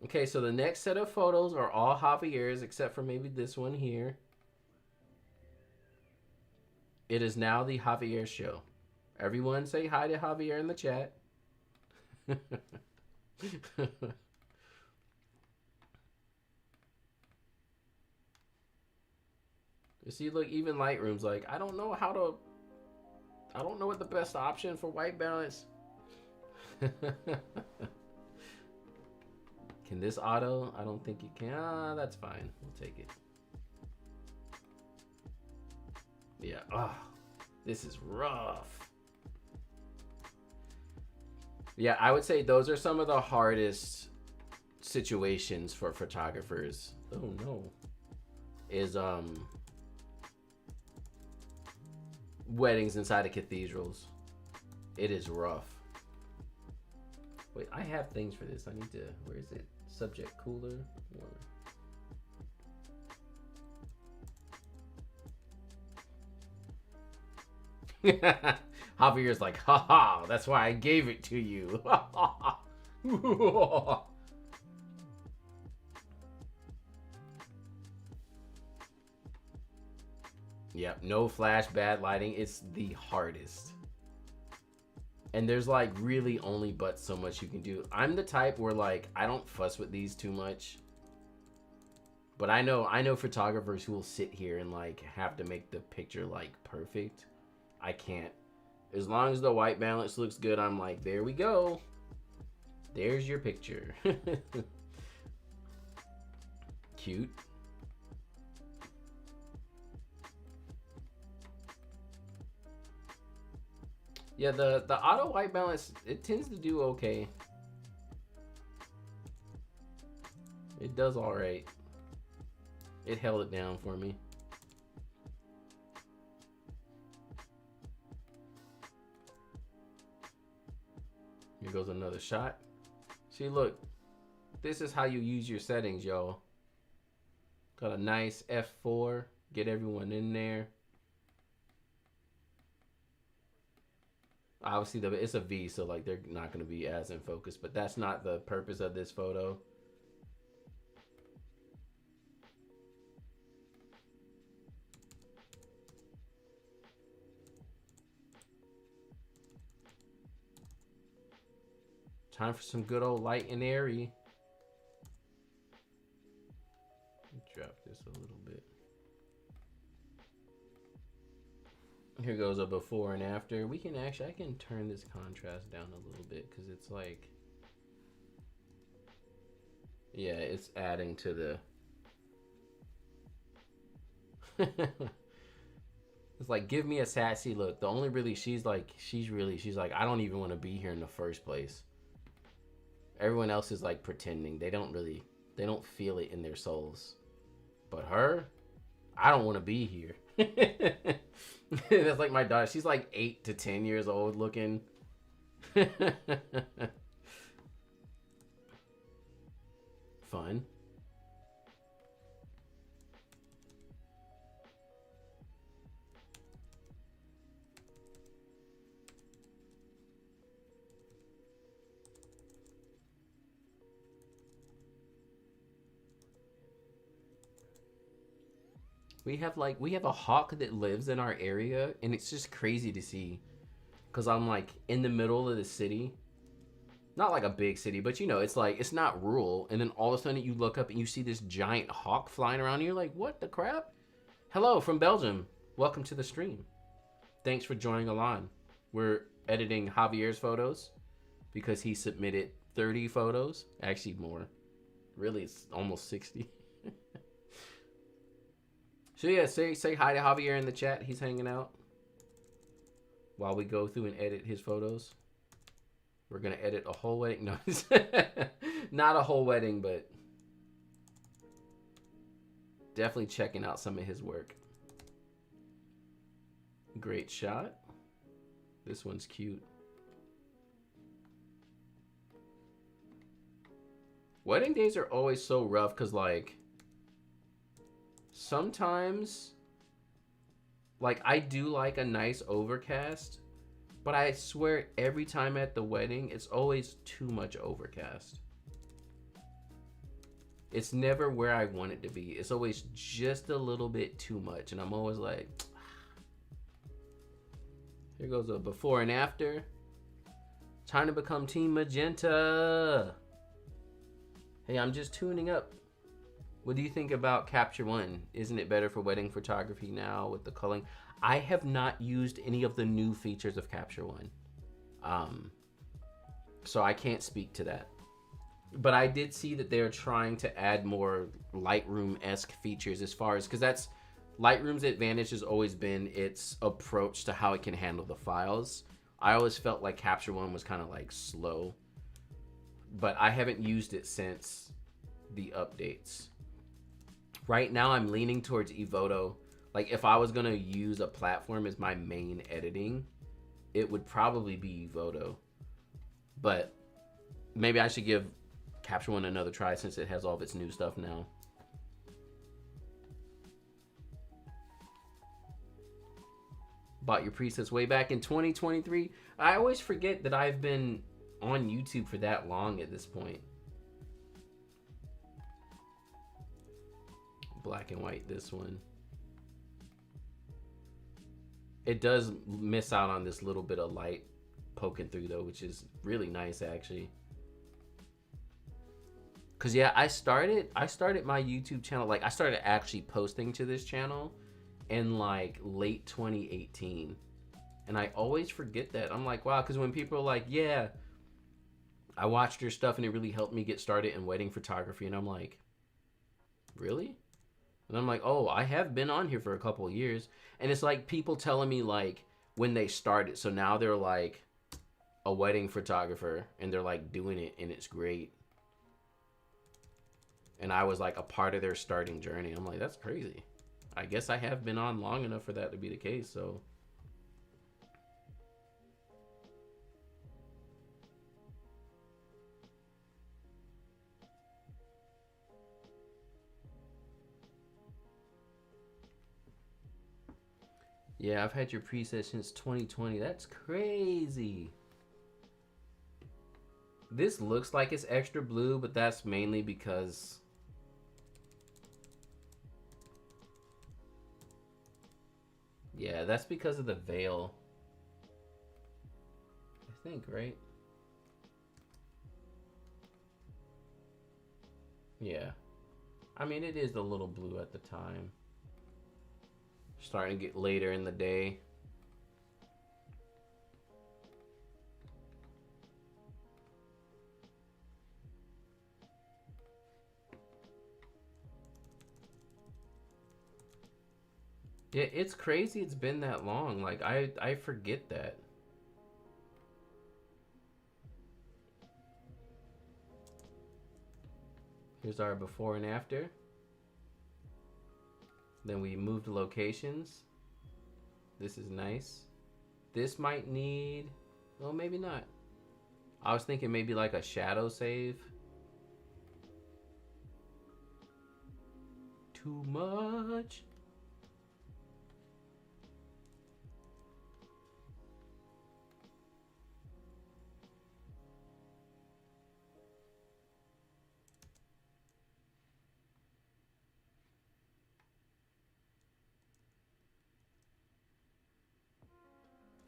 Okay, so the next set of photos are all Javier's except for maybe this one here. It is now the Javier show. Everyone say hi to Javier in the chat. You see, look, even Lightroom's like, I don't know what the best option for white balance. Can this auto? I don't think it can. Ah, that's fine. We'll take it. Yeah. Oh, this is rough. Yeah, I would say those are some of the hardest situations for photographers. Oh no. Is weddings inside of cathedrals. It is rough. Wait, I have things for this. I need to, where is it? Subject cooler. Javier's like, haha, that's why I gave it to you. Yep, no flash, bad lighting. It's the hardest. And there's like really only but so much you can do. I'm the type where like I don't fuss with these too much. But I know photographers who will sit here and like have to make the picture like perfect. I can't. As long as the white balance looks good, I'm like, there we go. There's your picture. Cute. Yeah, the auto white balance, it tends to do okay. It does all right. It held it down for me. Here goes another shot. See, look, this is how you use your settings, y'all. Got a nice F4, get everyone in there. Obviously, it's a V, so like they're not going to be as in focus, but that's not the purpose of this photo. Time for some good old light and airy. Drop this a little bit. Here goes a before and after. We can actually, I can turn this contrast down a little bit because it's like, yeah, it's adding to the. It's like, give me a sassy look. The only really, she's like, I don't even want to be here in the first place. Everyone else is like pretending. They don't feel it in their souls. But her, I don't want to be here. That's like my daughter. She's like 8 to 10 years old looking. Fun. We have a hawk that lives in our area, and it's just crazy to see, because I'm like in the middle of the city, not like a big city, but you know, it's like, it's not rural, and then all of a sudden you look up and you see this giant hawk flying around, and you're like, what the crap? Hello from Belgium, welcome to the stream. Thanks for joining along. We're editing Javier's photos because he submitted 30 photos, actually more, really it's almost 60. So yeah, say hi to Javier in the chat. He's hanging out while we go through and edit his photos. We're gonna edit a whole wedding. No, not a whole wedding, but definitely checking out some of his work. Great shot. This one's cute. Wedding days are always so rough because like, sometimes, like, I do like a nice overcast, but I swear every time at the wedding, it's always too much overcast. It's never where I want it to be. It's always just a little bit too much, and I'm always like, here goes a before and after. Time to become Team Magenta. Hey, I'm just tuning up. What do you think about Capture One? Isn't it better for wedding photography now with the culling? I have not used any of the new features of Capture One. So I can't speak to that. But I did see that they're trying to add more Lightroom-esque features as far as, because that's, Lightroom's advantage has always been its approach to how it can handle the files. I always felt like Capture One was kind of like slow, but I haven't used it since the updates. Right now, I'm leaning towards Evoto. Like, if I was going to use a platform as my main editing, it would probably be Evoto. But maybe I should give Capture One another try since it has all of its new stuff now. Bought your presets way back in 2023. I always forget that I've been on YouTube for that long at this point. Black and white, this one. It does miss out on this little bit of light poking through though, which is really nice actually. Cause yeah, I started my YouTube channel, like I started actually posting to this channel in like late 2018. And I always forget that. I'm like, wow, cause when people are like, yeah, I watched your stuff and it really helped me get started in wedding photography. And I'm like, really? And I'm like, oh, I have been on here for a couple of years. And it's like people telling me like, when they started. So now they're like a wedding photographer and they're like doing it and it's great. And I was like a part of their starting journey. I'm like, that's crazy. I guess I have been on long enough for that to be the case, so. Yeah, I've had your preset since 2020. That's crazy. This looks like it's extra blue, but that's mainly because... Yeah, that's because of the veil. I think, right? Yeah. I mean, it is a little blue at the time. Starting to get later in the day. Yeah, it's crazy it's been that long. Like, I forget that. Here's our before and after. Then we moved locations. This is nice. This might need... Well, maybe not. I was thinking maybe like a shadow save. Too much.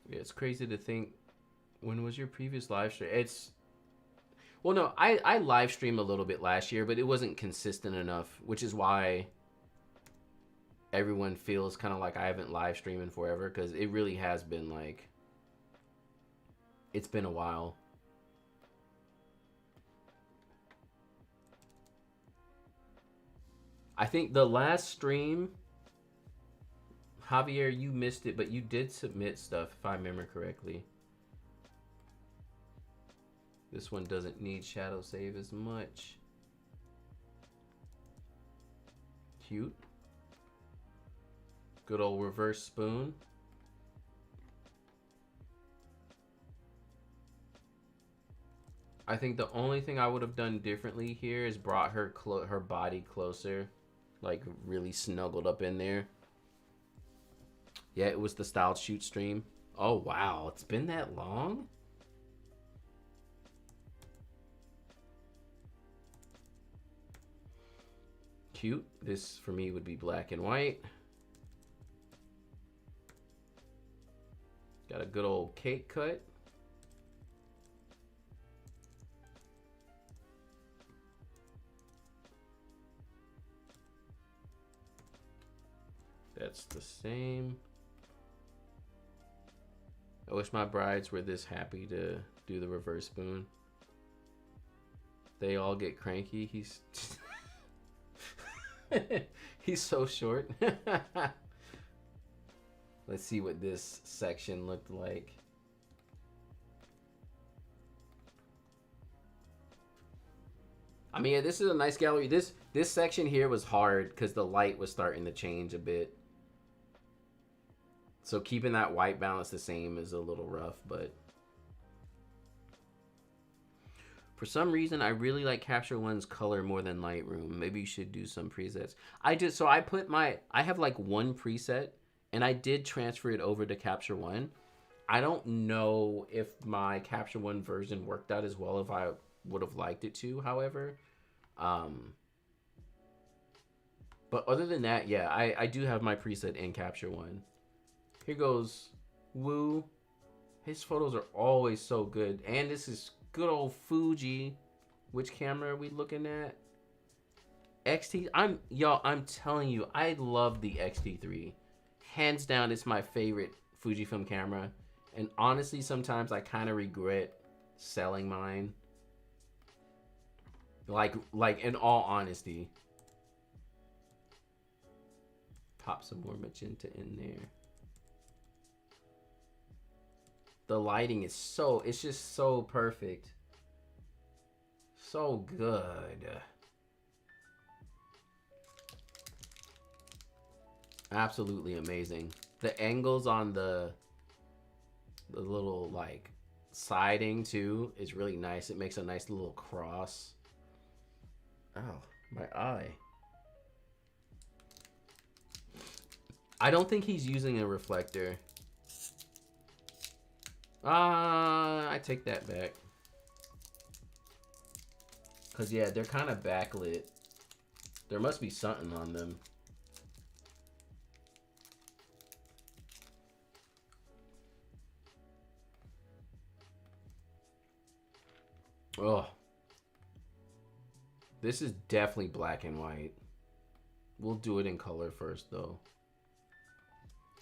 Yeah, it's crazy to think. When was your previous live stream? It's... Well, no, I live streamed a little bit last year, but it wasn't consistent enough, which is why everyone feels kind of like I haven't live streamed in forever, because it really has been like... It's been a while. I think the last stream, Javier, you missed it, but you did submit stuff, if I remember correctly. This one doesn't need shadow save as much. Cute. Good old reverse spoon. I think the only thing I would have done differently here is brought her her body closer, like really snuggled up in there. Yeah, it was the styled shoot stream. Oh wow, it's been that long? Cute. This for me would be black and white. Got a good old cake cut. That's the same. I wish my brides were this happy to do the reverse spoon. They all get cranky. He's he's so short. Let's see what this section looked like. I mean, this is a nice gallery. This section here was hard because the light was starting to change a bit. So keeping that white balance the same is a little rough, but for some reason I really like Capture One's color more than Lightroom. Maybe you should do some presets. I have like one preset and I did transfer it over to Capture One. I don't know if my Capture One version worked out as well if I would have liked it to, however. But other than that, yeah, I do have my preset in Capture One. Here goes Woo. His photos are always so good. And this is good old Fuji. Which camera are we looking at? XT. I'm telling you, I love the XT3. Hands down, it's my favorite Fujifilm camera. And honestly, sometimes I kind of regret selling mine. Like in all honesty. Pop some more magenta in there. The lighting is so, it's just so perfect. So good. Absolutely amazing. The angles on the little like siding too is really nice. It makes a nice little cross. Oh, my eye. I don't think he's using a reflector. I take that back. Cause yeah, they're kind of backlit. There must be something on them. Oh. This is definitely black and white. We'll do it in color first though.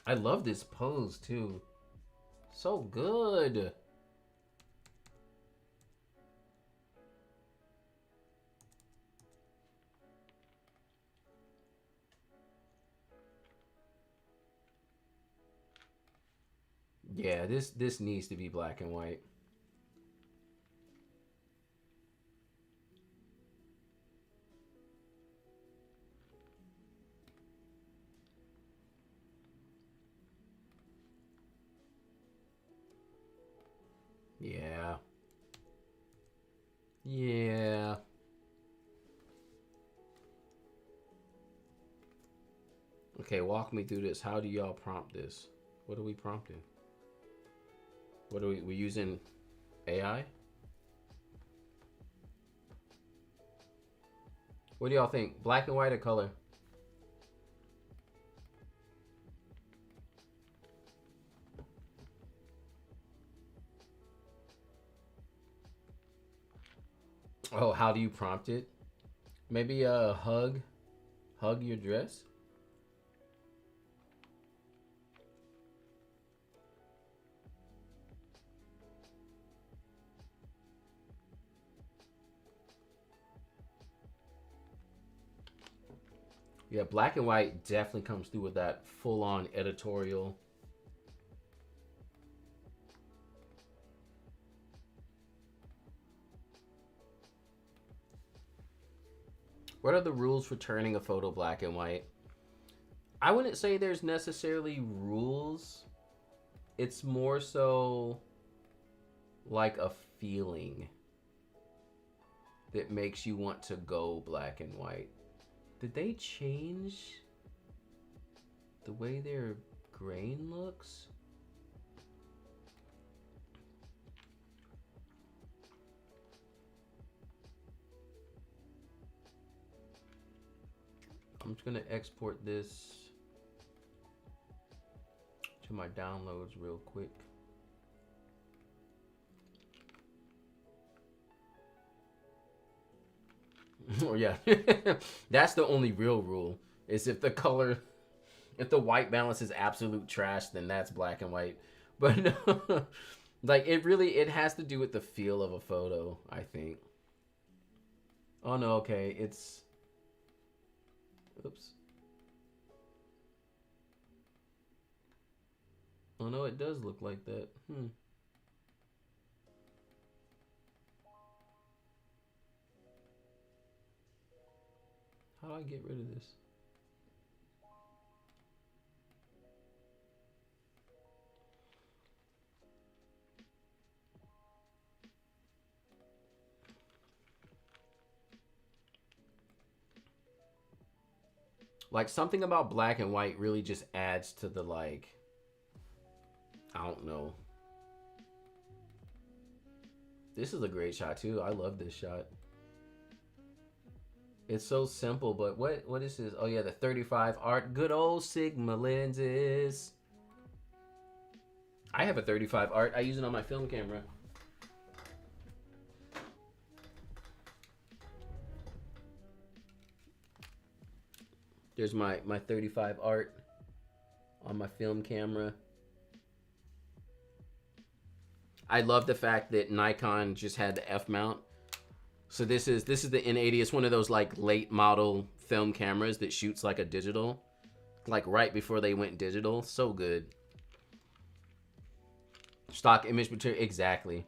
I love this pose too. So good. Yeah, this needs to be black and white. Yeah. Yeah. Okay, walk me through this. How do y'all prompt this? What are we prompting? What are we using AI? What do y'all think? Black and white or color? Oh, how do you prompt it? Maybe hug your dress? Yeah, black and white definitely comes through with that full-on editorial. What are the rules for turning a photo black and white? I wouldn't say there's necessarily rules. It's more so like a feeling that makes you want to go black and white. Did they change the way their grain looks? I'm just gonna export this to my downloads real quick. Oh yeah, that's the only real rule. Is if the color, if the white balance is absolute trash, then that's black and white. But no, like it has to do with the feel of a photo, I think. Oh no, okay, it's, oops. Oh no, it does look like that. How do I get rid of this? Like something about black and white really just adds to the like, I don't know. This is a great shot too. I love this shot. It's so simple, but what is this? Oh yeah, the 35 art. Good old Sigma lenses. I have a 35 art. I use it on my film camera. There's my 35 art on my film camera. I love the fact that Nikon just had the F mount. So this is the N80. It's one of those like late model film cameras that shoots like a digital, like right before they went digital. So good. Stock image material, exactly.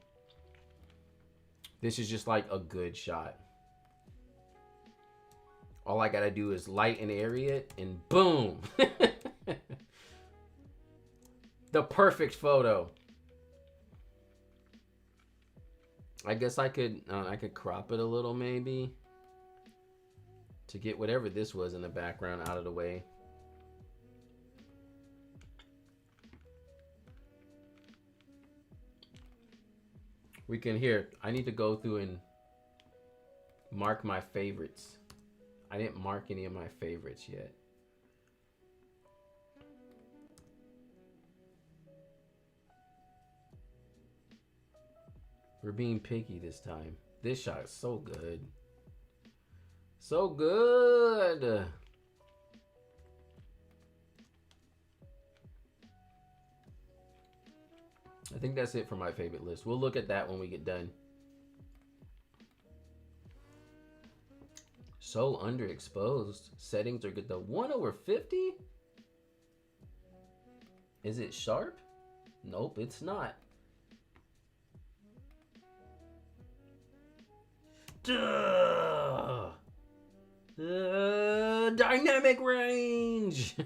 This is just like a good shot. All I gotta do is light and area it, and boom. The perfect photo. I guess I could crop it a little maybe to get whatever this was in the background out of the way. We can hear. I need to go through and mark my favorites. I didn't mark any of my favorites yet. We're being picky this time. This shot is so good. So good. I think that's it for my favorite list. We'll look at that when we get done. So underexposed. Settings are good though. 1/50? Is it sharp? Nope, it's not. Duh. Dynamic range.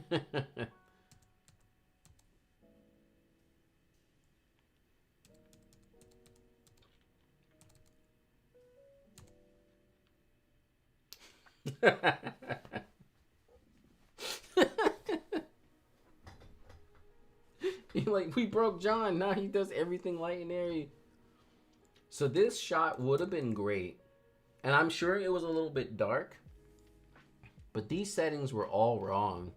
Like, we broke John. Now he does everything light and airy. So this shot would have been great. And I'm sure it was a little bit dark. But these settings were all wrong.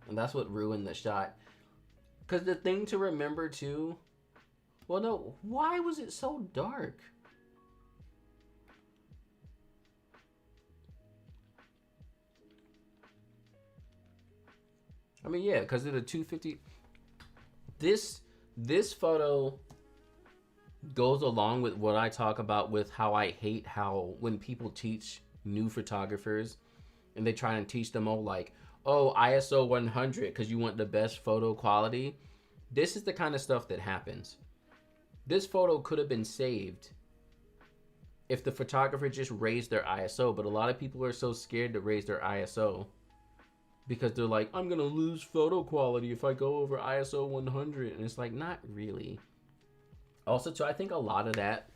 And that's what ruined the shot. Because the thing to remember too... Well, no. Why was it so dark? I mean, yeah, because of the 250... This photo goes along with what I talk about with how I hate how when people teach new photographers and they try and teach them all like, oh, ISO 100 because you want the best photo quality. This is the kind of stuff that happens. This photo could have been saved if the photographer just raised their ISO, but a lot of people are so scared to raise their ISO because they're like, I'm going to lose photo quality if I go over ISO 100. And it's like, not really. Also, too, I think a lot of that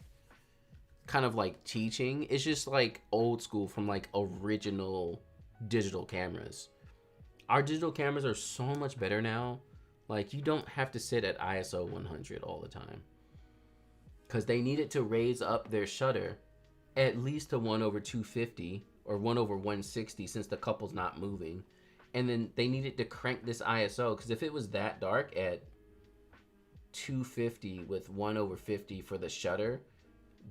kind of like teaching is just like old school from like original digital cameras. Our digital cameras are so much better now. Like, you don't have to sit at ISO 100 all the time. Because they needed to raise up their shutter at least to 1/250 or 1/160 since the couple's not moving. And then they needed to crank this ISO because if it was that dark at 250 with 1/50 for the shutter,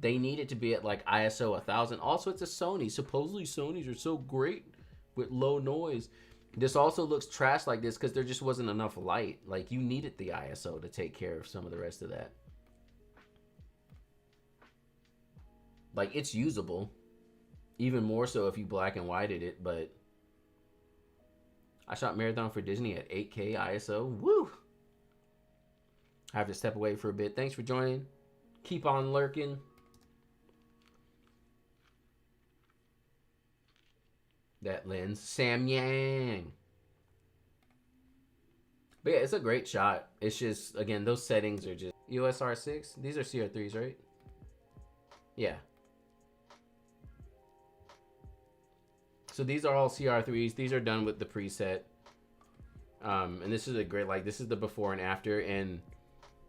they needed to be at like ISO 1000. Also, it's a Sony. Supposedly Sonys are so great with low noise. This also looks trash like this because there just wasn't enough light. Like, you needed the ISO to take care of some of the rest of that. Like, it's usable. Even more so if you black and whited it, but I shot Marathon for Disney at 8K ISO. Woo! I have to step away for a bit. Thanks for joining. Keep on lurking. That lens. Sam Yang. But yeah, it's a great shot. It's just, again, those settings are just... EOS R6? These are CR3s, right? Yeah. So these are all CR3s. These are done with the preset. And this is a great, like, this is the before and after. And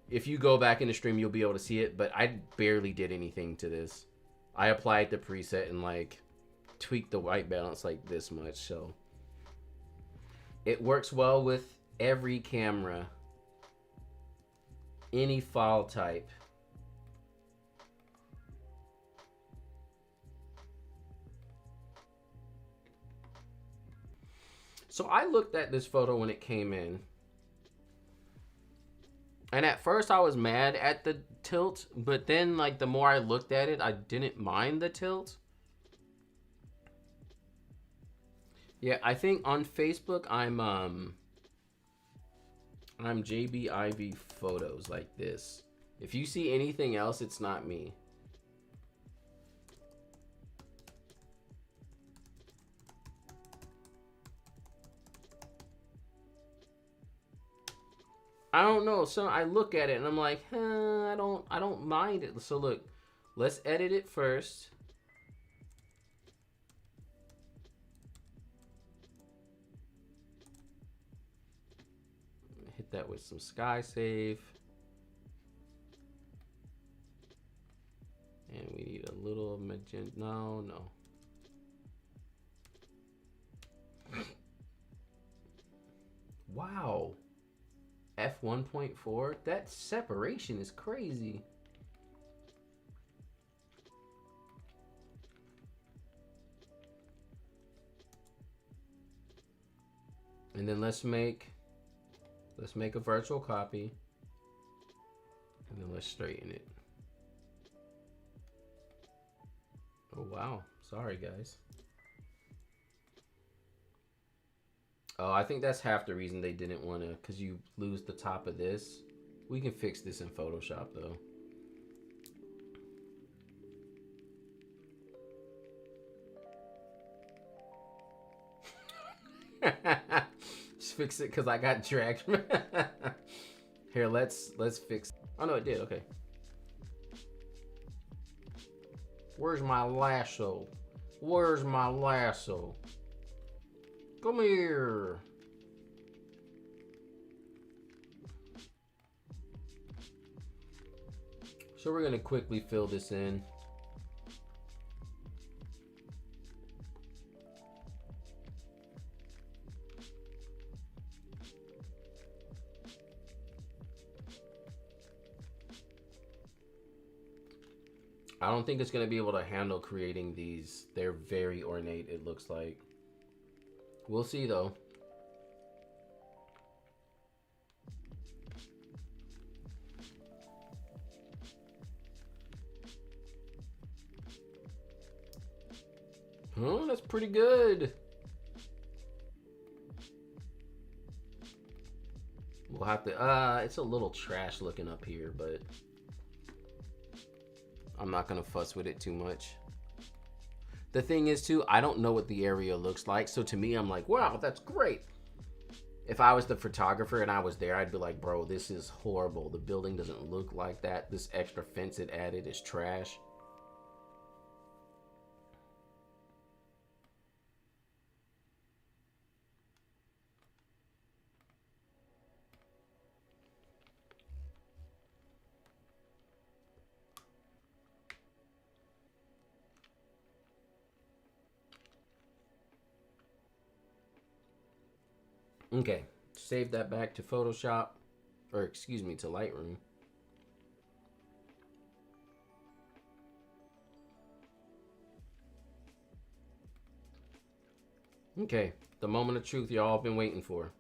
if you go back in the stream, you'll be able to see it. But I barely did anything to this. I applied the preset and, like, tweaked the white balance like this much. So it works well with every camera, any file type. So I looked at this photo when it came in. And at first I was mad at the tilt, but then like the more I looked at it, I didn't mind the tilt. Yeah, I think on Facebook I'm JBIV Photos like this. If you see anything else, it's not me. I don't know. So I look at it and I'm like, I don't mind it. So look, let's edit it first. Hit that with some sky save. And we need a little magenta. No. Wow. F1.4? That separation is crazy. And then let's make a virtual copy. And then let's straighten it. Oh wow. Sorry guys. Oh, I think that's half the reason they didn't want to, because you lose the top of this. We can fix this in Photoshop though. Just fix it because I got dragged. Here, let's fix. Oh no, it did. Okay. Where's my lasso? Where's my lasso? Come here. So we're gonna quickly fill this in. I don't think it's gonna be able to handle creating these. They're very ornate, it looks like. We'll see though. Oh, that's pretty good. We'll have to, it's a little trash looking up here, but I'm not gonna fuss with it too much. The thing is too, I don't know what the area looks like. So to me, I'm like, wow, that's great. If I was the photographer and I was there, I'd be like, bro, this is horrible. The building doesn't look like that. This extra fence it added is trash. Okay, save that back to Photoshop, or excuse me, to Lightroom. Okay, the moment of truth y'all been waiting for.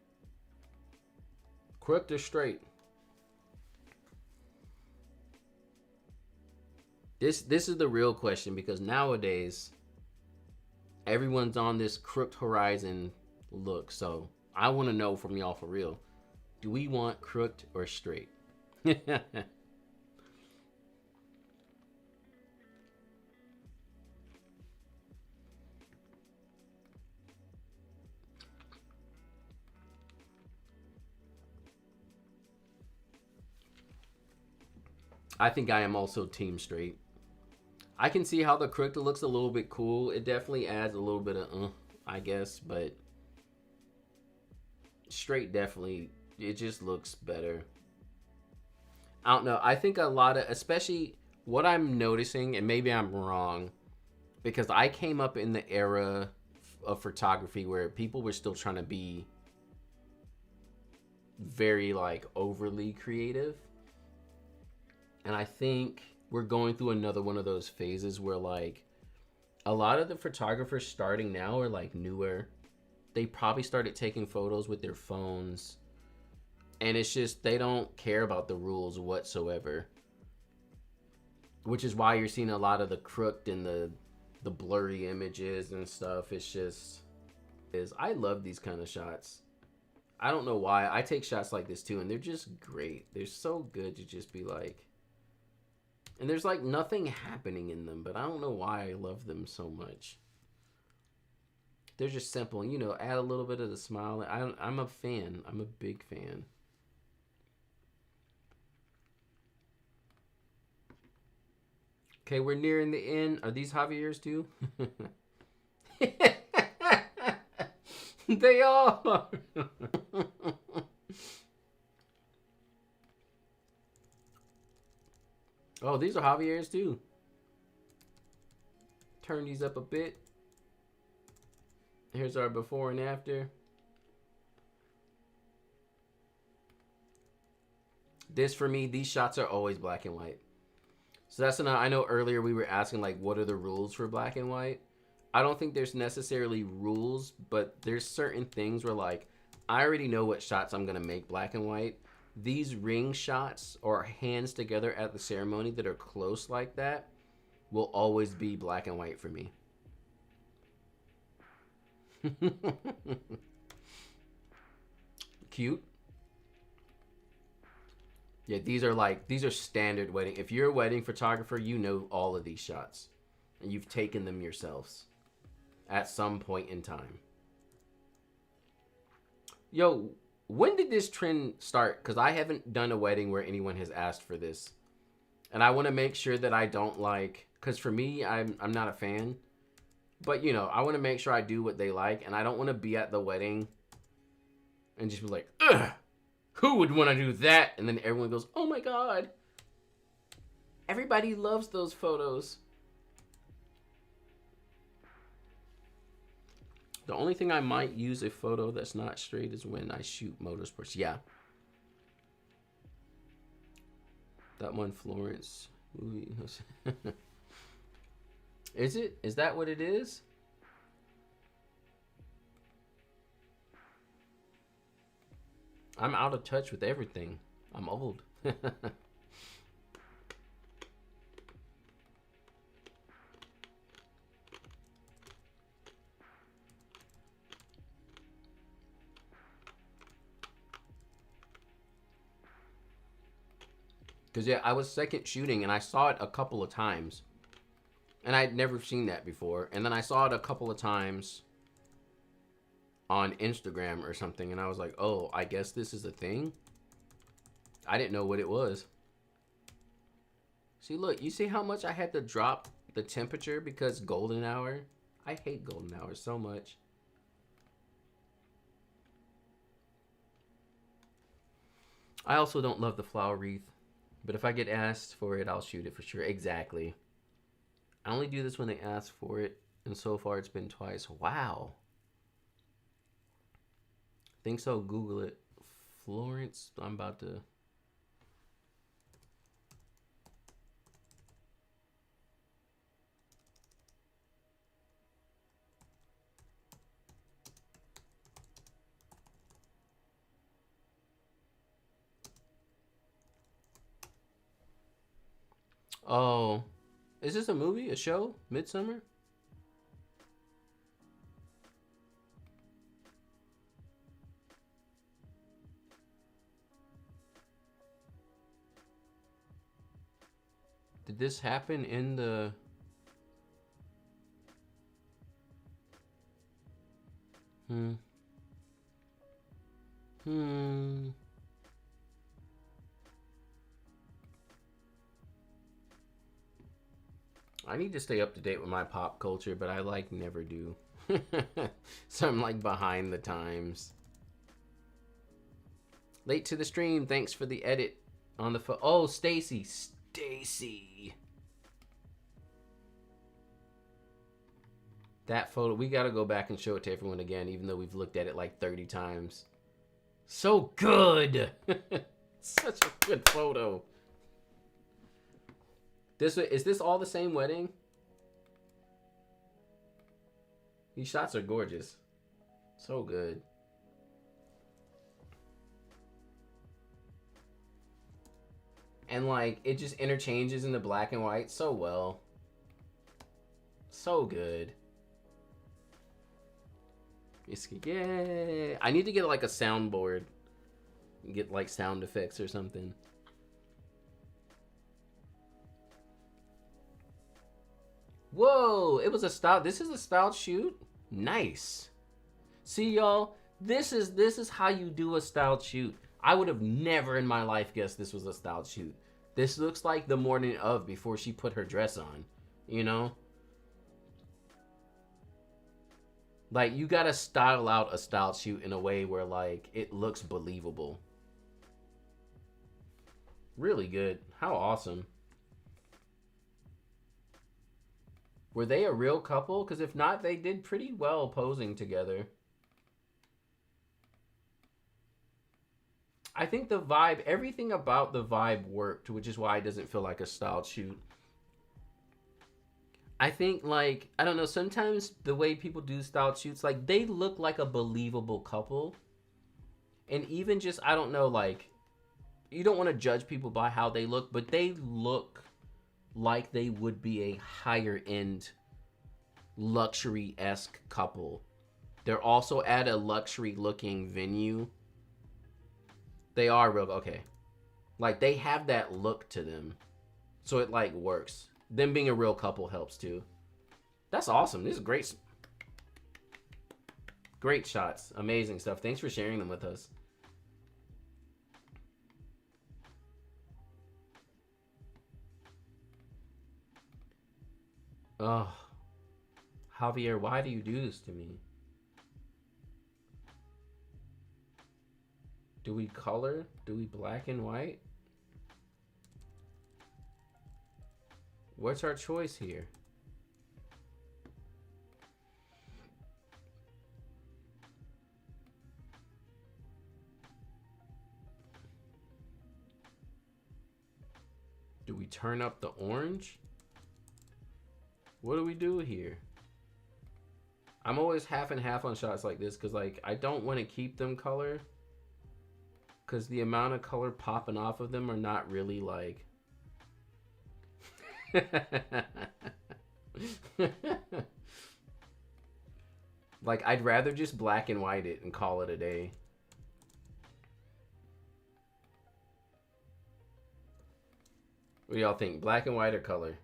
Crooked or straight? This is the real question, because nowadays everyone's on this crooked horizon look. So I want to know from y'all for real. Do we want crooked or straight? I think I am also team straight. I can see how the crooked looks a little bit cool. It definitely adds a little bit of I guess, but straight definitely, it just looks better. I don't know. I think a lot of, especially what I'm noticing, and maybe I'm wrong, because I came up in the era of photography where people were still trying to be very like overly creative. And I think we're going through another one of those phases where like a lot of the photographers starting now are like newer. They probably started taking photos with their phones. And it's just, they don't care about the rules whatsoever. Which is why you're seeing a lot of the crooked and the blurry images and stuff. It's just, I love these kind of shots. I don't know why. I take shots like this too, and they're just great. They're so good to just be like, And there's like nothing happening in them, but I don't know why I love them so much. They're just simple, you know, add a little bit of the smile. I'm a fan. I'm a big fan. Okay, we're nearing the end. Are these Javier's too? They are. Oh, these are Javier's too. Turn these up a bit. Here's our before and after. This for me, these shots are always black and white. So that's another, I know earlier we were asking like what are the rules for black and white? I don't think there's necessarily rules, but there's certain things where like I already know what shots I'm gonna make black and white. These ring shots or hands together at the ceremony that are close like that will always be black and white for me. Cute. Yeah, these are standard wedding. If you're a wedding photographer, you know all of these shots. And you've taken them yourselves at some point in time. Yo, when did this trend start? Because I haven't done a wedding where anyone has asked for this. And I want to make sure that I don't like, because for me, I'm not a fan. But, you know, I want to make sure I do what they like. And I don't want to be at the wedding and just be like, ugh, who would want to do that? And then everyone goes, oh my God. Everybody loves those photos. The only thing I might use a photo that's not straight is when I shoot motorsports. Yeah. That one, Florence. Is it? Is that what it is? I'm out of touch with everything. I'm old. Because, yeah, I was second shooting, and I saw it a couple of times. And I'd never seen that before. And then I saw it a couple of times on Instagram or something, and I was like, oh, I guess this is a thing? I didn't know what it was. See, look, you see how much I had to drop the temperature because golden hour? I hate golden hour so much. I also don't love the flower wreath. But if I get asked for it, I'll shoot it for sure. Exactly. I only do this when they ask for it. And so far, it's been twice. Wow. Think so. Google it. Florence. I'm about to... Oh, is this a movie? A show? Midsummer? Did this happen in the... I need to stay up to date with my pop culture, but I like never do. So I'm like behind the times. Late to the stream. Thanks for the edit on the phone. Oh, Stacy. Stacy. That photo, we got to go back and show it to everyone again, even though we've looked at it like 30 times. So good. Such a good photo. Is this all the same wedding? These shots are gorgeous. So good. And like, it just interchanges in the black and white so well. So good. Yeah. I need to get like a soundboard. Get like sound effects or something. Whoa, it was a style. This is a styled shoot. Nice. See, y'all, this is how you do a styled shoot. I would have never in my life guessed this was a styled shoot. This looks like the morning of before she put her dress on, you know? Like, you gotta style out a styled shoot in a way where, like, it looks believable. Really good. How awesome. Were they a real couple? Because if not, they did pretty well posing together. I think the vibe, everything about the vibe worked, which is why it doesn't feel like a styled shoot. I think, like, I don't know, sometimes the way people do styled shoots, like, they look like a believable couple. And even just, I don't know, like, you don't want to judge people by how they look, but they look like they would be a higher end luxury-esque couple. They're also at a luxury looking venue. They are real, okay. Like, they have that look to them. So it, like, works. Them being a real couple helps too. That's awesome. This is great. Great shots. Amazing stuff. Thanks for sharing them with us. Oh, Javier, why do you do this to me? Do we color? Do we black and white? What's our choice here? Do we turn up the orange? What do we do here? I'm always half and half on shots like this because, like, I don't want to keep them color because the amount of color popping off of them are not really, like... Like, I'd rather just black and white it and call it a day. What do y'all think? Black and white or color?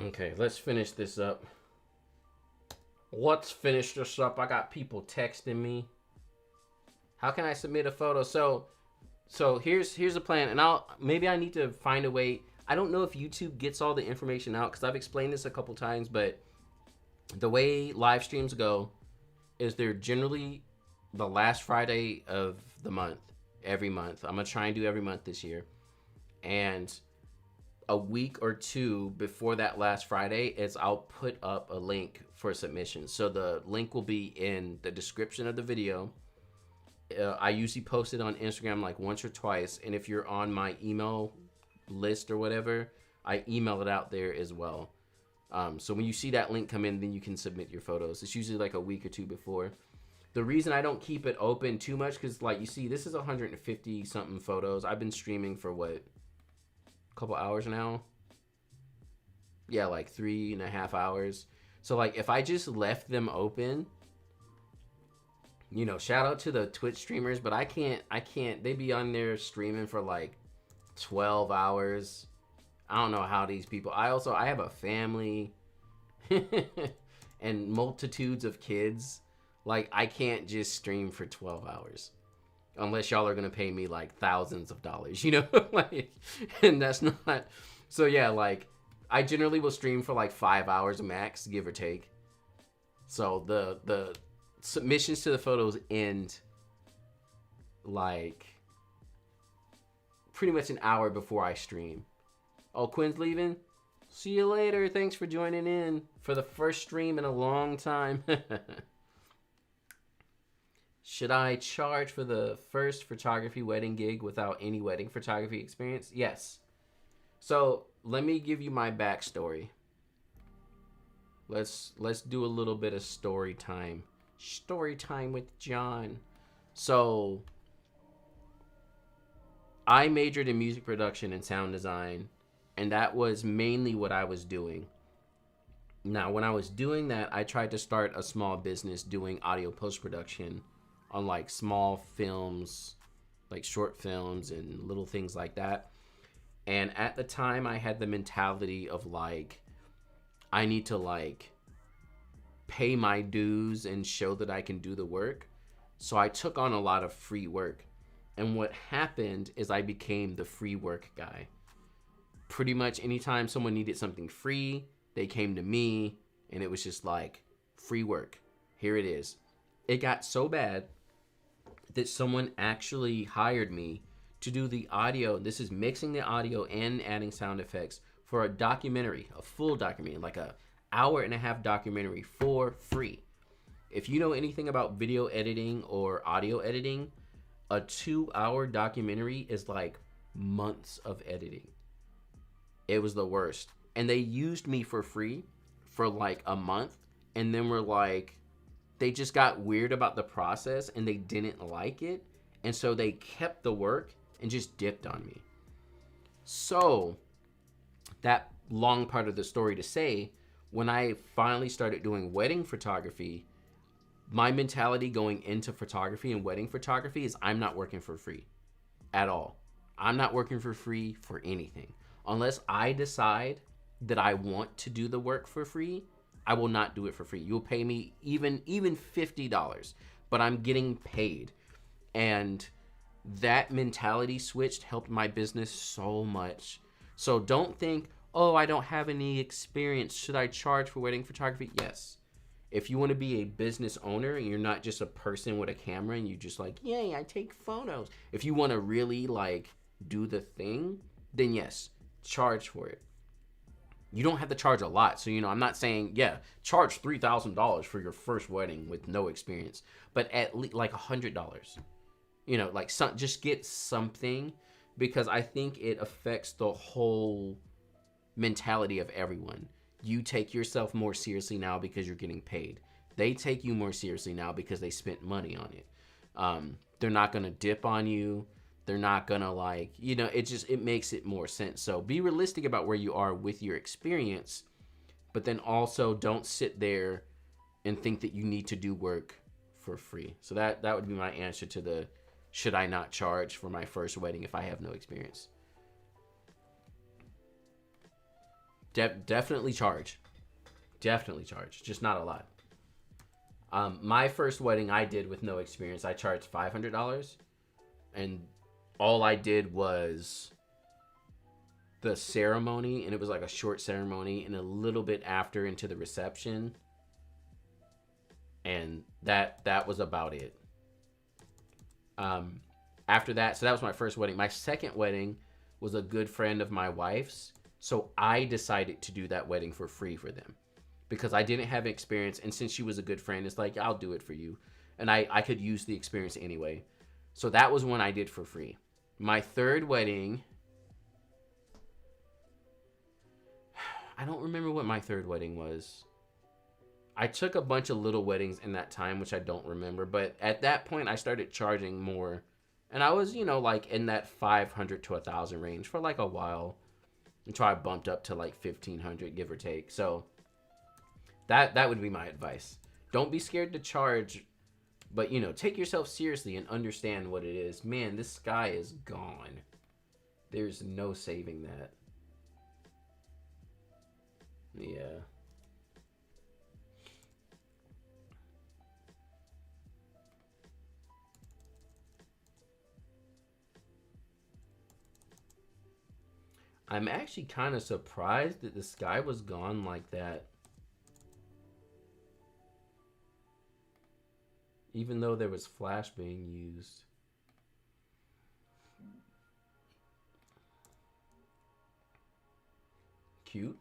Okay, let's finish this up. Let's finish this up. I got people texting me. How can I submit a photo? So here's a plan, and maybe I need to find a way. I don't know if YouTube gets all the information out because I've explained this a couple times, but the way live streams go is they're generally the last Friday of the month, every month. I'm gonna try and do every month this year, and a week or two before that last Friday is I'll put up a link for submission. So the link will be in the description of the video. I usually post it on Instagram like once or twice, and if you're on my email list or whatever, I email it out there as well. So when you see that link come in, then you can submit your photos. It's usually like a week or two before. The reason I don't keep it open too much, because like you see, this is 150 something photos. I've been streaming for what, a couple hours now? Yeah, like 3.5 hours. So like if I just left them open, you know, shout out to the Twitch streamers, but I can't, they be on there streaming for like 12 hours. I don't know how these people, I have a family and multitudes of kids. Like, I can't just stream for 12 hours unless y'all are going to pay me like thousands of dollars, you know, like, and that's not, so yeah, like I generally will stream for like 5 hours max, give or take. So the submissions to the photos end like pretty much an hour before I stream. Oh, Quinn's leaving? See you later. Thanks for joining in for the first stream in a long time. Should I charge for the first photography wedding gig without any wedding photography experience? Yes. So let me give you my backstory. Let's do a little bit of story time. Story time with John. So I majored in music production and sound design, and that was mainly what I was doing. Now, when I was doing that, I tried to start a small business doing audio post-production on like small films, like short films and little things like that. And at the time, I had the mentality of like, I need to like pay my dues and show that I can do the work. So I took on a lot of free work. And what happened is I became the free work guy. Pretty much anytime someone needed something free, they came to me, and it was just like, free work. Here it is. It got so bad that someone actually hired me to do the audio. This is mixing the audio and adding sound effects for a documentary, a full documentary, like a hour-and-a-half documentary for free. If you know anything about video editing or audio editing, a 2-hour documentary is like months of editing. It was the worst. And they used me for free for like a month, and then were like, they just got weird about the process and they didn't like it. And so they kept the work and just dipped on me. So that long part of the story to say, when I finally started doing wedding photography, my mentality going into photography and wedding photography is I'm not working for free at all. I'm not working for free for anything. Unless I decide that I want to do the work for free, I will not do it for free. You'll pay me even $50, but I'm getting paid. And that mentality switch helped my business so much. So don't think, oh, I don't have any experience. Should I charge for wedding photography? Yes. If you want to be a business owner and you're not just a person with a camera and you just like, yay, I take photos. If you want to really like do the thing, then yes, charge for it. You don't have to charge a lot. So, I'm not saying, yeah, charge $3,000 for your first wedding with no experience, but at least like $100, like just get something, because I think it affects the whole mentality of everyone. You take yourself more seriously now because you're getting paid. They take you more seriously now because they spent money on it. They're not going to dip on you. They're not going to it makes it more sense. So be realistic about where you are with your experience, but then also don't sit there and think that you need to do work for free. So that would be my answer to the, should I not charge for my first wedding if I have no experience? Definitely charge. Definitely charge. Just not a lot. My first wedding I did with no experience, I charged $500. And all I did was the ceremony. And it was like a short ceremony. And a little bit after into the reception. And that was about it. After that, so that was my first wedding. My second wedding was a good friend of my wife's. So I decided to do that wedding for free for them because I didn't have experience. And since she was a good friend, it's like, I'll do it for you. And I could use the experience anyway. So that was one I did for free. My third wedding, I don't remember what my third wedding was. I took a bunch of little weddings in that time, which I don't remember. But at that point, I started charging more. And I was, like in that 500 to 1,000 range for like a while. Until I bumped up to like 1,500, give or take. So that would be my advice. Don't be scared to charge, but take yourself seriously and understand what it is. Man, this sky is gone. There's no saving that. Yeah. I'm actually kind of surprised that the sky was gone like that. Even though there was flash being used. Cute.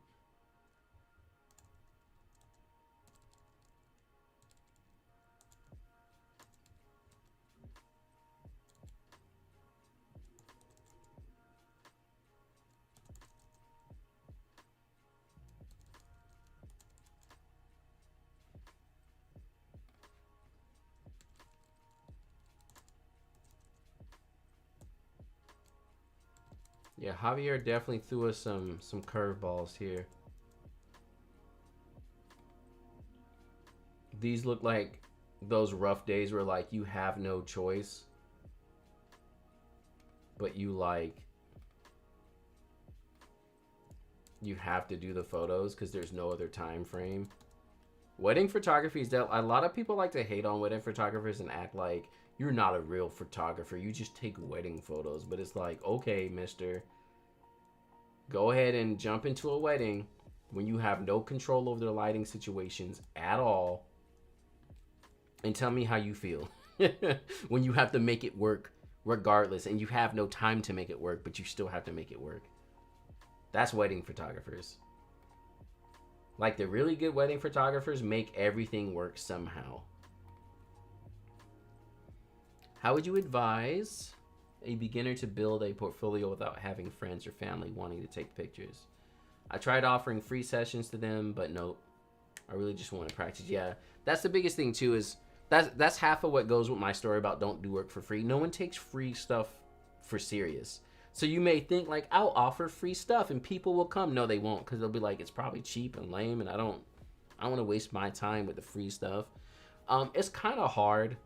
Yeah, Javier definitely threw us some curveballs here. These look like those rough days where like you have no choice, but you have to do the photos because there's no other time frame. Wedding photography is that a lot of people like to hate on wedding photographers and act like you're not a real photographer. You just take wedding photos. But it's like, okay, mister, go ahead and jump into a wedding when you have no control over the lighting situations at all and tell me how you feel when you have to make it work regardless and you have no time to make it work, but you still have to make it work. That's wedding photographers. Like the really good wedding photographers make everything work somehow. How would you advise a beginner to build a portfolio without having friends or family wanting to take pictures? I tried offering free sessions to them, but nope. I really just want to practice. Yeah, that's the biggest thing too, is that's half of what goes with my story about don't do work for free. No one takes free stuff for serious. So you may think like, I'll offer free stuff and people will come. No, they won't, because they'll be like, it's probably cheap and lame and I don't want to waste my time with the free stuff. It's kind of hard.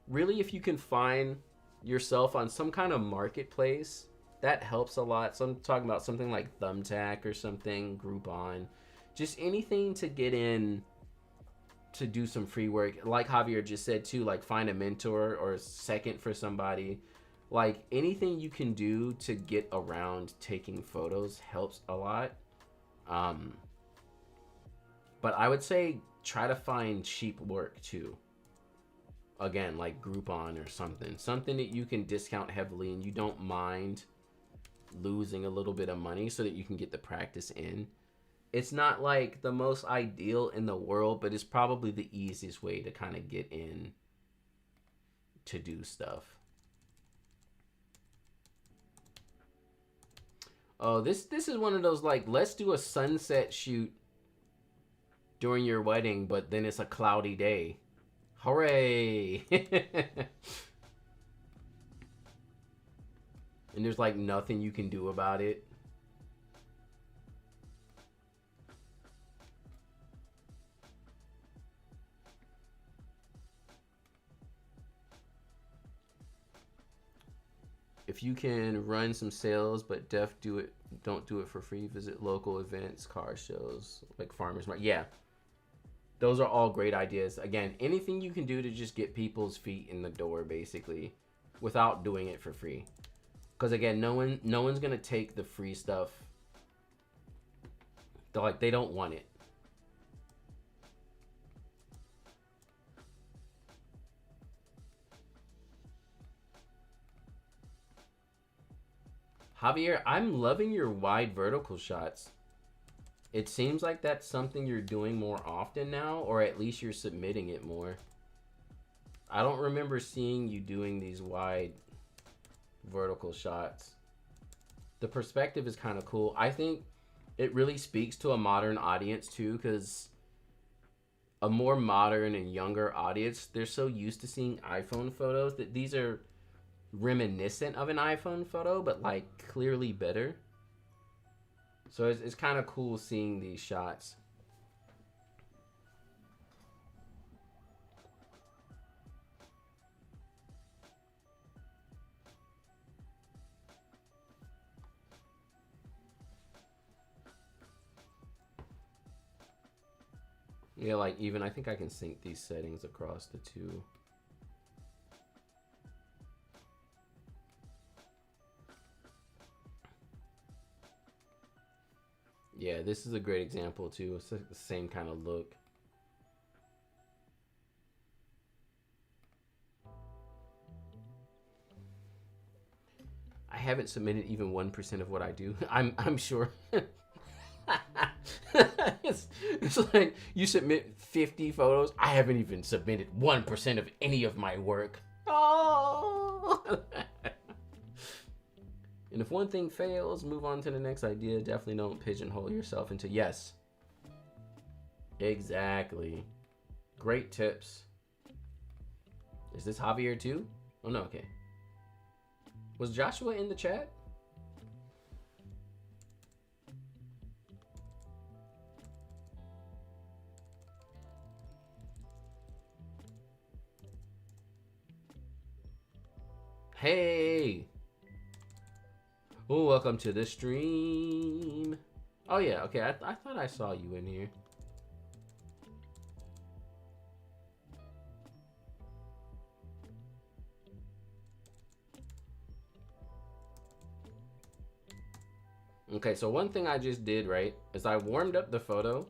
Really, if you can find yourself on some kind of marketplace, that helps a lot. So I'm talking about something like Thumbtack or something, Groupon, just anything to get in to do some free work. Like Javier just said too, like find a mentor or a second for somebody. Like anything you can do to get around taking photos helps a lot. But I would say try to find cheap work too. Again, like Groupon or something that you can discount heavily and you don't mind losing a little bit of money so that you can get the practice in. It's not like the most ideal in the world, but it's probably the easiest way to kind of get in to do stuff. Oh, this is one of those like, let's do a sunset shoot during your wedding, but then it's a cloudy day. Hooray! And there's like nothing you can do about it. If you can run some sales, but don't do it for free. Visit local events, car shows, like farmers market. Yeah, those are all great ideas. Again, anything you can do to just get people's feet in the door, basically, without doing it for free. Because again, no one's gonna take the free stuff. They don't want it. Javier, I'm loving your wide vertical shots. It seems like that's something you're doing more often now, or at least you're submitting it more. I don't remember seeing you doing these wide vertical shots. The perspective is kind of cool. I think it really speaks to a modern audience too, because a more modern and younger audience, they're so used to seeing iPhone photos that these are reminiscent of an iPhone photo, but like clearly better. So it's kind of cool seeing these shots. Yeah, like even I think I can sync these settings across the two. Yeah, this is a great example too. It's the same kind of look. I haven't submitted even 1% of what I do. I'm sure. it's like you submit 50 photos. I haven't even submitted 1% of any of my work. Oh. And if one thing fails, move on to the next idea. Definitely don't pigeonhole yourself into yes. Exactly. Great tips. Is this Javier too? Oh no, okay. Was Joshua in the chat? Hey! Oh, welcome to the stream. Oh yeah, okay, I thought I saw you in here. Okay, so one thing I just did, right, is I warmed up the photo,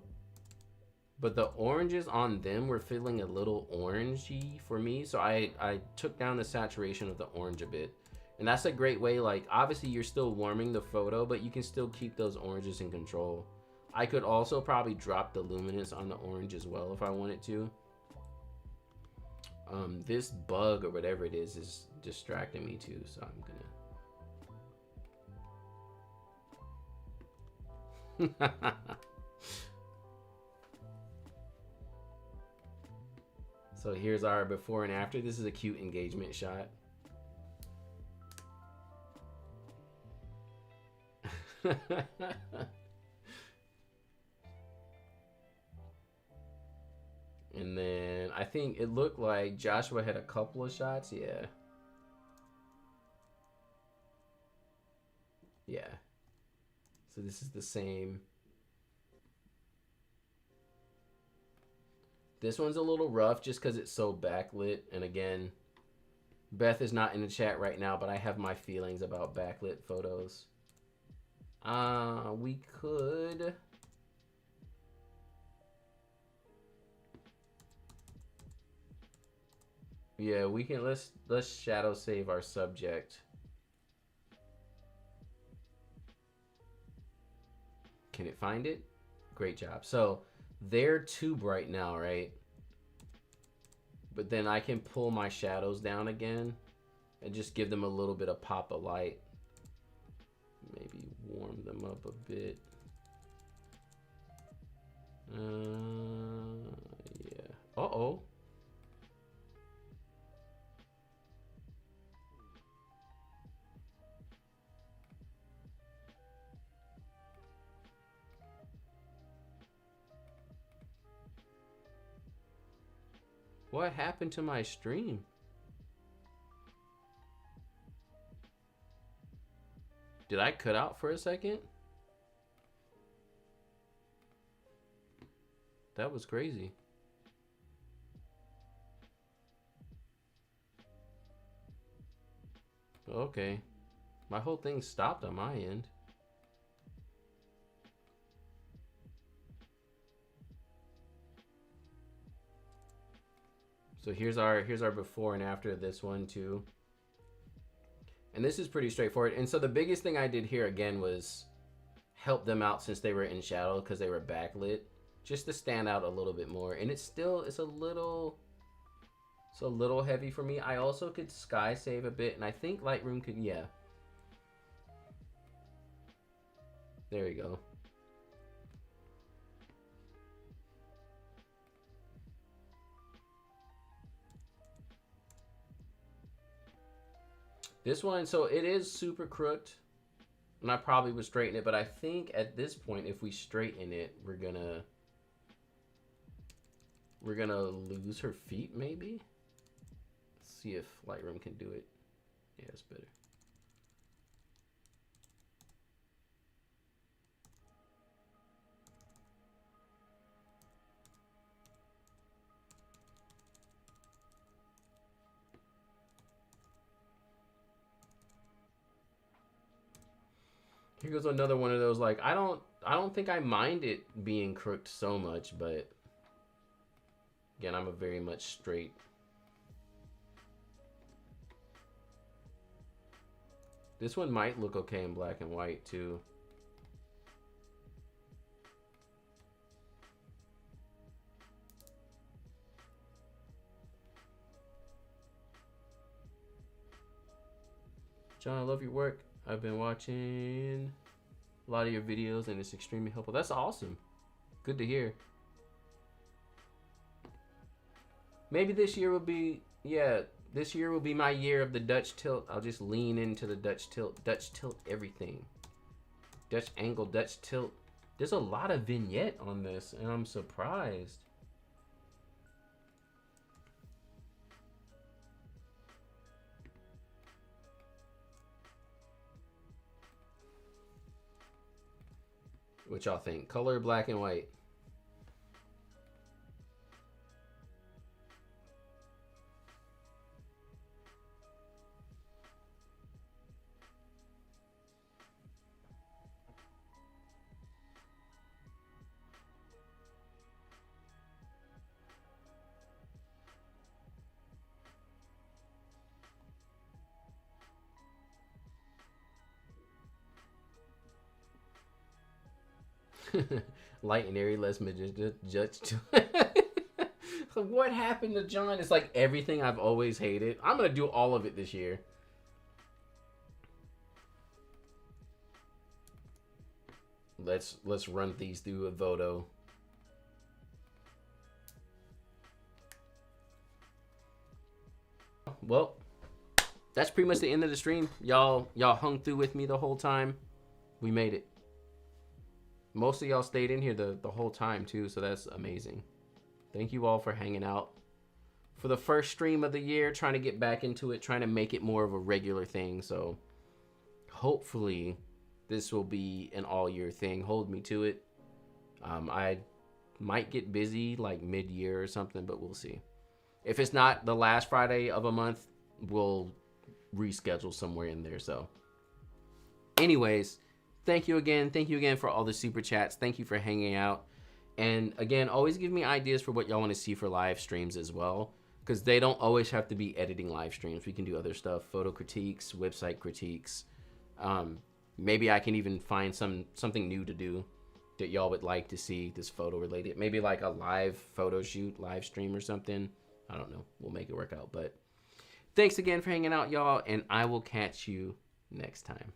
but the oranges on them were feeling a little orangey for me, so I took down the saturation of the orange a bit. And that's a great way, like, obviously you're still warming the photo, but you can still keep those oranges in control. I could also probably drop the luminance on the orange as well if I wanted to. This bug or whatever it is distracting me too, so I'm gonna... So here's our before and after. This is a cute engagement shot. And then I think it looked like Joshua had a couple of shots. Yeah. Yeah. So this is the same. This one's a little rough just because it's so backlit. And again, Beth is not in the chat right now, but I have my feelings about backlit photos. We could... Yeah, we can, let's shadow save our subject. Can it find it? Great job. So they're too bright now, right? But then I can pull my shadows down again and just give them a little bit of pop of light. Maybe warm them up a bit. Yeah. Uh-oh. What happened to my stream? Did I cut out for a second? That was crazy. Okay. My whole thing stopped on my end. So here's our before and after this one too. And this is pretty straightforward. And so the biggest thing I did here again was help them out since they were in shadow because they were backlit, just to stand out a little bit more. And it's a little heavy for me. I also could sky save a bit, and I think Lightroom could, yeah. There you go. This one, so it is super crooked, and I probably would straighten it, but I think at this point, if we straighten it, we're gonna lose her feet, maybe? Let's see if Lightroom can do it. Yeah, it's better. Here goes another one of those, like, I don't think I mind it being crooked so much, but again, I'm a very much straight. This one might look okay in black and white too. John, I love your work. I've been watching a lot of your videos and it's extremely helpful. That's awesome. Good to hear. Maybe this year will be, yeah, this year will be my year of the Dutch tilt. I'll just lean into the Dutch tilt everything. Dutch angle, Dutch tilt. There's a lot of vignette on this and I'm surprised. What y'all think? Color, black and white? Light and airy, less judge. What happened to John? It's like everything I've always hated. I'm gonna do all of it this year. Let's run these through a Voto. Well, that's pretty much the end of the stream. Y'all hung through with me the whole time. We made it. Most of y'all stayed in here the whole time too, so that's amazing. Thank you all for hanging out. For the first stream of the year, trying to get back into it, trying to make it more of a regular thing. So hopefully this will be an all year thing. Hold me to it. I might get busy like mid-year or something, but we'll see. If it's not the last Friday of a month, we'll reschedule somewhere in there. So anyways, thank you again. Thank you again for all the super chats. Thank you for hanging out. And again, always give me ideas for what y'all want to see for live streams as well, because they don't always have to be editing live streams. We can do other stuff, photo critiques, website critiques. Maybe I can even find something new to do that y'all would like to see this photo related. Maybe like a live photo shoot, live stream or something. I don't know. We'll make it work out. But thanks again for hanging out, y'all, and I will catch you next time.